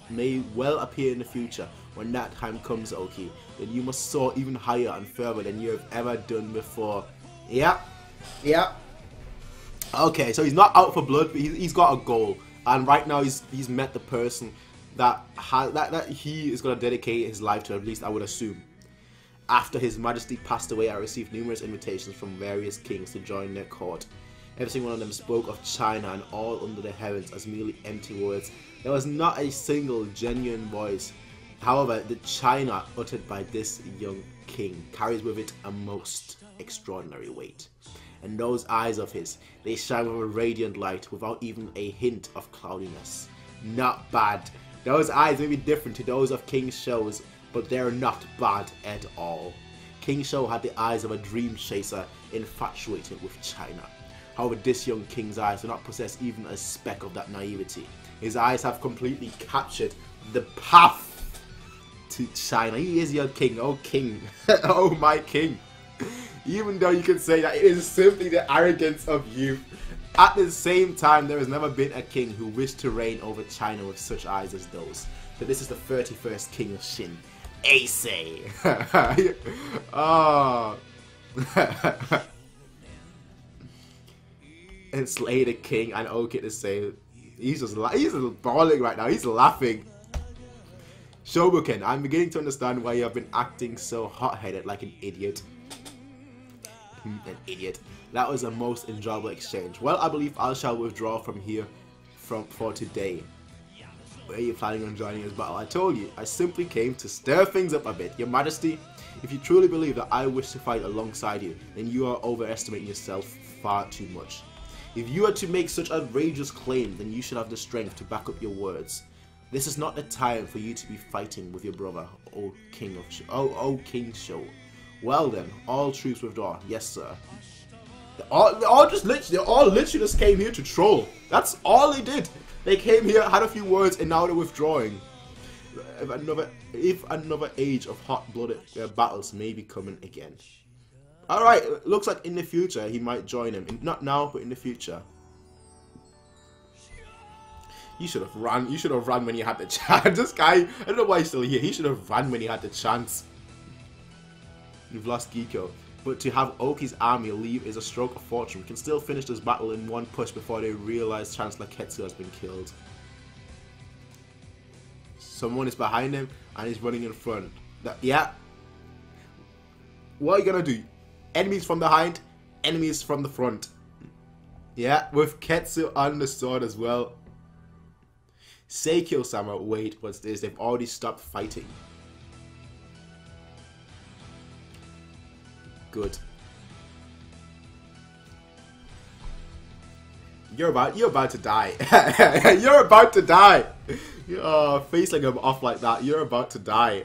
may well appear in the future. When that time comes, Oki, then you must soar even higher and further than you have ever done before. Yeah, yeah. Okay, so he's not out for blood, but he's got a goal, and right now he's met the person that he is gonna dedicate his life to. At least I would assume. After His Majesty passed away, I received numerous invitations from various kings to join their court. Every single one of them spoke of China and all under the heavens as merely empty words. There was not a single genuine voice. However, the China uttered by this young king carries with it a most extraordinary weight. And those eyes of his, they shine with a radiant light without even a hint of cloudiness. Not bad. Those eyes may be different to those of King Shou's, but they're not bad at all. King Shou had the eyes of a dream chaser infatuated with China. However, this young king's eyes do not possess even a speck of that naivety. His eyes have completely captured the path to China. He is your king, oh king, oh my king. Even though you can say that it is simply the arrogance of youth, at the same time there has never been a king who wished to reign over China with such eyes as those. But this is the 31st king of Shin, Ace. Oh. And slay the king and Oki the same. He's just bawling right now. He's laughing. Shobuken, I'm beginning to understand why you have been acting so hot-headed like an idiot. An idiot. That was a most enjoyable exchange. Well, I believe I shall withdraw from here for today. Where are you planning on joining this battle? I told you, I simply came to stir things up a bit. Your Majesty, if you truly believe that I wish to fight alongside you, then you are overestimating yourself far too much. If you are to make such outrageous claims, then you should have the strength to back up your words. This is not the time for you to be fighting with your brother, O King King Shou. Well then, all troops withdraw. Yes, sir. They all literally just came here to troll. That's all they did. They came here, had a few words, and now they're withdrawing. If another age of hot-blooded battles may be coming again. Alright, looks like in the future he might join him. Not now, but in the future. You should have run. You should have run when you had the chance. This guy, I don't know why he's still here. He should have run when he had the chance. You've lost Giko. But to have Oki's army leave is a stroke of fortune. We can still finish this battle in one push before they realize Chancellor Ketsu has been killed. Someone is behind him and he's running in front. Yeah. What are you gonna do? Enemies from behind, enemies from the front. Yeah, with Ketsu on the sword as well. Seikyo-sama, wait, what's this? They've already stopped fighting. Good. You're about to die. You're about to die. Facing him off like that, you're about to die.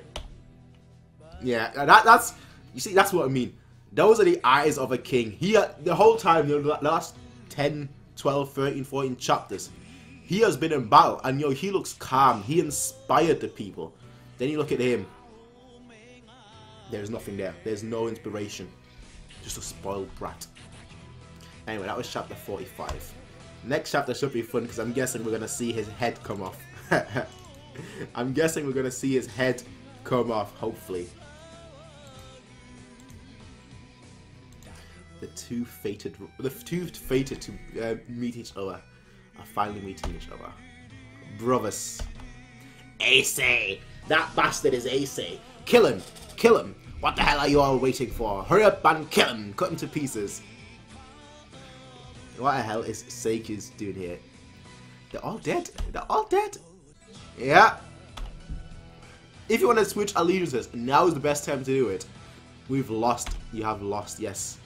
Yeah, that's you see, that's what I mean. Those are the eyes of a king. He the whole time, the last 10, 12, 13, 14 chapters, he has been in battle, and he looks calm. He inspired the people. Then you look at him. There's nothing there. There's no inspiration. Just a spoiled brat. Anyway, that was chapter 45. Next chapter should be fun because I'm guessing we're going to see his head come off. I'm guessing we're going to see his head come off, hopefully. The two fated to meet each other are finally meeting each other. Brothers. Ace! That bastard is Ace! Kill him! Kill him! What the hell are you all waiting for? Hurry up and kill him! Cut him to pieces. What the hell is Seikyu's doing here? They're all dead. They're all dead. Yeah. If you want to switch allegiances, now is the best time to do it. We've lost. You have lost, yes.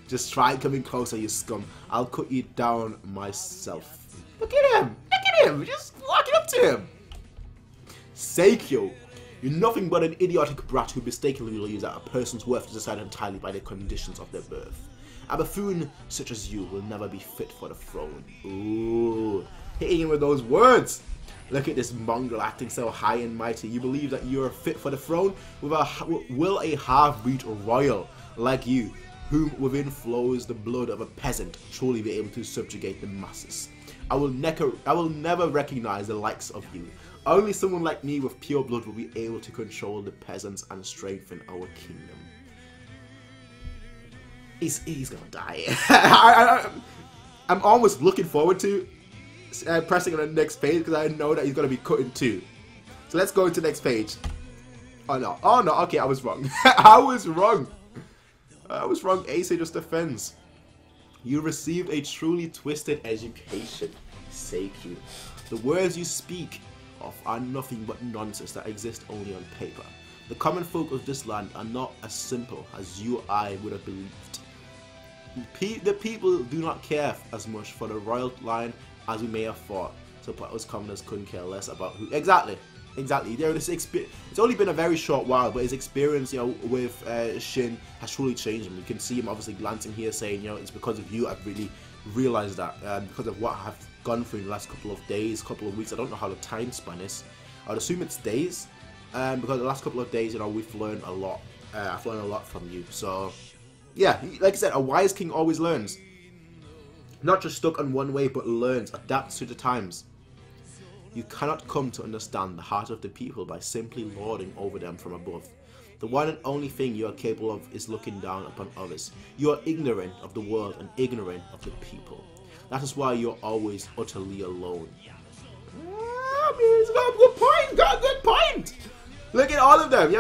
Just try coming closer, you scum. I'll cut you down myself. Look at him. Look at him. Just walking up to him. Seikyu. You're nothing but an idiotic brat who mistakenly believes that a person's worth is decided entirely by the conditions of their birth. A buffoon such as you will never be fit for the throne. Ooh, hitting him with those words. Look at this mongrel acting so high and mighty. You believe that you're fit for the throne? Will a half-breed royal like you, whom within flows the blood of a peasant, truly be able to subjugate the masses? I will never recognize the likes of you. Only someone like me with pure blood will be able to control the peasants and strengthen our kingdom. He's gonna die. I'm almost looking forward to pressing on the next page because I know that he's gonna be cut in two. So let's go into the next page. Oh no, okay, I was wrong. I was wrong. Ace just defends. You received a truly twisted education, Seikyu. The words you speak of are nothing but nonsense that exist only on paper. The common folk of this land are not as simple as you or I would have believed. The people do not care as much for the royal line as we may have thought. So us commoners couldn't care less about who. Exactly. It's only been a very short while, but his experience, with Shin has truly changed him. You can see him obviously glancing here, saying, it's because of you I've really realized that, because of what I've gone through in the last couple of days, couple of weeks. I don't know how the time span is. I'd assume it's days, because the last couple of days, we've learned a lot. I've learned a lot from you. So, yeah, like I said, a wise king always learns. Not just stuck on one way, but learns, adapts to the times. You cannot come to understand the heart of the people by simply lording over them from above. The one and only thing you are capable of is looking down upon others. You are ignorant of the world and ignorant of the people. That is why you're always utterly alone. He's got a good point. Got a good point. Look at all of them.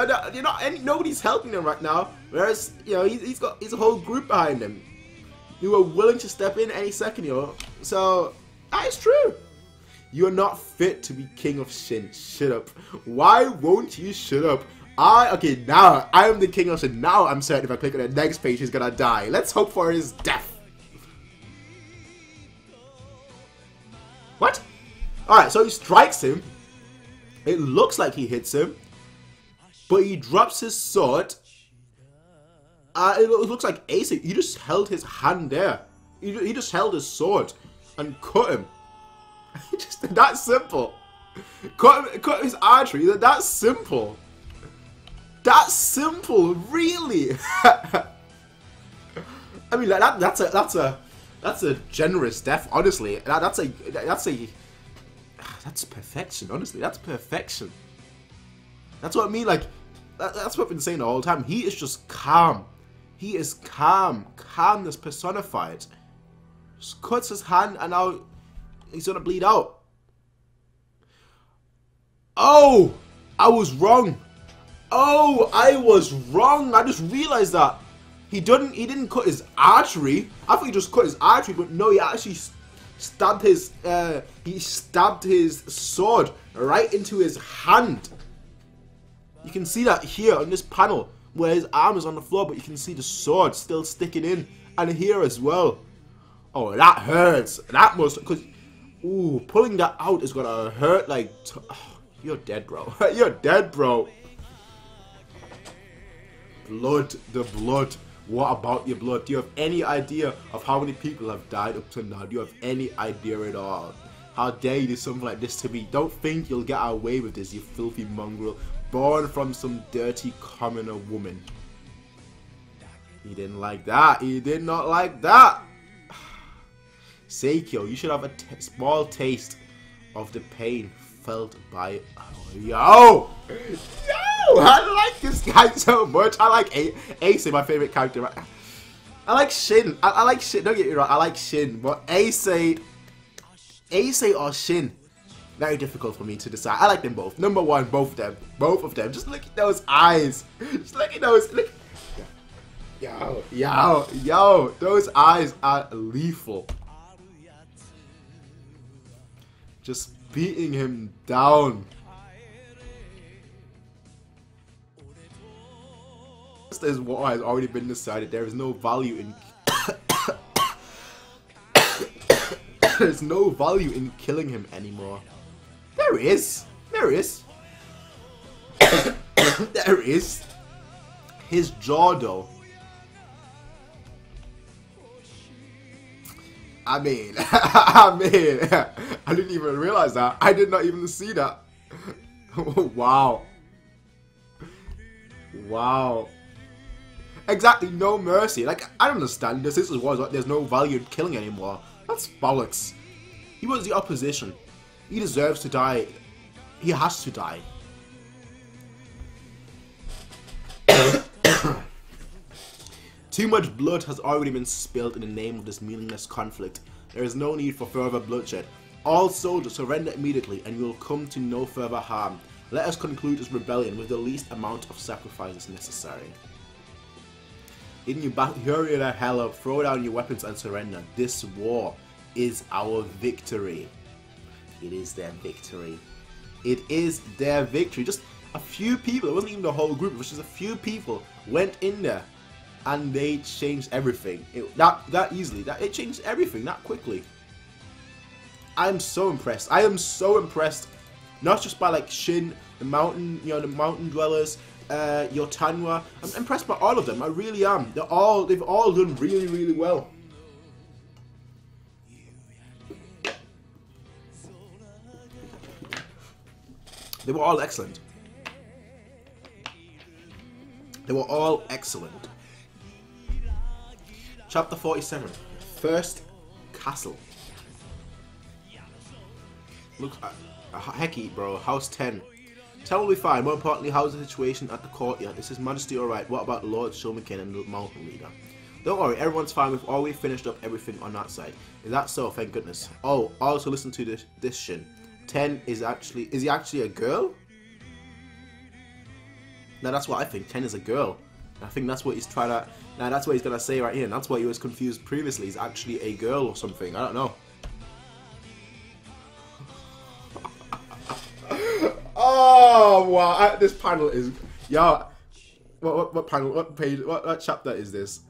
Nobody's helping him right now. Whereas he's got a whole group behind him who are willing to step in any second. So that is true. You're not fit to be king of Shin. Shut up. Why won't you shut up? Okay, now I am the king of Shin. Now I'm certain if I click on the next page, he's gonna die. Let's hope for his death. What? Alright, so he strikes him. It looks like he hits him. But he drops his sword. It looks like Ace, he just held his hand there. He just held his sword and cut him. Just that simple. Cut his artery. That's simple. That's simple, really. I mean, like that's a generous death. Honestly, that's perfection. Honestly, that's perfection. That's what I mean. Like that's what I've been saying the whole time. He is just calm. He is calm. Calmness personified. Just cuts his hand and now he's gonna bleed out. Oh, I was wrong. Oh, I was wrong. I just realized that he didn't cut his artery. I thought he just cut his artery, but no, he actually stabbed his sword right into his hand. You can see that here on this panel where his arm is on the floor, but you can see the sword still sticking in, and here as well. Oh, that hurts. That must, cause, ooh, pulling that out is gonna hurt like, oh, you're dead, bro. You're dead, bro. Blood, the blood. What about your blood? Do you have any idea of how many people have died up to now? Do you have any idea at all? How dare you do something like this to me? Don't think you'll get away with this, you filthy mongrel. Born from some dirty commoner woman. He didn't like that. He did not like that. Seikyo, you should have a small taste of the pain felt by... Oh, yo! Yo! I like this guy so much. I like Ace, my favorite character. I like Shin. I like Shin. Don't get me wrong. I like Shin. But Ace or Shin, very difficult for me to decide. I like them both. Number one, both of them. Both of them. Just look at those eyes. Just look at those. Look. Yo. Those eyes are lethal. Just beating him down. This is what has already been decided. There is no value in... There's no value in killing him anymore. There is. There is. There is. His jaw, though. I mean, I didn't even realize that. I did not even see that. Wow. Wow. Exactly, no mercy. Like, I understand this. This is what there's no value in killing anymore. That's bollocks. He was the opposition. He deserves to die. He has to die. Too much blood has already been spilled in the name of this meaningless conflict. There is no need for further bloodshed. All soldiers surrender immediately and you will come to no further harm. Let us conclude this rebellion with the least amount of sacrifices necessary. Didn't you hurry the hell up, throw down your weapons and surrender. This war is our victory. It is their victory. It is their victory. Just a few people, it wasn't even the whole group, it was just a few people went in there and they changed everything. That easily. It changed everything that quickly. I'm so impressed. I am so impressed. Not just by like Shin, the mountain, the mountain dwellers, Yotanwa. I'm impressed by all of them. I really am. They've all done really, really well. They were all excellent. They were all excellent. Chapter 47. First Castle. Look, Heki, bro. House 10. Tell will be fine. More importantly, how's the situation at the courtyard? Is His Majesty alright? What about Lord Shomaken and the Mountain Leader? Don't worry, everyone's fine. We've already finished up everything on that side. Is that so? Thank goodness. Oh, also listen to this Shin. 10 is he actually a girl? No, that's what I think. 10 is a girl. I think that's what he's trying to... Now, that's what he's going to say right here. And that's why he was confused previously. He's actually a girl or something. I don't know. Oh, wow. This panel is... Yeah. What panel? What page? What chapter is this?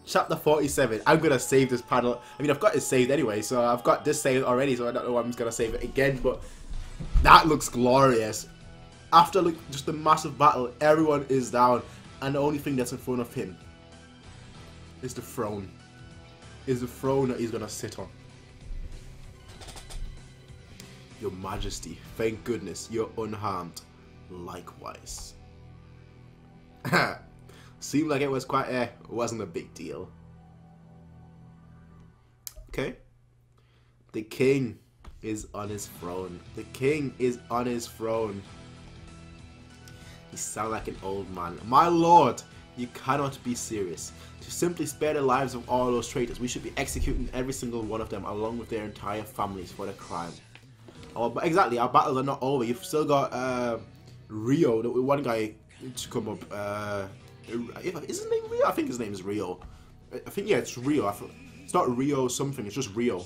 Chapter 47. I'm going to save this panel. I mean, I've got it saved anyway. So I've got this saved already. So I don't know why I'm just going to save it again. But that looks glorious. After just the massive battle, everyone is down, and the only thing that's in front of him is the throne. Is the throne that he's gonna sit on. Your Majesty, thank goodness you're unharmed. Likewise. Seemed like it was quite wasn't a big deal. Okay. The king is on his throne. The king is on his throne. You sound like an old man. My lord, you cannot be serious. To simply spare the lives of all those traitors, we should be executing every single one of them along with their entire families for the crime. But exactly, our battles are not over. You've still got Rio, the one guy to come up. Is his name Rio? I think his name is Rio. I think, yeah, it's Rio. It's not Rio something, it's just Rio.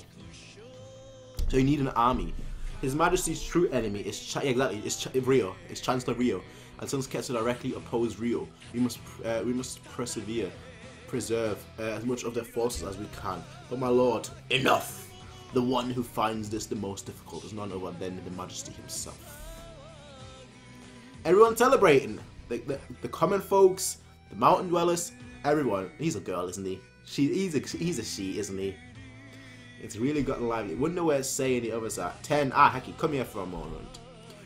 So you need an army. His Majesty's true enemy is Rio. It's Chancellor Rio. And since Ketsu directly oppose Rio, we must persevere. preserve as much of their forces as we can. But my lord, enough! The one who finds this the most difficult is none other than the Majesty himself. Everyone celebrating! The common folks, the mountain dwellers, everyone. He's a girl, isn't he? He's a she, isn't he? It's really gotten lively. Wonder where Say and the others are. 10. Haikyuu, come here for a moment.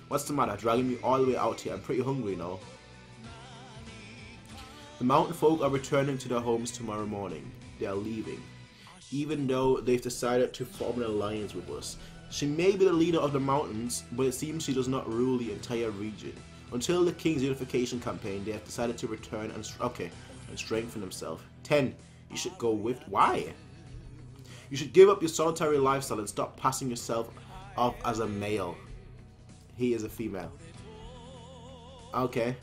What's the matter? Dragging me all the way out here. I'm pretty hungry now. The mountain folk are returning to their homes tomorrow morning. They are leaving. Even though they've decided to form an alliance with us. She may be the leader of the mountains, but it seems she does not rule the entire region. Until the King's Unification campaign, they have decided to return and strengthen themselves. 10. You should go with... Why? You should give up your solitary lifestyle and stop passing yourself off as a male. He is a female. Okay.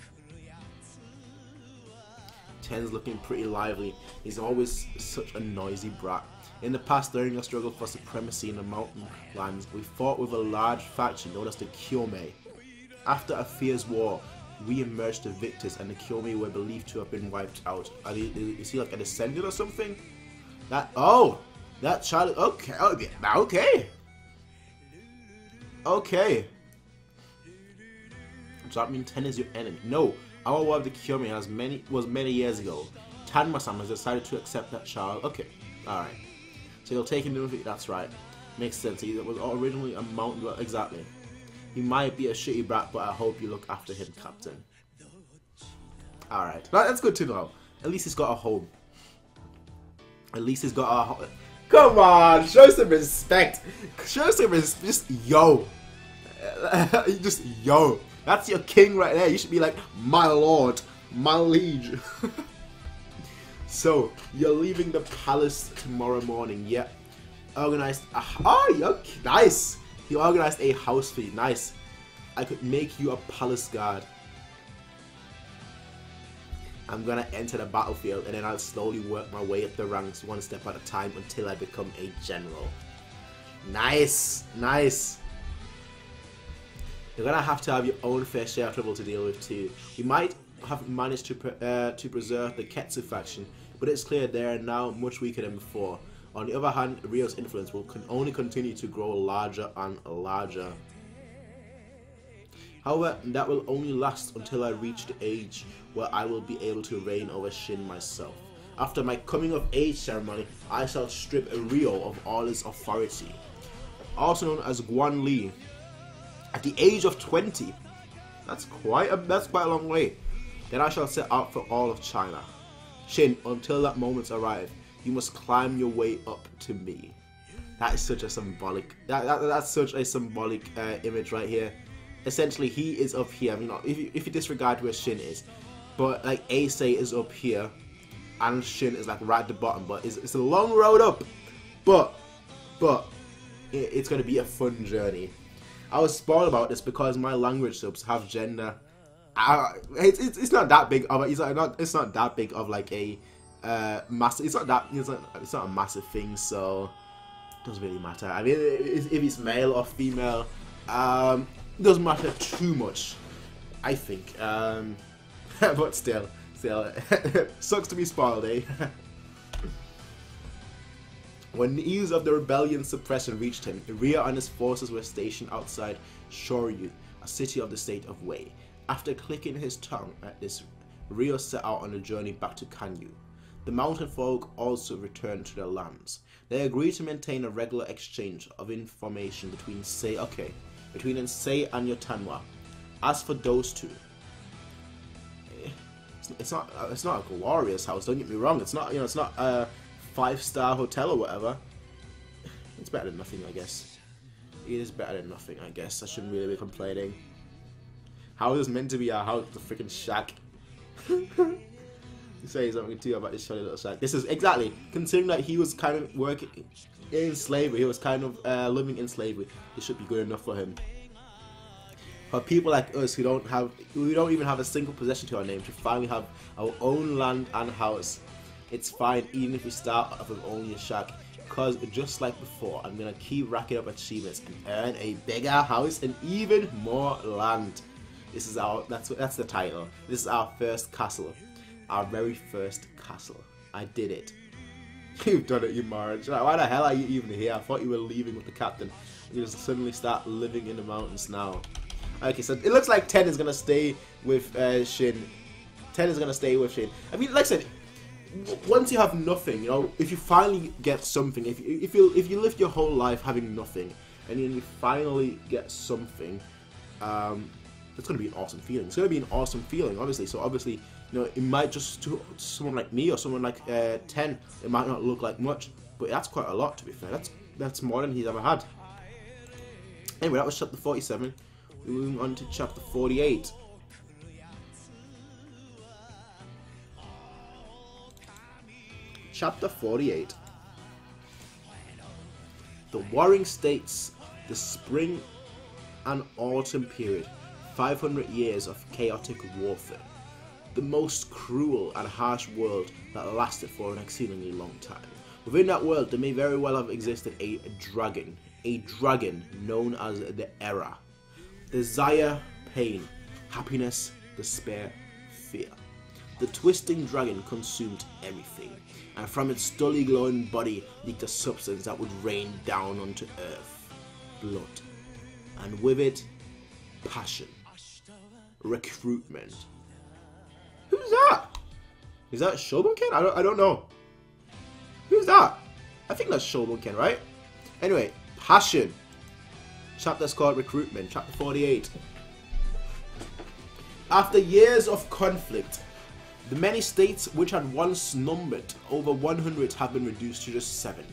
10's looking pretty lively. He's always such a noisy brat. In the past, during a struggle for supremacy in the mountain lands, we fought with a large faction known as the Kyoukai. After a fierce war, we emerged the victors and the Kyoukai were believed to have been wiped out. Is he like a descendant or something? That child, okay, okay. Does that mean 10 is your enemy? No, our war of the Kyoukai was many years ago. Tanma-san has decided to accept that child. Okay, alright. So you'll take him with it, that's right. Makes sense, he was originally a mountain dweller, exactly. He might be a shitty brat, but I hope you look after him, Captain. Alright, that's good to know. At least he's got a home. At least he's got a home. Come on, show some respect. Show some respect. Just yo. Just yo. That's your king right there. You should be like, my lord, my liege. So, you're leaving the palace tomorrow morning. Yep. Organized. Okay, nice. He organized a house for you. Nice. I could make you a palace guard. I'm gonna enter the battlefield and then I'll slowly work my way up the ranks one step at a time until I become a general. Nice, nice. You're gonna have to have your own fair share of trouble to deal with too. You might have managed to preserve the Ketsu faction, but it's clear they are now much weaker than before. On the other hand, Rio's influence will only continue to grow larger and larger. However, that will only last until I reach the age where I will be able to reign over Shin myself. After my coming of age ceremony, I shall strip Rio of all his authority. Also known as Guan Li. At the age of 20, that's quite a long way. Then I shall set out for all of China. Shin, until that moment arrives, you must climb your way up to me. That is such a symbolic. That's such a symbolic image right here. Essentially, he is up here. I mean, if you disregard where Shin is, but like Ace is up here, and Shin is like right at the bottom. But it's a long road up. But it's gonna be a fun journey. I was spoiled about this because my language subs have gender. It's not that big of it's not that big of like a massive. It's not a massive thing, so it doesn't really matter. I mean, if it's male or female, it doesn't matter too much, I think. But still, sucks to be spoiled, eh? When news of the rebellion suppression reached him, Ria and his forces were stationed outside Shoryu, a city of the state of Wei. After clicking his tongue at this, Rio set out on a journey back to Kanyu. The mountain folk also returned to their lands. They agreed to maintain a regular exchange of information between Sei and Yotanwa. As for those two, it's not a glorious house. Don't get me wrong. It's not a 5-star hotel or whatever. It's better than nothing, I guess. It is better than nothing, I guess. I shouldn't really be complaining. How is this meant to be a house? The freaking shack. You say something too about this funny little shack. This is exactly considering that he was kind of working in slavery. He was kind of living in slavery. This should be good enough for him. For people like us who don't even have a single possession to our name, to finally have our own land and house, it's fine even if we start off with only a shack. Because just like before, I'm gonna keep racking up achievements and earn a bigger house and even more land. This is that's the title. This is our first castle, our very first castle. I did it. You've done it, you Marge. Like, why the hell are you even here? I thought you were leaving with the captain. You just suddenly start living in the mountains now. Okay, so it looks like 10 is gonna stay with Shin. 10 is gonna stay with Shin. I mean, like I said, once you have nothing, you know, if you finally get something, if you lived your whole life having nothing, and then you finally get something, it's gonna be an awesome feeling. It's gonna be an awesome feeling, obviously. So obviously, you know, it might just to someone like me or someone like 10, it might not look like much, but that's quite a lot, to be fair. That's more than he's ever had. Anyway, that was chapter 47. We're moving on to chapter 48. Chapter 48. The Warring States, the spring and autumn period, 500 years of chaotic warfare. The most cruel and harsh world that lasted for an exceedingly long time. Within that world, there may very well have existed a dragon known as the Era. Desire, pain, happiness, despair, fear. The twisting dragon consumed everything, and from its dully glowing body leaked a substance that would rain down onto earth. Blood. And with it, passion. Recruitment. Who's that? Is that Shogunken? I don't know. Who's that? I think that's Shogunken, right? Anyway, passion. Chapter's called Recruitment. Chapter 48. After years of conflict, the many states which had once numbered over 100 have been reduced to just 7.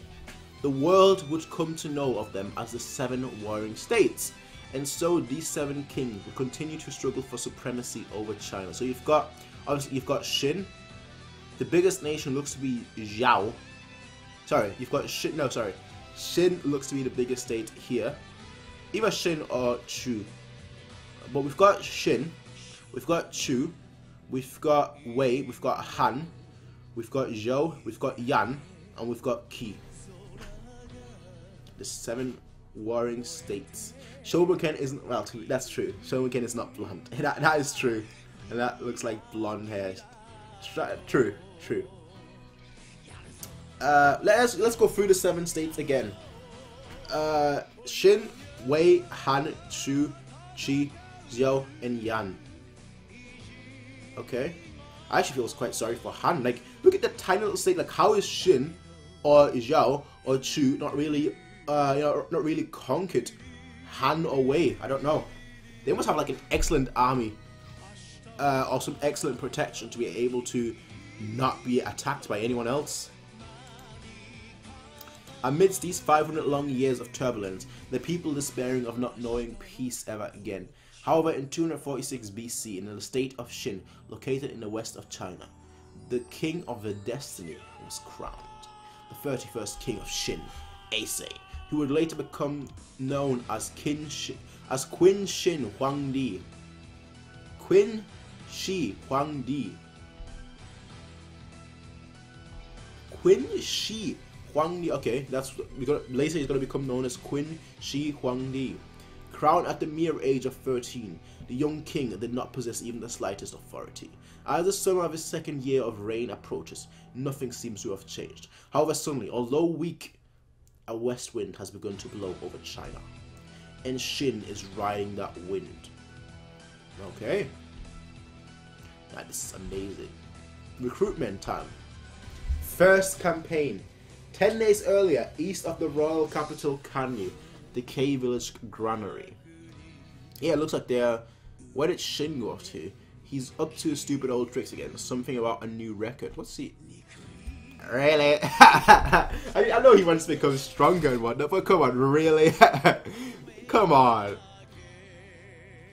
The world would come to know of them as the 7 warring states, and so these 7 kings will continue to struggle for supremacy over China. So obviously you've got Shin. The biggest nation looks to be Zhao. Sorry, you've got Shin. No, sorry. Shin looks to be the biggest state here. Either Shin or Chu. But we've got Shin. We've got Chu. We've got Wei. We've got Han. We've got Zhou. We've got Yan. And we've got Qi. The 7 warring states. Shogunken isn't. Well, that's true. Shogunken is not blonde. That is true. And that looks like blonde hair. True. Let's go through the 7 states again. Shin, Wei, Han, Chu, Qi, Zhou, and Yan. Okay. I actually feel quite sorry for Han. Like, look at the tiny little state. Like, how is Shin or Zhou or Chu not really, not really conquered Han or Wei? I don't know. They must have like an excellent army. Or some excellent protection to be able to not be attacked by anyone else. Amidst these 500 long years of turbulence, the people despairing of not knowing peace ever again. However, in 246 BC, in the state of Shin, located in the west of China, the king of the destiny was crowned. The 31st king of Shin, Ace, who would later become known as Qin Shi Huangdi. Qin Shi Huangdi. Qin Shi Huangdi. Okay, later he's gonna become known as Qin Shi Huangdi. Crowned at the mere age of 13, the young king did not possess even the slightest authority. As the summer of his 2nd year of reign approaches, nothing seems to have changed. However, suddenly, although weak, a west wind has begun to blow over China, and Shin is riding that wind. Okay. That is amazing. Recruitment time. First campaign. 10 days earlier, east of the royal capital Kanyu, the K village granary. Yeah, it looks like they're... Where did Shin go off to? He's up to stupid old tricks again. Something about a new record. What's he... Really? I know he wants to become stronger and whatnot, but come on, really? Come on.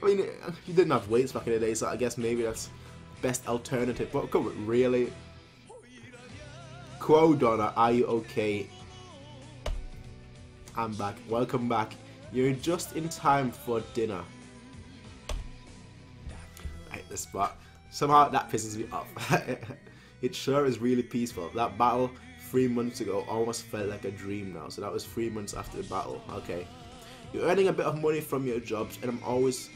I mean, he didn't have weights back in the day, so I guess maybe that's best alternative. But come on, really? Quo Donna, are you okay? I'm back. Welcome back. You're just in time for dinner. Right, this spot. Somehow that pisses me off. It sure is really peaceful. That battle 3 months ago almost felt like a dream now. So that was 3 months after the battle. Okay. You're earning a bit of money from your jobs, and I'm always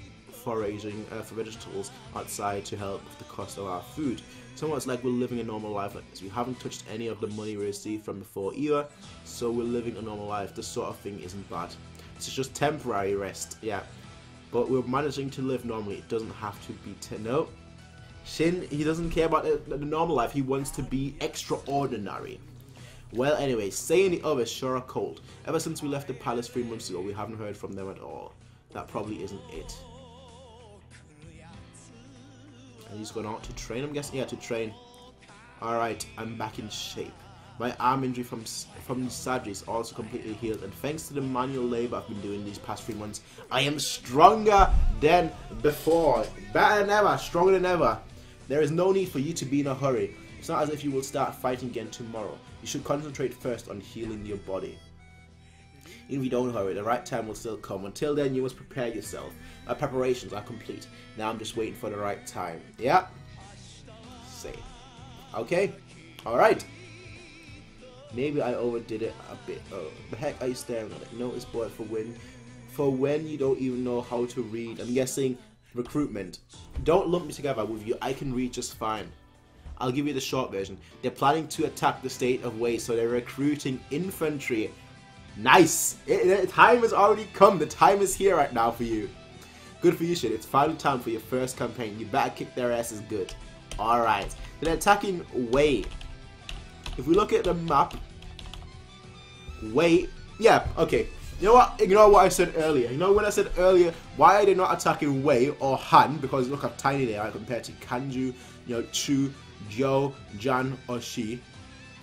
foraging for vegetables outside to help with the cost of our food. Somewhat it's like we're living a normal life like this. We haven't touched any of the money we received from before either, so we're living a normal life. This sort of thing isn't bad. It's just temporary rest, yeah. But we're managing to live normally. It doesn't have to be no. Shin, he doesn't care about the normal life. He wants to be extraordinary. Well, anyway, saying the others sure are cold. Ever since we left the palace 3 months ago, we haven't heard from them at all. That probably isn't it. And he's going out to train, I'm guessing? Yeah, to train. Alright, I'm back in shape. My arm injury from surgery is also completely healed, and thanks to the manual labor I've been doing these past 3 months, I am stronger than before. Better than ever, stronger than ever. There is no need for you to be in a hurry. It's not as if you will start fighting again tomorrow. You should concentrate first on healing your body. Even if you don't hurry, the right time will still come. Until then, you must prepare yourself. My preparations are complete. Now I'm just waiting for the right time. Yeah? Say. Okay. Alright. Maybe I overdid it a bit. Oh, the heck are you staring at? Notice board for when you don't even know how to read. I'm guessing recruitment. Don't lump me together with you. I can read just fine. I'll give you the short version. They're planning to attack the state of Wei, so they're recruiting infantry. Nice! The time has already come. The time is here right now for you. Good for you, Shin. It's final time for your first campaign. You better kick their asses good. Alright. They're attacking Wei. If we look at the map, Wei, yeah, okay. You know what I said earlier? You know when I said earlier, why are they not attacking Wei or Han? Because look how tiny they are compared to Kanju, Chu, Zhou, Jan, or Shi.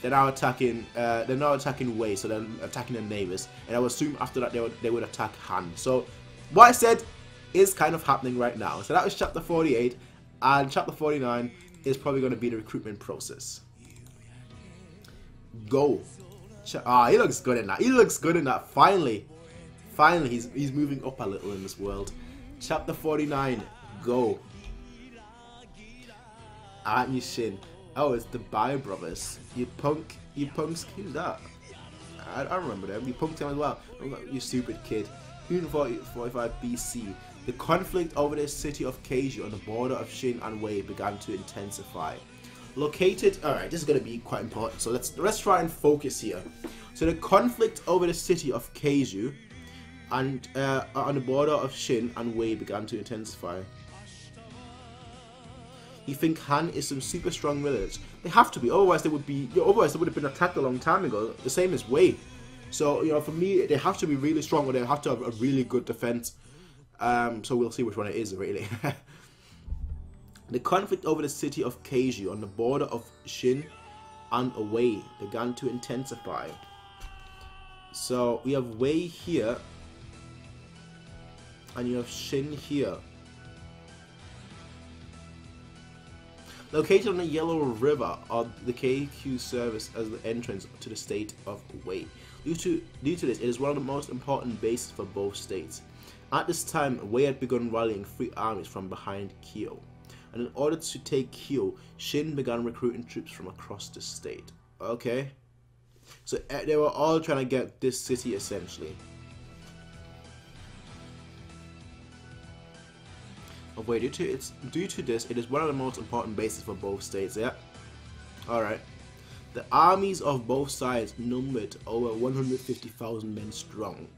They're now attacking Wei, so they're attacking their neighbors. And I would assume after that they would attack Han. So what I said is kind of happening right now. So that was chapter 48, and chapter 49 is probably going to be the recruitment process. Go. He looks good in that. He looks good in that. Finally, he's moving up a little in this world. Chapter 49. Go. Aren't you Shin? Oh, it's the Bai brothers. You punks. Who's that? I remember them. You punked him as well. You stupid kid. 145 BC. The conflict over the city of Kyoukai on the border of Shin and Wei began to intensify. Located, alright, this is going to be quite important, so let's try and focus here. So the conflict over the city of Kyoukai and on the border of Shin and Wei began to intensify. You think Han is some super strong village? They have to be, otherwise they would have been attacked a long time ago. The same as Wei. So for me, they have to be really strong, or they have to have a really good defense. So we'll see which one it is really. The conflict over the city of Kyoukai on the border of Shin and Wei began to intensify. So we have Wei here, and you have Shin here. Located on the Yellow River, the Haikyuu serves as the entrance to the state of Wei. Due to this, it is one of the most important bases for both states. At this time, Wei had begun rallying 3 armies from behind Kyoukai. And in order to take Kyoukai, Shin began recruiting troops from across the state. Okay. So they were all trying to get this city essentially. Oh wait, due to this, it is one of the most important bases for both states, yeah? Alright. The armies of both sides numbered over 150,000 men strong.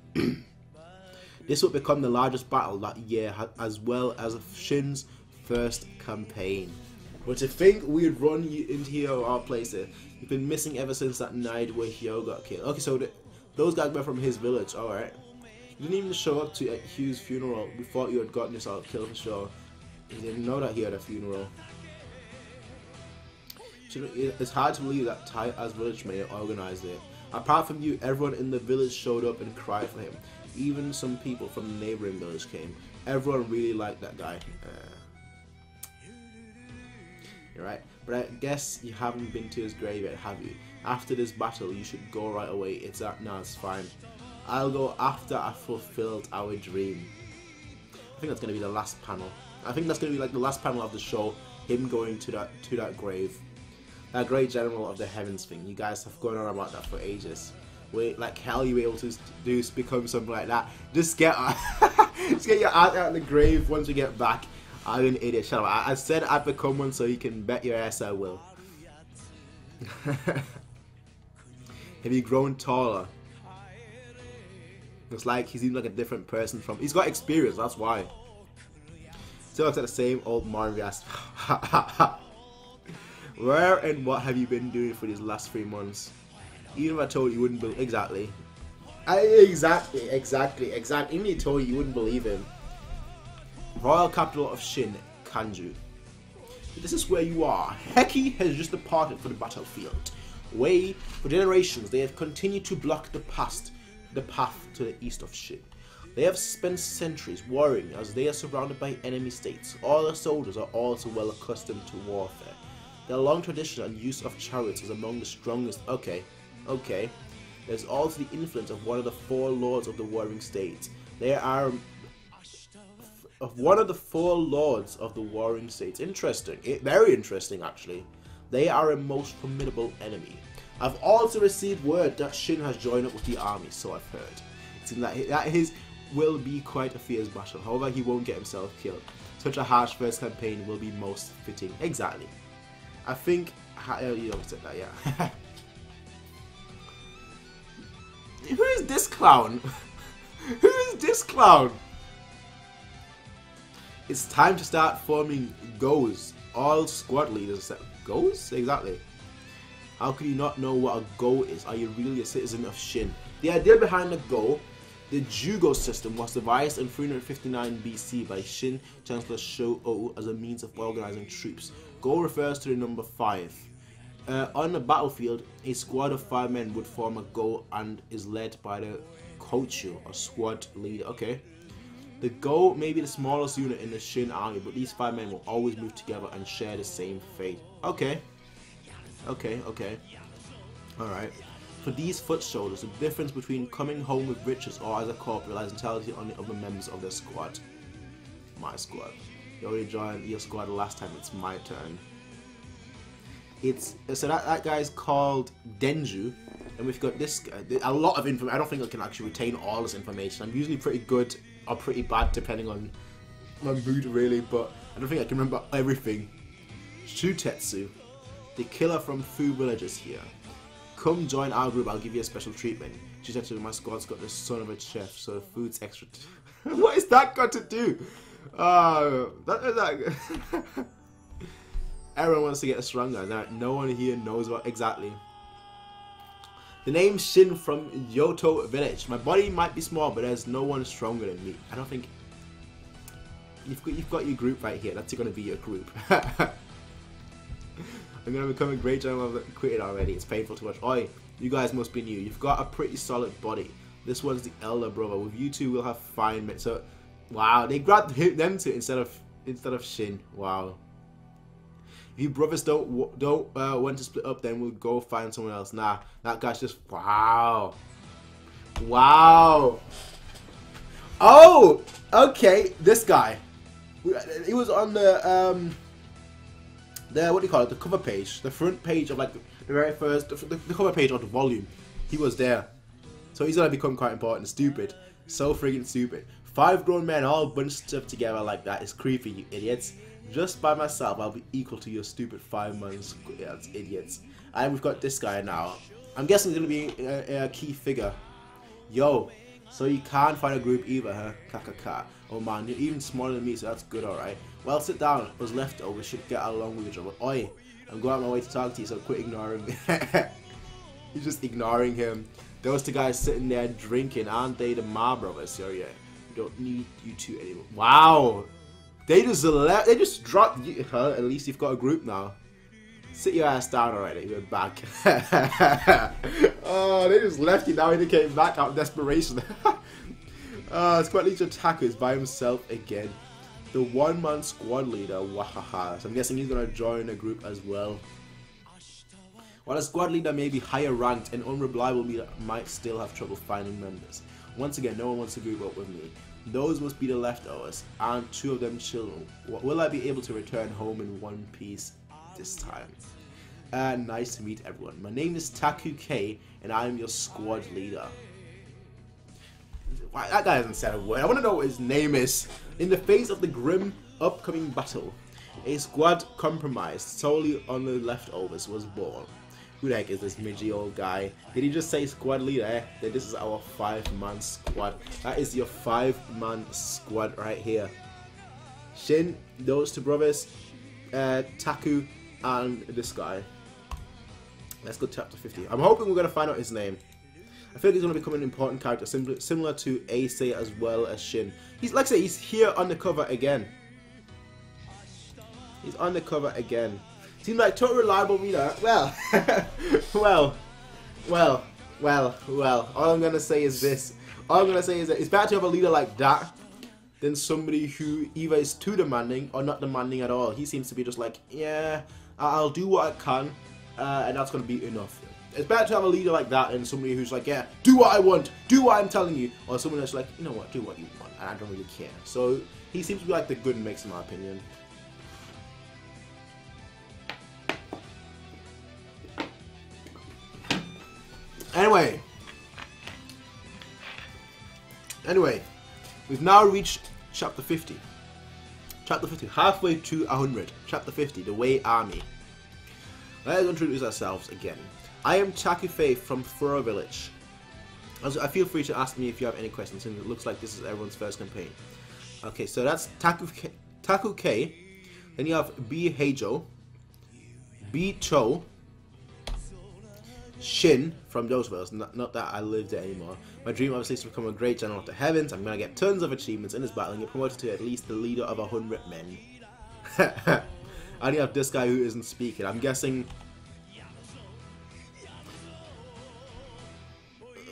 This would become the largest battle that year, as well as Shin's first campaign. But to think we'd run into here our place here. You've been missing ever since that night where Hyo got killed. Okay, so those guys were from his village, alright. You didn't even show up to Hugh's funeral. We thought you had gotten yourself killed for sure. You didn't know that he had a funeral. It's hard to believe that Tai as village mayor organized it. Apart from you, everyone in the village showed up and cried for him. Even some people from the neighboring village came. Everyone really liked that guy. You're right, but I guess you haven't been to his grave yet, have you? After this battle, you should go right away. It's fine. I'll go after I fulfilled our dream. I think that's gonna be the last panel. I think that's gonna be like the last panel of the show. Him going to that grave. That great general of the heavens thing. You guys have gone on about that for ages. Wait, like how you were able to become something like that? Just get Just get your ass out of the grave once we get back. I'm an idiot. Shut up. I said I'd become one, so you can bet your ass I will. Have you grown taller? Looks like he seems like a different person from... He's got experience, that's why. Still looks like the same old Marvin ass. Where and what have you been doing for these last 3 months? Even if I told you, wouldn't believe... Exactly. Exactly. Even if he told you, you wouldn't believe him. Royal capital of Shin, Kanju. This is where you are. Heki has just departed for the battlefield. For generations, they have continued to block the path to the east of Shin. They have spent centuries warring as they are surrounded by enemy states. All their soldiers are also well accustomed to warfare. Their long tradition and use of chariots is among the strongest. Okay. There's also the influence of one of the 4 lords of the warring states. They are one of the 4 lords of the warring states. Interesting. Very interesting, actually. They are a most formidable enemy. I've also received word that Shin has joined up with the army, so I've heard. It seems that his will be quite a fierce battle. However, he won't get himself killed. Such a harsh first campaign will be most fitting. Exactly. I think... You don't said that, yeah. Who is this clown? Who is this clown? It's time to start forming GOs. All squad leaders. GOs? Exactly. How can you not know what a GO is? Are you really a citizen of Shin? The idea behind the GO, the Jugo system, was devised in 359 BC by Shin Chancellor Shou as a means of organizing troops. GO refers to the number 5. On the battlefield, a squad of 5 men would form a GO and is led by the Kochu, or squad leader. Okay. The GO may be the smallest unit in the Shin army, but these 5 men will always move together and share the same fate. Okay. Alright. For these foot soldiers, the difference between coming home with riches or as a corporal lies entirely on the other members of their squad. My squad. You already joined your squad last time, it's my turn. So that guy's called Denju, and we've got this guy. A lot of information. I don't think I can actually retain all this information. I'm usually pretty good or pretty bad depending on my mood, really, but I don't think I can remember everything. Shutetsu, the killer from Fu villages here. Come join our group, I'll give you a special treatment. Shutetsu, my squad's got the son of a chef, so the food's extra. What has that got to do? Everyone wants to get stronger. No one here knows what exactly. The name Shin from Yoto village. My body might be small, but there's no one stronger than me. I don't think... You've got your group right here. That's going to be your group. I'm going to become a great general. I've quitted already. It's painful to watch. Oi, you guys must be new. You've got a pretty solid body. This one's the elder brother. With you two, we'll have fine men. So, wow, they grabbed them two instead of Shin. Wow. If you brothers don't want to split up, then we'll go find someone else. Nah, that guy's just wow. Oh, okay, this guy. He was on the what do you call it? The cover page, the front page of like the very first, the cover page of the volume. He was there, so he's gonna become quite important. Stupid, so friggin' stupid. 5 grown men all bunched up together like that is creepy, you idiots. Just by myself, I'll be equal to your stupid 5 months, idiots. And we've got this guy now. I'm guessing he's gonna be a key figure. Yo, so you can't find a group either, huh? Kakaka. Oh man, you're even smaller than me, so that's good, alright. Well, sit down. Us leftovers should get along with each other. Oi, I'm going out my way to talk to you, so quit ignoring me. He's just ignoring him. Those 2 guys sitting there drinking, aren't they the Ma brothers? Oh yeah. We don't need you two anymore. Wow. They just dropped you, huh? At least you've got a group now. Sit your ass down already, you're back. Oh, they just left you now and they came back out of desperation. Squad leader attacker is by himself again. The 1-man squad leader, wahaha. So I'm guessing he's gonna join a group as well. While a squad leader may be higher ranked, an unreliable leader might still have trouble finding members. Once again, no one wants to group up with me. Those must be the leftovers, and 2 of them children. Will I be able to return home in one piece this time? Nice to meet everyone. My name is Kyoukai, and I am your squad leader. That guy hasn't said a word. I want to know what his name is. In the face of the grim upcoming battle, a squad compromised solely on the leftovers was born. Who the heck is this midgy old guy? Did he just say squad leader? Then this is our 5-man squad. That is your 5-man squad right here. Shin, those two brothers, Taku, and this guy. Let's go to chapter 50. I'm hoping we're going to find out his name. I feel like he's going to become an important character, similar to Ace as well as Shin. He's, like I say, he's here on the cover again. He's on the cover again. Seems like total reliable reader. Well, well. All I'm going to say is this. All I'm going to say is that it's better to have a leader like that than somebody who either is too demanding or not demanding at all. He seems to be just like, yeah, I'll do what I can, and that's going to be enough. It's better to have a leader like that than somebody who's like, yeah, do what I want, do what I'm telling you, or someone that's like, you know what, do what you want, and I don't really care. So he seems to be like the good mix in my opinion. Anyway, we've now reached chapter 50. Chapter 50, halfway to 100. Chapter 50, the Way Army. Let's introduce ourselves again. I am Takufei from Furo Village. I feel free to ask me if you have any questions, since it looks like this is everyone's first campaign. Okay, so that's Taku K. Then you have B Heijo, B Cho, Shin from Josephus. Not that I live there anymore. My dream obviously is to become a great general of the heavens. I'm gonna get tons of achievements in this battle and get promoted to at least the leader of 100 men. And you have this guy who isn't speaking. I'm guessing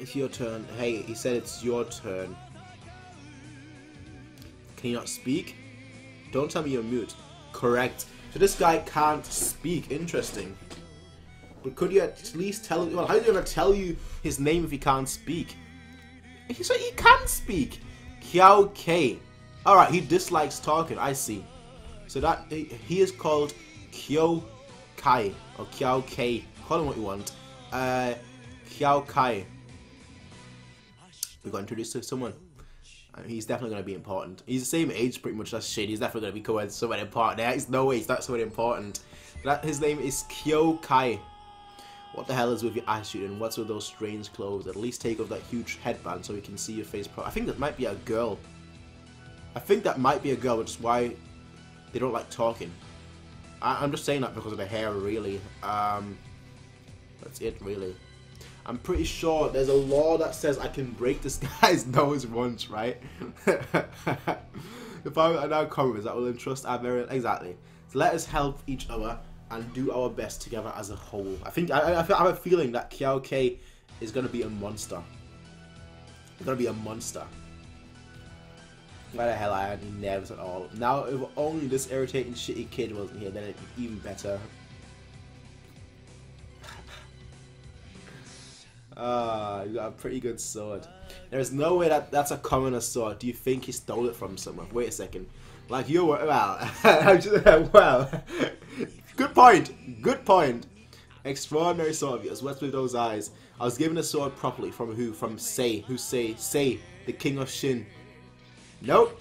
it's your turn. Hey, he said it's your turn. Can you not speak? Don't tell me you're mute. Correct. So this guy can't speak. Interesting. But could you at least tell him? Well, how are you gonna tell you his name if he can't speak? He said he can speak. Kyoukai. All right, he dislikes talking. I see. So that he is called Kyoukai or Kyoukai. Call him what you want. Kyoukai. We got introduced to someone. He's definitely going to be important. He's the same age pretty much as Shin. He's definitely going to become someone important. There's no way he's not someone important. His name is Kyoukai. What the hell is with your attitude and what's with those strange clothes? At least take off that huge headband so we can see your face properly. I think that might be a girl. Which is why they don't like talking. I'm just saying that because of the hair, really. That's it, really. I'm pretty sure there's a law that says I can break this guy's nose once, right? If I now comments that will entrust our very exactly. So let us help each other and do our best together as a whole. I have a feeling that Kyoukai is gonna be a monster. It's gonna be a monster. Why the hell I had any nerves at all. Now if only this irritating shitty kid wasn't here, then it'd be even better. You got a pretty good sword. There's no way that's a commoner sword. Do you think he stole it from someone? Wait a second. Like you were, well, well, good point. Good point. Extraordinary sword of yours. What's with those eyes? I was given a sword properly from who? From Sei. Who's Sei? Sei, the king of Shin. Nope.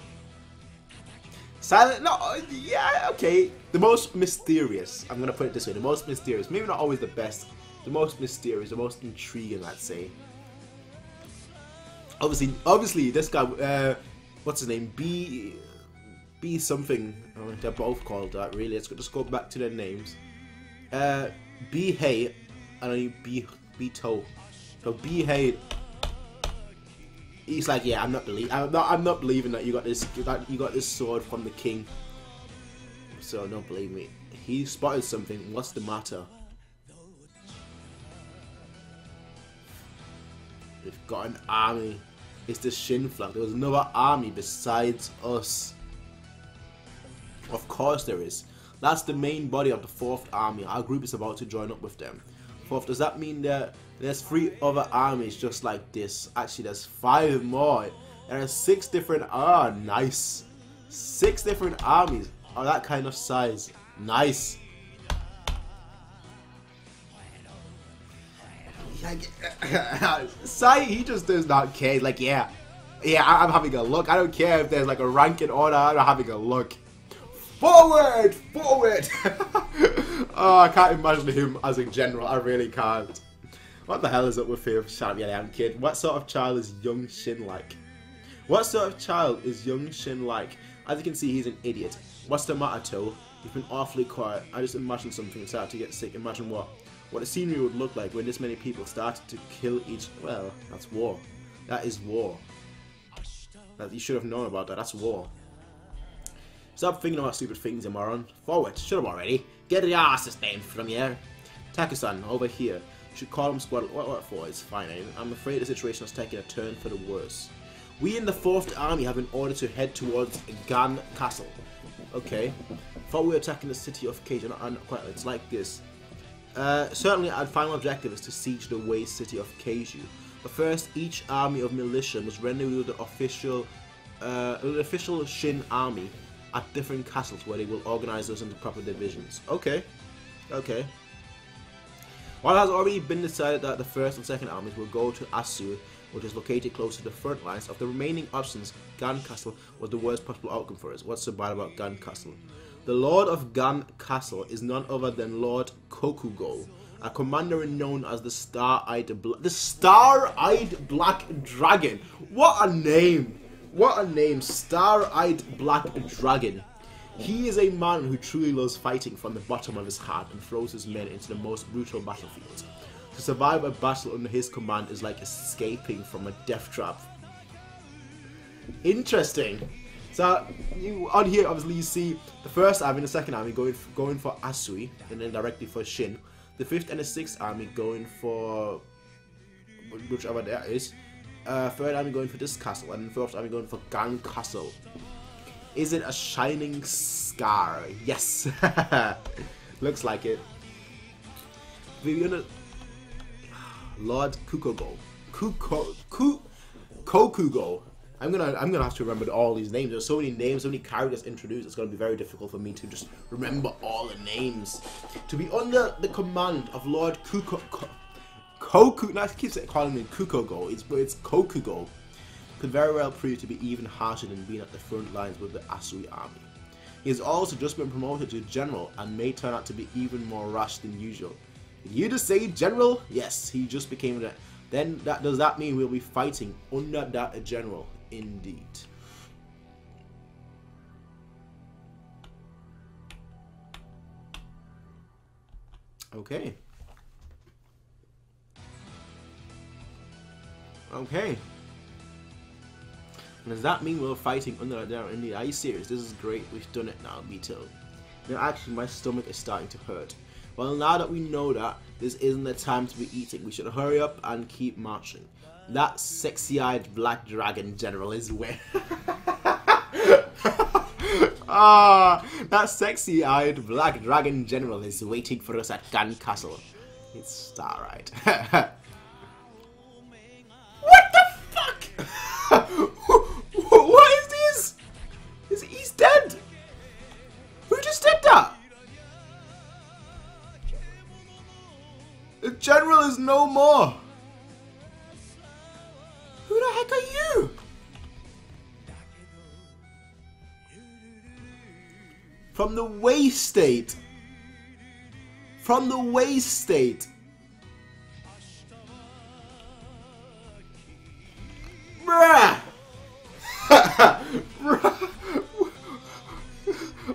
Silent. No. Yeah. Okay. The most mysterious. I'm gonna put it this way. The most mysterious. Maybe not always the best. The most mysterious, the most intriguing, let's say. Obviously, this guy, what's his name? B something. Oh, they're both called that. Really, let's just go back to their names. B Hay and B To. So B Hay. He's like, yeah, I'm not believing that you got this sword from the king. So don't believe me. He spotted something. What's the matter? We've got an army. It's the Shin flag. There was another army besides us. Of course there is. That's the main body of the 4th army. Our group is about to join up with them. 4th, does that mean that there's 3 other armies just like this? Actually, there's 5 more. There are 6 different... Ah, nice. 6 different armies of that kind of size. Nice. Sai, he just does not care. Like, yeah, Yeah, I'm having a look. I don't care if there's like a ranking order. I'm having a look. Forward! Forward! Oh, I can't imagine him as a general. I really can't. What the hell is up with him? Shut up, yeah, I'm kid. What sort of child is young Shin like? What sort of child is young Shin like? As you can see, he's an idiot. What's the matter, Toe? You've been awfully quiet. I just imagined something and started to get sick. Imagine what? What the scenery would look like when this many people started to kill each... Well, that's war. That is war. You should have known about that. That's war. Stop thinking about stupid things, you moron. Forward. Shut up already. Get your asses down from here. Taku-san, over here. You should call him squad. What for? It's fine. I'm afraid the situation has taken a turn for the worse. We in the 4th Army have been ordered to head towards Gan Castle. Okay. Thought we were attacking the city of Cage. Not quite. It's like this. Certainly our final objective is to siege the waste city of Haikyuu. But first, each army of militia must rendezvous with the official Shin army at different castles where they will organize those into proper divisions. Okay. Okay. While it has already been decided that the 1st and 2nd armies will go to Asu, which is located close to the front lines, of the remaining options, Gan Castle was the worst possible outcome for us. What's so bad about Gan Castle? The Lord of Gan Castle is none other than Lord Kokugo, a commander known as the Star-Eyed Black Dragon. What a name! What a name! Star-Eyed Black Dragon. He is a man who truly loves fighting from the bottom of his heart and throws his men into the most brutal battlefields. To survive a battle under his command is like escaping from a death trap. Interesting. So on here, obviously, you see the 1st army and the 2nd army going for Asui, and then directly for Shin. The 5th and the 6th army going for whichever that is. 3rd army going for this castle, and the 4th army going for Gan Castle. Is it a shining scar? Yes. Looks like it. We're gonna Lord Kokugo. Kokugo. I'm gonna have to remember all these names. There's so many names, so many characters introduced. It's gonna be very difficult for me to just remember all the names. To be under the command of Lord Koku. Now I keep calling him Kokugo. It's Kokugo. Could very well prove to be even harsher than being at the front lines with the Asui army. He has also just been promoted to general and may turn out to be even more rash than usual. Did you just say general? Yes, he just became that. Then does that mean we'll be fighting under that general? Indeed. Okay. Okay. And does that mean we're fighting under that general? Indeed. Are you serious? This is great. We've done it now, Beto. Now actually my stomach is starting to hurt. Well, now that we know that, this isn't the time to be eating. We should hurry up and keep marching. That sexy-eyed black dragon general is where... that sexy-eyed black dragon general is waiting for us at Gan Castle. It's alright. What the fuck? What is this? He's dead. Who just did that? The general is no more. Who the heck are you? From the waste state. From the waste state. Bruh. Bruh.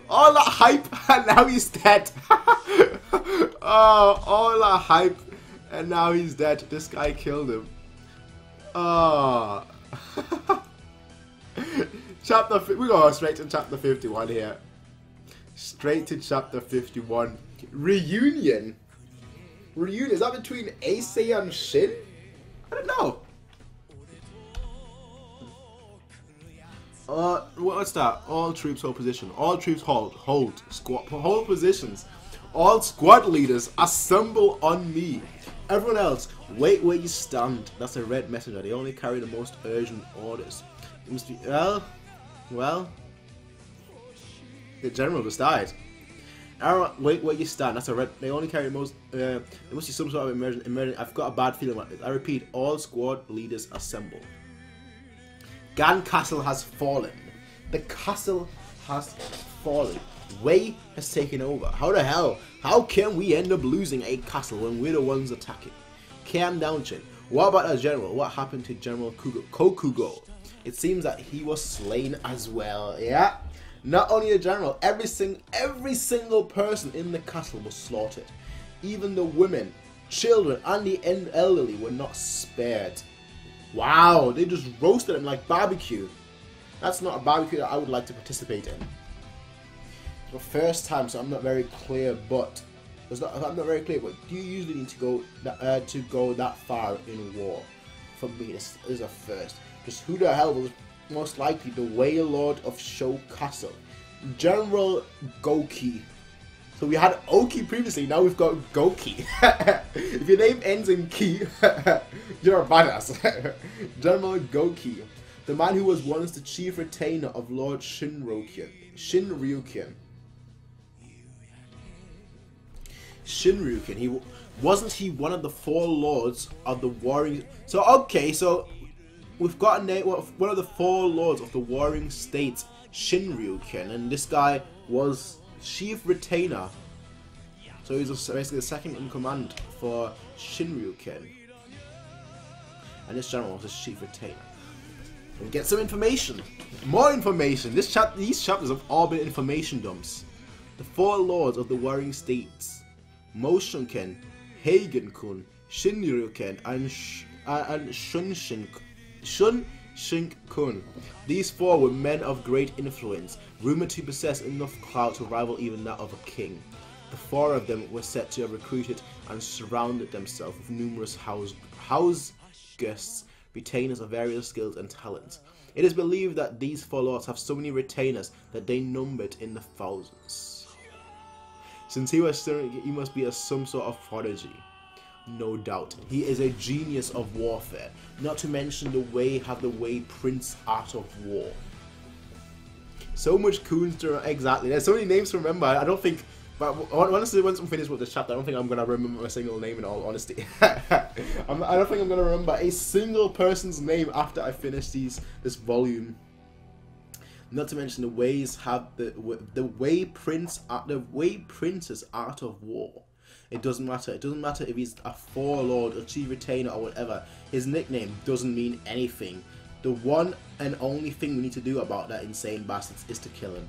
All that hype and now he's dead. Oh, all that hype and now he's dead. This guy killed him. Oh. We're going straight to chapter 51 here. Straight to chapter 51. Reunion. Reunion. Is that between Ace and Shin? I don't know. What's that? All troops hold position. All troops hold positions. All squad leaders assemble on me. Everyone else, wait where you stand. That's a red messenger. They only carry the most urgent orders. It must be well. The general just died. Everyone, wait where you stand. That's a red. They only carry the most. There must be some sort of emergency. I've got a bad feeling about this. I repeat, all squad leaders assemble. Gan Castle has fallen. The castle has fallen. Wei has taken over. How the hell? How can we end up losing a castle when we're the ones attacking? Calm down, Chin. What about our general? What happened to General Kokugo? It seems that he was slain as well. Yeah. Not only the general, every single person in the castle was slaughtered. Even the women, children, and the elderly were not spared. Wow, they just roasted them like barbecue. That's not a barbecue that I would like to participate in. The first time, so I'm not very clear, but I'm not very clear. But do you usually need to go that far in war? For me, this is a first. Just who the hell was most likely the Warlord of Sho Castle? General Goki. So we had Oki previously, now we've got Goki. If your name ends in Ki, you're a badass. General Goki. The man who was once the chief retainer of Lord Shinryuken. Wasn't he one of the 4 lords of the warring... So, okay, so we've got a name, one of the 4 lords of the warring states, Shinryuken, and this guy was chief retainer. So he's basically the second in command for Shinryuken. And this general was his chief retainer. And get some information. More information. These chapters have all been information dumps. The 4 lords of the warring states. Moshunken, Hagen-kun, Shinryuken, and Shunshin-kun. These 4 were men of great influence, rumored to possess enough clout to rival even that of a king. The 4 of them were said to have recruited and surrounded themselves with numerous house guests, retainers of various skills and talents. It is believed that these 4 lords have so many retainers that they numbered in the thousands. Since he was still, he must be some sort of prodigy. No doubt. He is a genius of warfare. Not to mention the Wei have the Wei Prince art of war. So much coons to... Exactly. There's so many names to remember. I don't think... But honestly, once I'm finished with this chapter, I don't think I'm going to remember a single name in all honesty. I don't think I'm going to remember a single person's name after I finish this volume. Not to mention the Weis have the Wei Prince's art of war. It doesn't matter. It doesn't matter if he's a 4 lord or chief retainer or whatever. His nickname doesn't mean anything. The one and only thing we need to do about that insane bastard is to kill him.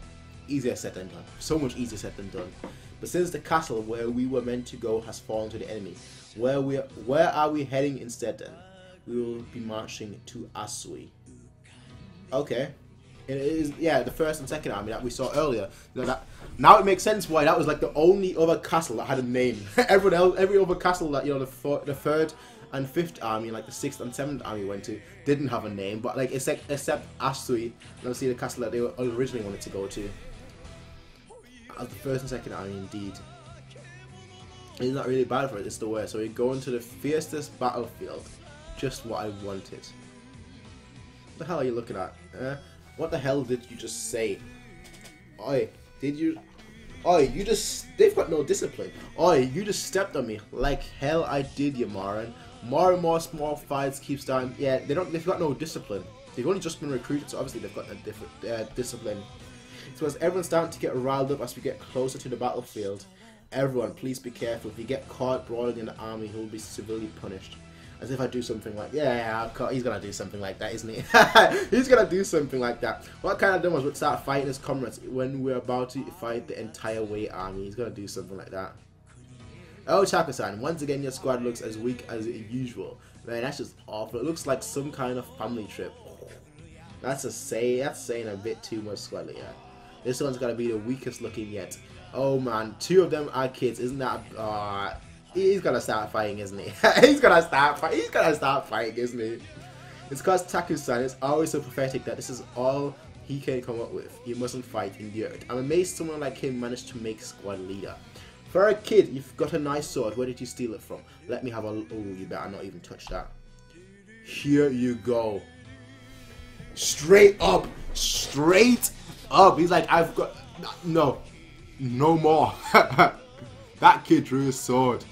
Easier said than done. So much easier said than done. But since the castle where we were meant to go has fallen to the enemy, where are we heading instead then? We will be marching to Asui. Okay. It is, yeah, the first and second army that we saw earlier. Now it makes sense why that was like the only other castle that had a name. Everyone else, every other castle that, you know, the 3rd and 5th army, like the 6th and 7th army went to, didn't have a name. But like except Asui, and obviously the castle that they originally wanted to go to. As the 1st and 2nd army, indeed. It's not really bad for it. It's the worst. So we go into the fiercest battlefield. Just what I wanted. What the hell are you looking at? What the hell did you just say? Oi, did you... Oi, you just... They've got no discipline. Oi, you just stepped on me. Like hell I did, you moron. More and more small fights keep starting. Yeah, they've got no discipline. They've only just been recruited, so obviously they've got a different discipline. So as everyone's starting to get riled up as we get closer to the battlefield, everyone, please be careful. If you get caught brawling in the army, he will be severely punished. As if I do something like, yeah, he's gonna do something like that, isn't he? He's gonna do something like that. What kind of dumbass would start fighting his comrades when we're about to fight the entire Wei army? He's gonna do something like that. Oh, Chako-san, once again your squad looks as weak as usual. Man, that's just awful. It looks like some kind of family trip. That's saying a bit too much, squad. Yeah. This one's gonna be the weakest looking yet. Oh man, 2 of them are kids. Isn't that... He's gonna start fighting, isn't he? He's gonna start fighting, isn't he? It's because Taku-san is always so pathetic that this is all he can come up with. He mustn't fight in the earth. I'm amazed someone like him managed to make squad leader. For a kid, you've got a nice sword. Where did you steal it from? Let me have a... Oh, you better not even touch that. Here you go. Straight up. Straight up. He's like, I've got... No. No more. That kid drew his sword.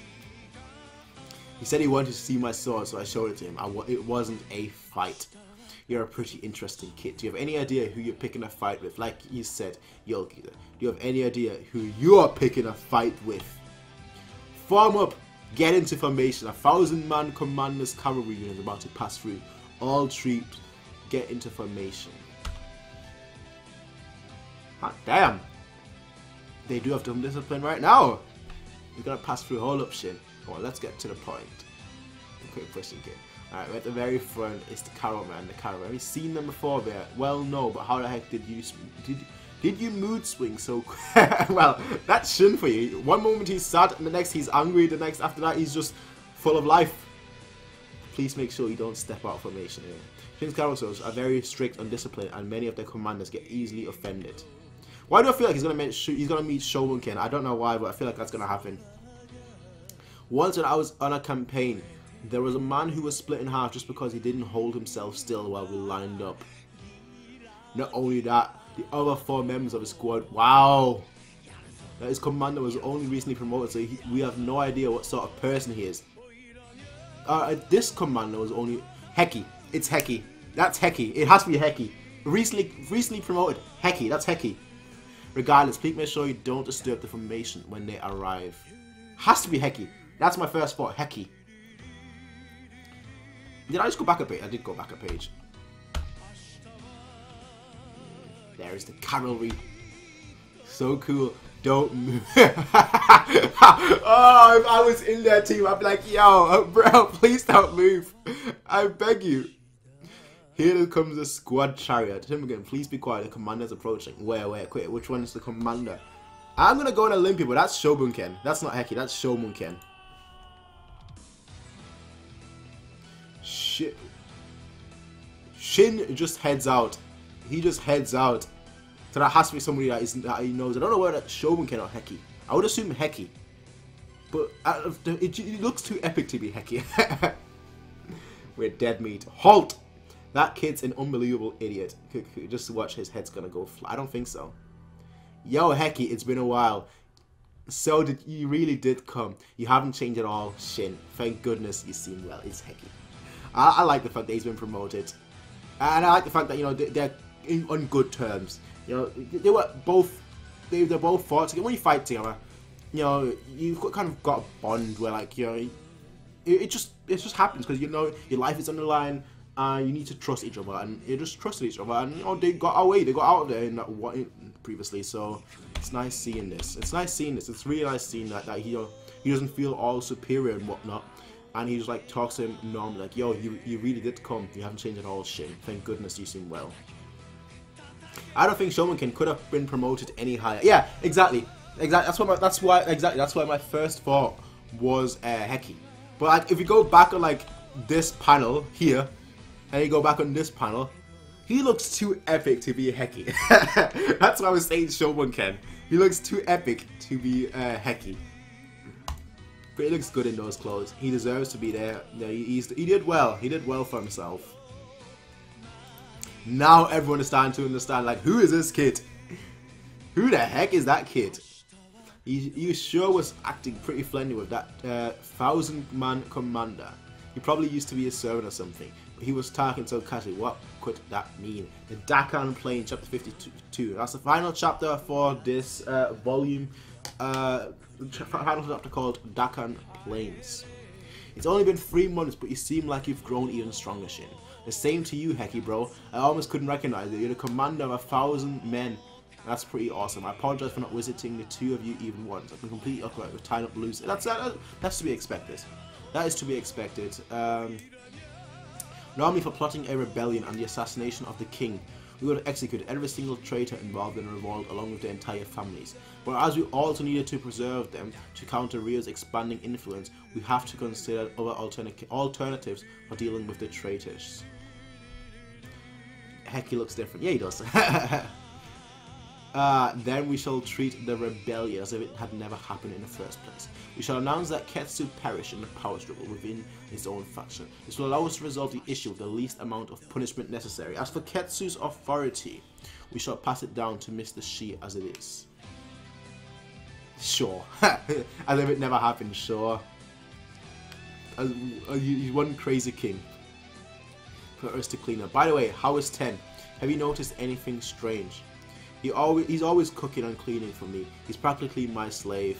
He said he wanted to see my sword, so I showed it to him. It wasn't a fight. You're a pretty interesting kid. Do you have any idea who you're picking a fight with? Like you said, Yogi, do you have any idea who you're picking a fight with? Form up. Get into formation. 1,000-man commander's cavalry unit is about to pass through. All troops, get into formation. Hot damn. They do have some discipline right now. We're gonna pass through all up shit. Come on, let's get to the point. Quick question, kid. Alright, at the very front is the Carrot Man. The Carrot Man. Have you seen them before there? Well, no, but how the heck did you mood swing so quick? Well, that's Shin for you. One moment he's sad, and the next he's angry, the next after that he's just full of life. Please make sure you don't step out of formation here. Shin's carousels are very strict and disciplined, and many of their commanders get easily offended. Why do I feel like he's gonna meet Shogunken? I don't know why, but I feel like that's gonna happen. Once when I was on a campaign, there was a man who was split in half just because he didn't hold himself still while we lined up. Not only that, the other 4 members of the squad, wow! That his commander was only recently promoted, so we have no idea what sort of person he is. This commander was only Heki. It's Heki. That's Heki. It has to be Heki. Recently promoted. Heki. That's Heki. Regardless, please make sure you don't disturb the formation when they arrive. Has to be Heki. That's my first thought. Heki. Did I just go back a page? I did go back a page. There is the cavalry. So cool. Don't move. Oh, if I was in their team, I'd be like, yo, bro, please don't move. I beg you. Here comes the squad chariot. Him again, please be quiet. The commander's approaching. Wait, quick. Which one is the commander? I'm gonna go on Olympia, but that's Shogunken. That's not Heki, that's Shogunken. Shit. Shin just heads out. He just heads out. So that has to be somebody that he knows. I don't know whether that's Shogunken or Heki. I would assume Heki. But it looks too epic to be Heki. We're dead meat. Halt! That kid's an unbelievable idiot. Just watch, his head's gonna go fly. I don't think so. Yo, Heki, it's been a while. So you really did come. You haven't changed at all, Shin. Thank goodness you seem well. It's Heki. I like the fact that he's been promoted. And I like the fact that, you know, they're on good terms. You know, they both fought together. When you fight together, you know, you've kind of got a bond where, like, you know, it just happens because, you know, your life is on the line. You need to trust each other, and you just trusted each other, and you know, they got away, they got out there in that previously. So it's nice seeing this. It's nice seeing this. It's really nice seeing that he doesn't feel all superior and whatnot, and he just like talks to him normally, like, yo, you really did come. You haven't changed at all, Shin. Thank goodness you seem well. I don't think Shogunken could have been promoted any higher. Yeah, exactly. That's why my first thought was Heki. But like, if you go back on like this panel here. And you go back on this panel, he looks too epic to be a Heki. That's why I was saying Shogunken. He looks too epic to be a Heki. But he looks good in those clothes. He deserves to be there. Yeah, he did well. He did well for himself. Now everyone is starting to understand, like, who is this kid? Who the heck is that kid? He sure was acting pretty friendly with that 1,000-man commander. He probably used to be a servant or something. He was talking so casually. What could that mean? The Dakan Plain, chapter 52. That's the final chapter for this volume. Final chapter called Dakan Plains. It's only been 3 months, but you seem like you've grown even stronger, Shin. The same to you, Heki, bro. I almost couldn't recognize you. You're the commander of 1,000 men. That's pretty awesome. I apologize for not visiting the 2 of you even once. I've been completely occupied with tying up loose. That's to be expected. That is to be expected. Normally for plotting a rebellion and the assassination of the king, we would execute every single traitor involved in a revolt along with their entire families. But as we also needed to preserve them to counter Rio's expanding influence, we have to consider other alternatives for dealing with the traitors. Heck, he looks different. Yeah, he does. Then we shall treat the rebellion as if it had never happened in the first place. We shall announce that Ketsu perished in the power struggle within his own faction. This will allow us to resolve the issue with the least amount of punishment necessary. As for Ketsu's authority, we shall pass it down to Mr. Shi as it is. Sure. As if it never happened, sure. He's one crazy king. for us to clean up. By the way, how is 10? Have you noticed anything strange? He's always cooking and cleaning for me. He's practically my slave.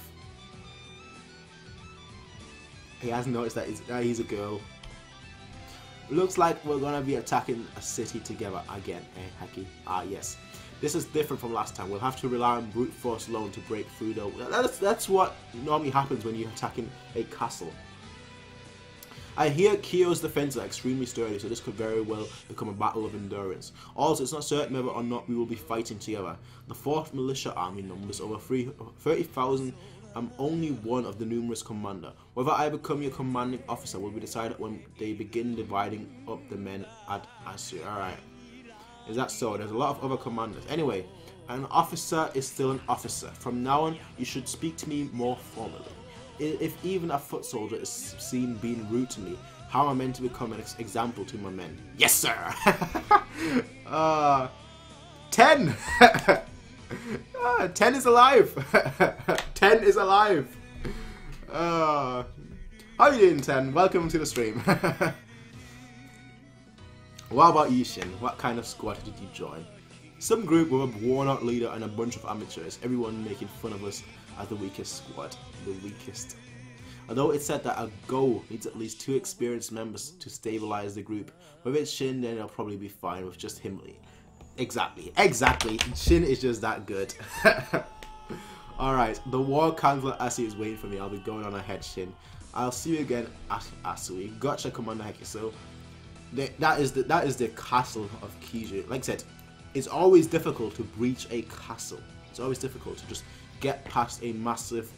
He hasn't noticed that he's a girl. Looks like we're gonna be attacking a city together again, eh, Haikyuu? Ah, yes. This is different from last time. We'll have to rely on brute force alone to break through though. That's what normally happens when you're attacking a castle. I hear Kyo's defenses are extremely sturdy, so this could very well become a battle of endurance. Also, it's not certain whether or not we will be fighting together. The 4th Militia Army numbers over 30,000. I'm only one of the numerous commander. Whether I become your commanding officer will be decided when they begin dividing up the men at Asu. Alright. Is that so? There's a lot of other commanders. Anyway, an officer is still an officer. From now on, you should speak to me more formally. If even a foot soldier is seen being rude to me, how am I meant to become an example to my men? Yes, sir! 10! 10 is alive! 10 is alive! How are you doing, 10? Welcome to the stream. What about you, Shin? What kind of squad did you join? Some group with a worn-out leader and a bunch of amateurs, everyone making fun of us as the weakest squad. The weakest. Although it's said that a Go needs at least 2 experienced members to stabilize the group. With it's Shin, then it'll probably be fine with just him. Exactly. Shin is just that good. Alright, the war counselor Asu is waiting for me. I'll be going on ahead, Shin. I'll see you again at Asui. Gotcha, Commander Haikyuu. So that is the castle of Kyoukai. Like I said, it's always difficult to breach a castle. It's always difficult to just get past a massive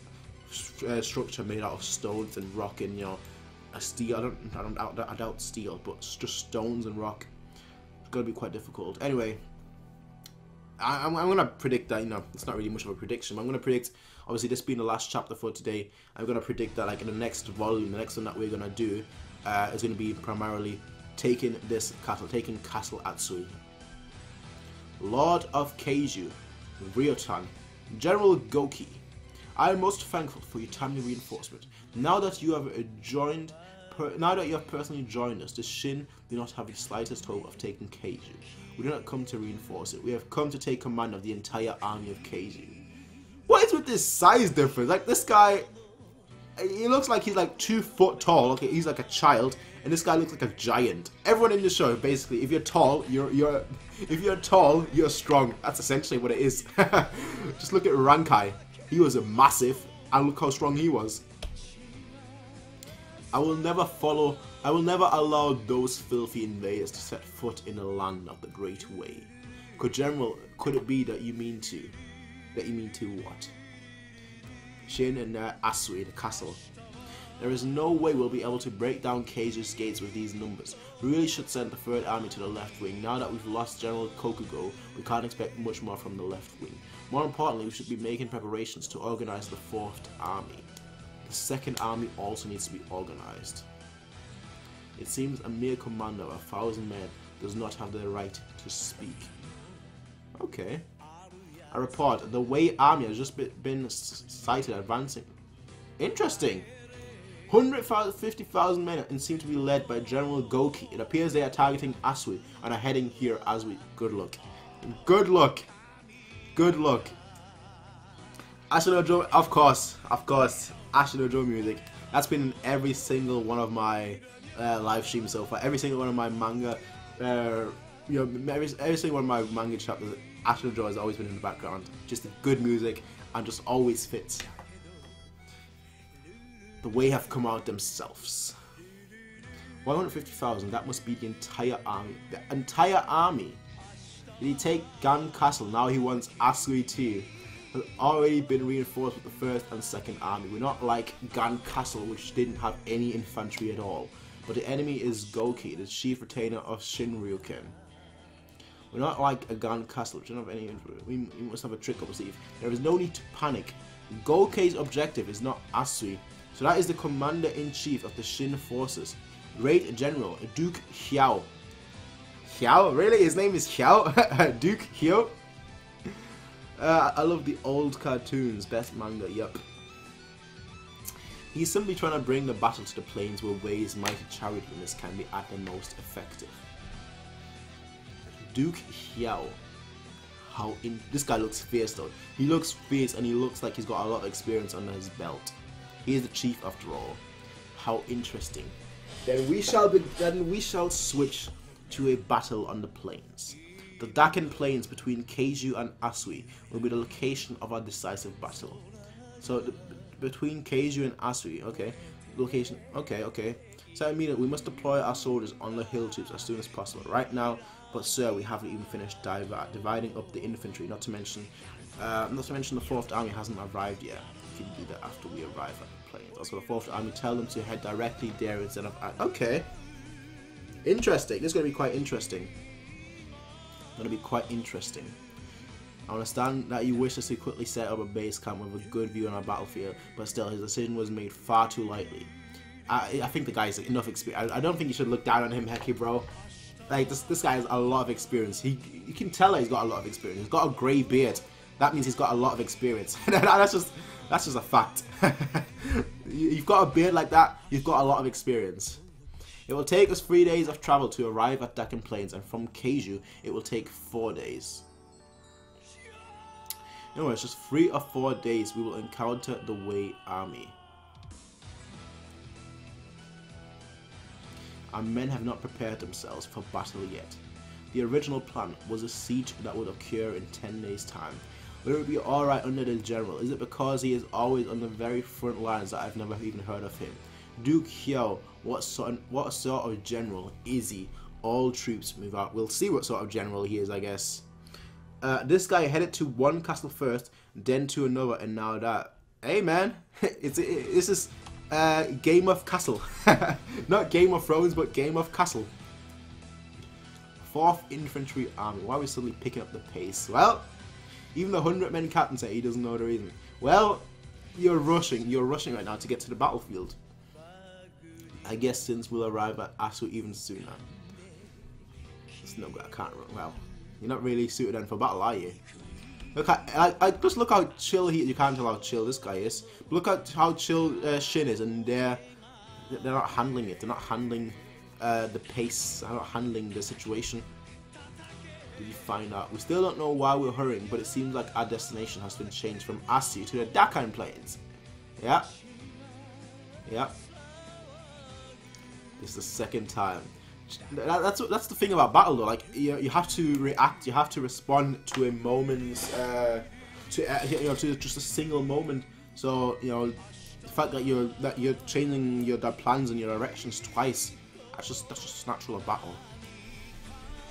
structure made out of stones and rock and, you know, a steel. I doubt steel, but just stones and rock. It's gonna be quite difficult. Anyway, I'm gonna predict that, you know, it's not really much of a prediction. But I'm gonna predict, obviously this being the last chapter for today, I'm gonna predict that like in the next volume, the next one that we're gonna do is gonna be primarily taking this castle, taking Castle Atsui. Lord of Kyoukai, Ryotan, General Goki. I am most thankful for your timely reinforcement. Now that you have personally joined us, the Shin do not have the slightest hope of taking Kyoukai. We do not come to reinforce it. We have come to take command of the entire army of Kyoukai. What is with this size difference? Like this guy, he looks like he's like 2 foot tall. Okay, he's like a child, and this guy looks like a giant. Everyone in the show, basically, if you're tall, you're strong. That's essentially what it is. Just look at Rankai. He was a massive, and look how strong he was. I will never allow those filthy invaders to set foot in the land of the Great Way. Could it be that you mean to what? Shin and Asui, the castle. There is no way we'll be able to break down Keisu's gates with these numbers. We really should send the 3rd army to the left wing. Now that we've lost General Kokugo, we can't expect much more from the left wing. More importantly, we should be making preparations to organize the 4th army. The 2nd army also needs to be organized. It seems a mere commander of 1,000 men does not have the right to speak. Okay. A report. The Wei army has just been sighted advancing. Interesting. 150,000 men and seem to be led by General Goki. It appears they are targeting Asui and are heading here as we. Good luck. Good luck. Good luck. Ashino of course. Ashino music. That's been in every single one of my live streams so far. Every single one of my manga, every single one of my manga chapters, Ashino has always been in the background. Just the good music and just always fits. The Wei have come out themselves. 150,000, that must be the entire army. The entire army. Did he take Gan Castle? Now he wants Asui too. Has already been reinforced with the 1st and 2nd army. We're not like Gan Castle, which didn't have any infantry at all. But the enemy is Goki, the chief retainer of Shinryuken. We're not like a Gan Castle, which doesn't have any infantry. We must have a trick up our sleeve. There is no need to panic. Gokei's objective is not Asui. So that is the commander-in-chief of the Shin forces. Great General Duke Xiao. Xiao? Really? His name is Xiao? Duke Xiao? I love the old cartoons. Best manga, yup. He's simply trying to bring the battle to the plains where Wei's mighty chariot units can be at their most effective. Duke Hyao. This guy looks fierce though. He looks fierce and he looks like he's got a lot of experience under his belt. He is the chief after all. How interesting. Then we shall switch to a battle on the plains. The Daken Plains between Keiju and Asui will be the location of our decisive battle. So between Keiju and Asui, okay, location, okay. So I mean we must deploy our soldiers on the hill troops as soon as possible. Right now, but sir, we haven't even finished dividing up the infantry. Not to mention the 4th Army hasn't arrived yet. We can do that after we arrive at the plains. Also, the 4th Army, tell them to head directly there instead of. Okay. Interesting. This is going to be quite interesting. I understand that you wish us to quickly set up a base camp with a good view on our battlefield, but still, his decision was made far too lightly. I think the guy has enough experience. I don't think you should look down on him, Haikyuu, bro. Like, this guy has a lot of experience. You can tell that he's got a lot of experience. He's got a grey beard. That means he's got a lot of experience. that's just a fact. You've got a beard like that, you've got a lot of experience. It will take us 3 days of travel to arrive at Daken Plains, and from Keiju, it will take 4 days. No, it's just 3 or 4 days we will encounter the Wei army. Our men have not prepared themselves for battle yet. The original plan was a siege that would occur in 10 days' time. Will it be alright under the general? Is it because he is always on the very front lines that I've never even heard of him? Duke Hyao, what sort of general is he? All troops move out. We'll see what sort of general he is, I guess. This guy headed to one castle first, then to another, and now that. Hey man, this is Game of Castle. Not Game of Thrones, but Game of Castle. 4th Infantry Army. Why are we suddenly picking up the pace? Well, even the 100-men captain said he doesn't know the reason. Well, you're rushing right now to get to the battlefield. I guess since we'll arrive at Asu even sooner. It's no good, I can't run. Well, you're not really suited then for battle, are you? Look at, just look how chill you can't tell how chill this guy is. Look at how chill Shin is, and they're not handling it. They're not handling the pace. They're not handling the situation. Did you find out? We still don't know why we're hurrying, but it seems like our destination has been changed from Asu to the Daken Plains. Yeah. Yeah. This is the second time. That's the thing about battle though. Like you have to react. You have to respond to a moment's to just a single moment. So the fact that you're changing your plans and your directions twice. That's just natural of battle.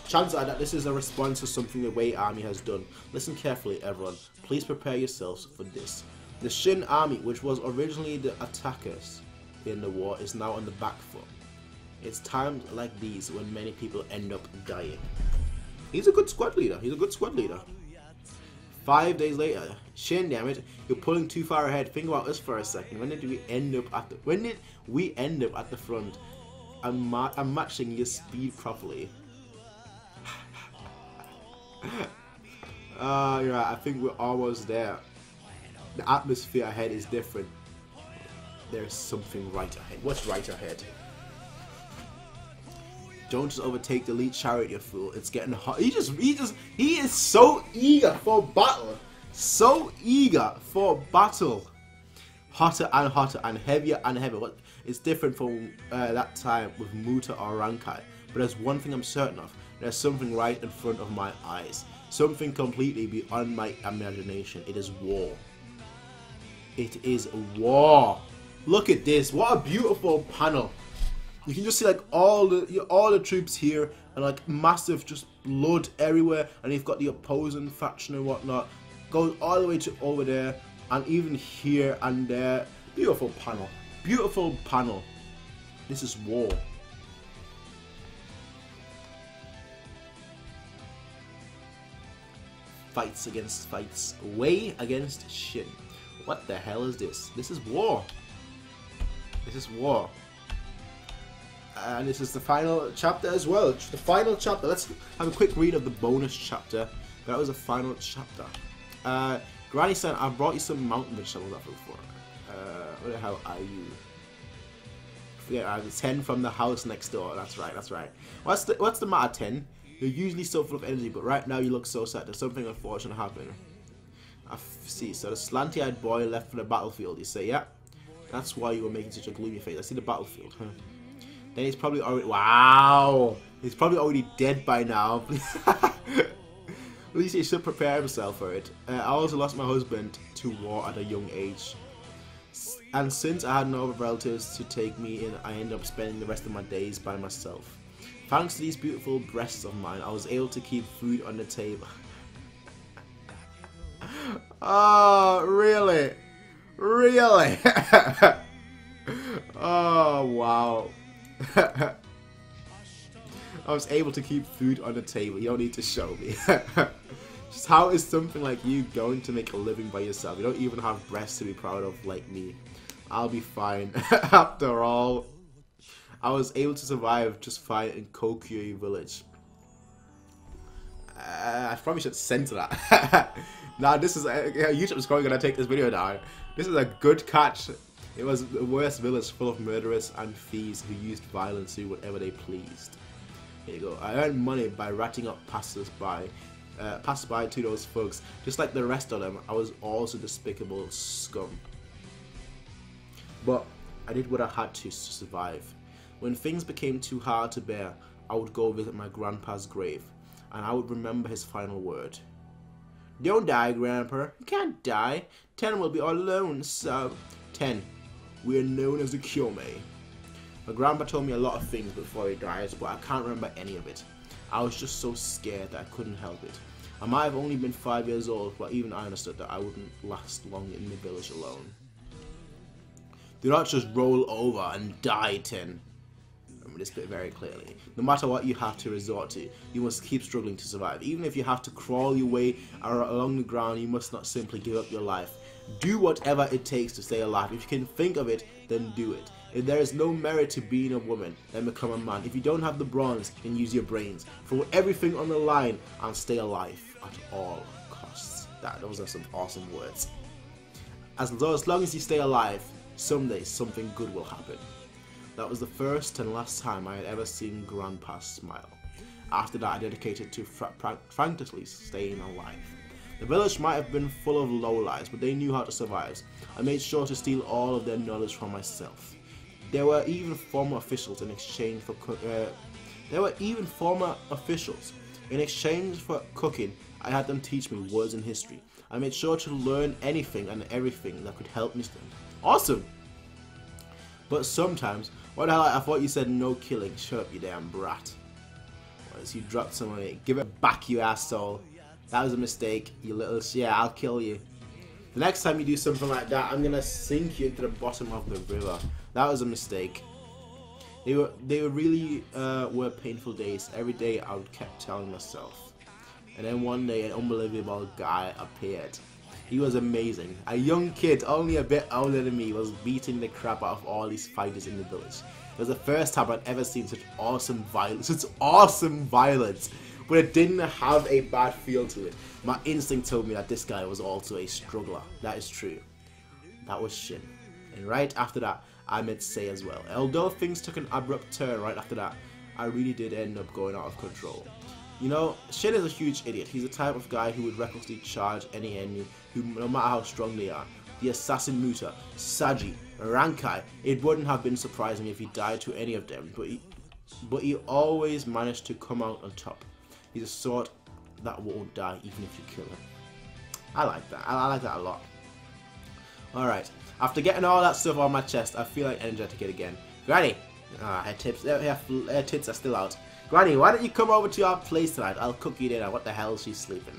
Chances are that this is a response to something the Wei army has done. Listen carefully, everyone. Please prepare yourselves for this. The Shin army, which was originally the attackers in the war, is now on the back foot. It's times like these when many people end up dying. He's a good squad leader. 5 days later, Shin, damn it, you're pulling too far ahead. Think about this for a second. When did we end up at the front? I'm matching your speed properly. You're right. I think we're almost there. The atmosphere ahead is different. There's something right ahead. What's right ahead? Don't just overtake the lead chariot, you fool. It's getting hot. He is so eager for battle. So eager for battle. Hotter and heavier and heavier. It's different from that time with Muta or Rankai. But there's one thing I'm certain of. There's something right in front of my eyes. Something completely beyond my imagination. It is war. It is war. Look at this. What a beautiful panel. You can just see like all the troops here and like massive just blood everywhere, and you've got the opposing faction and whatnot. Goes all the way to over there, and even here and there. Beautiful panel. Beautiful panel. This is war. Fights against fights. Wei against Shin. What the hell is this? This is war. This is war. And this is the final chapter as well. The final chapter. Let's have a quick read of the bonus chapter. That was the final chapter. Granny-san, I brought you some mountain vegetables up before. Where the hell are you? Yeah, 10 from the house next door. That's right. That's right. What's the matter, 10? You're usually so full of energy, but right now you look so sad. There's something unfortunate happening. See, so the slanty-eyed boy left for the battlefield. You say, yeah? That's why you were making such a gloomy face. I see the battlefield, huh? Then he's probably already... Wow! He's probably already dead by now. At least he should prepare himself for it. I also lost my husband to war at a young age. And since I had no other relatives to take me in, I ended up spending the rest of my days by myself. Thanks to these beautiful breasts of mine, I was able to keep food on the table. Oh, really? Really? Oh, wow. I was able to keep food on the table. You don't need to show me. Just how is something like you going to make a living by yourself? You don't even have breasts to be proud of like me. I'll be fine. After all, I was able to survive just fine in Haikyuu village. I probably should censor that. Now this is YouTube is probably gonna take this video down. This is a good catch. It was the worst village full of murderers and thieves who used violence to do whatever they pleased. Here you go. I earned money by ratting up passers-by to those folks. Just like the rest of them, I was also despicable scum. But I did what I had to survive. When things became too hard to bear, I would go visit my grandpa's grave, and I would remember his final word. Don't die, Grandpa. You can't die. 10 will be all alone, so... 10. We are known as the Kyoukai. My grandpa told me a lot of things before he died, but I can't remember any of it. I was just so scared that I couldn't help it. I might have only been 5 years old, but even I understood that I wouldn't last long in the village alone. Do not just roll over and die, 10. Remember this bit very clearly. No matter what you have to resort to, you must keep struggling to survive. Even if you have to crawl your way along the ground, you must not simply give up your life. Do whatever it takes to stay alive. If you can think of it, then do it. If there is no merit to being a woman, then become a man. If you don't have the bronze, then use your brains. Throw everything on the line and stay alive at all costs. Those are some awesome words. As long as you stay alive, someday something good will happen. That was the first and last time I had ever seen Grandpa smile. After that, I dedicated to frantically staying alive. The village might have been full of lowlives, but they knew how to survive. I made sure to steal all of their knowledge from myself. There were even former officials in exchange for cooking. I had them teach me words and history. I made sure to learn anything and everything that could help me stand. Awesome! But sometimes, what the hell? I thought you said no killing. Shut up, you damn brat. Once you dropped some money, give it back, you asshole. That was a mistake, you little... Yeah, I'll kill you. The next time you do something like that, I'm gonna sink you into the bottom of the river. That was a mistake. They were really were painful days. Every day I would kept telling myself. And then one day an unbelievable guy appeared. He was amazing. A young kid, only a bit older than me, was beating the crap out of all these fighters in the village. It was the first time I'd ever seen such awesome violence. But it didn't have a bad feel to it. My instinct told me that this guy was also a struggler. That is true. That was Shin. And right after that, I met Sei as well. Although things took an abrupt turn right after that, I really did end up going out of control. You know, Shin is a huge idiot. He's the type of guy who would recklessly charge any enemy, who, no matter how strong they are. The assassin Muta, Saji, Rankai. It wouldn't have been surprising if he died to any of them, but he always managed to come out on top. He's a sort that won't die even if you kill him. I like that. I like that a lot. Alright. After getting all that stuff on my chest, I feel like energetic again. Granny! Her tits are still out. Granny, why don't you come over to our place tonight? I'll cook you dinner. What the hell? She's sleeping.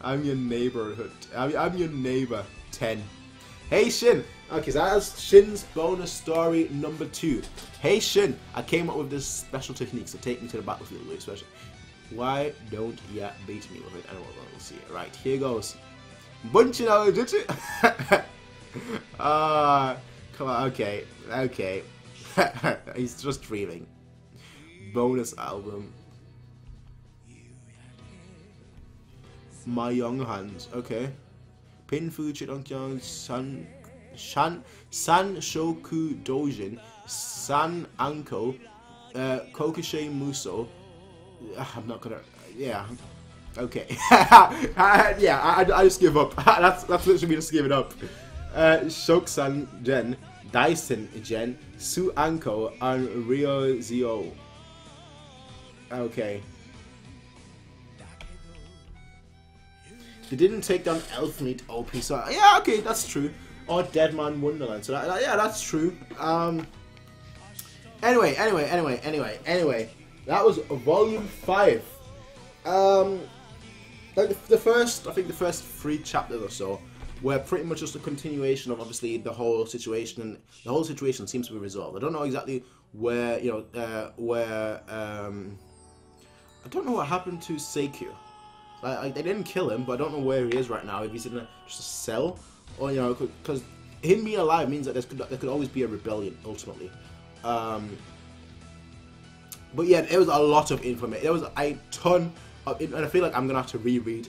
I'm your neighborhood. I'm your neighbor. 10. Hey Shin! Okay, so that's Shin's bonus story number 2. Hey Shin! I came up with this special technique, so take me to the battlefield. Really special. Why don't ya beat me with it? And we'll see it. Right, here goes. Bunchin out come on, okay. Okay. He's just dreaming. Bonus album. My Young Hands. Okay. Pinfu Chidongkyang San Shoku Dojin San Anko Kokushe Muso. I'm not gonna. Yeah. Okay. Yeah, I just give up. That's literally me just giving up. Shoksan Gen, Dyson Gen, Su Anko, and Ryo Zio. Okay. They didn't take down Elfmeet OP, so yeah, okay, that's true. Or Deadman Wonderland, so yeah, that's true. Anyway, that was volume 5. Like the first, I think the first 3 chapters or so were pretty much just a continuation of obviously the whole situation, and the whole situation seems to be resolved. I don't know exactly where, you know, I don't know what happened to Seikyu. Like they didn't kill him, but I don't know where he is right now. If he's in just a cell, or you know, because him being alive means that there could always be a rebellion ultimately. But yeah, there was a lot of information. There was a ton of, and I feel like I'm gonna have to reread.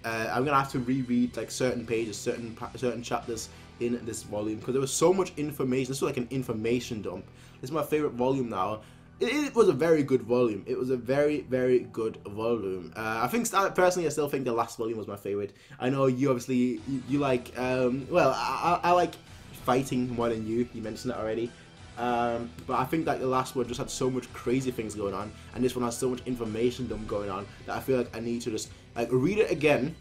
I'm gonna have to reread like certain pages, certain chapters in this volume because there was so much information. This was like an information dump. This is my favorite volume now. It was a very good volume. It was a very, very good volume. I think, personally, I still think the last volume was my favorite. I know you obviously, you like, well, I like fighting more than you. You mentioned it already. But I think that the last one just had so much crazy things going on. And this one has so much information dump going on that I feel like I need to just, like, read it again.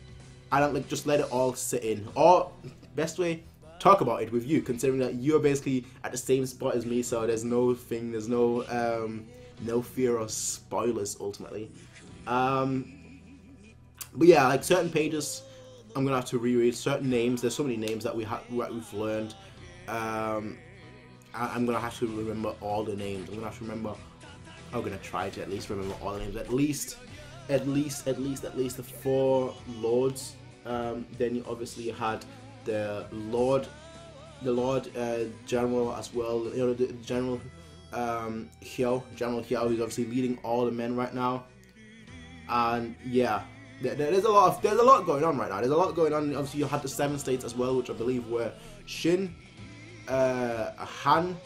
And, like, just let it all sit in. Or, best way, talk about it with you, considering that you're basically at the same spot as me, so there's no fear of spoilers ultimately. But yeah, like certain pages I'm gonna have to reread, certain names. There's so many names that we've learned. I'm gonna have to remember all the names. I'm gonna try to at least remember all the names. At least the 4 lords. Then you obviously had the Lord General as well. You know, the General General Hyo, who's obviously leading all the men right now. And yeah, there's a lot going on right now. There's a lot going on. Obviously, you had the 7 states as well, which I believe were Shin, Han,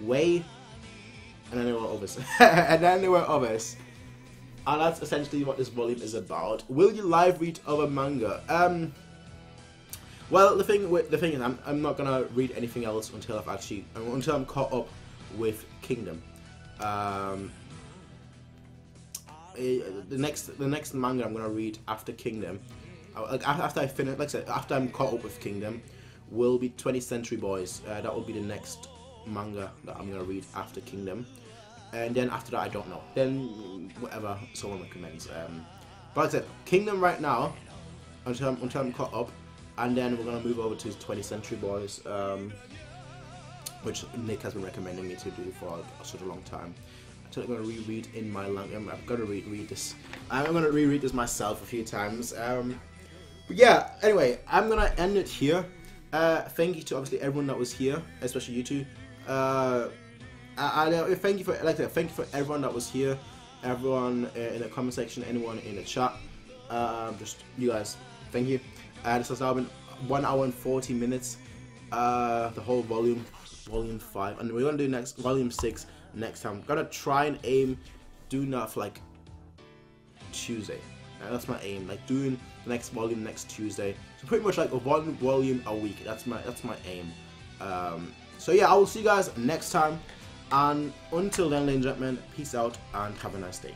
Wei, and then there were others. And that's essentially what this volume is about. Will you live read other manga? Well, the thing is, I'm not gonna read anything else until I'm caught up with Kingdom. The next manga I'm gonna read after Kingdom, after I finish, like I said, after I'm caught up with Kingdom, will be 20th Century Boys. That will be the next manga that I'm gonna read after Kingdom, and then after that I don't know. Then whatever someone recommends. But like I said, Kingdom right now until I'm caught up. And then we're going to move over to 20th Century Boys, which Nick has been recommending me to do for such a long time. I'm going to reread in my language. I'm going to reread this. I'm going to reread this myself a few times. But yeah, anyway, I'm going to end it here. Thank you to obviously everyone that was here, especially you two. Thank you for everyone that was here, everyone in the comment section, anyone in the chat. Just you guys, thank you. This has now been 1 hour and 40 minutes. The whole volume 5, and we're gonna do next volume 6 next time. I'm gonna try and aim doing that for like Tuesday. That's my aim, like doing the next volume next Tuesday. So pretty much like one volume a week. That's my aim. So yeah, I will see you guys next time. And until then, ladies and gentlemen, peace out and have a nice day.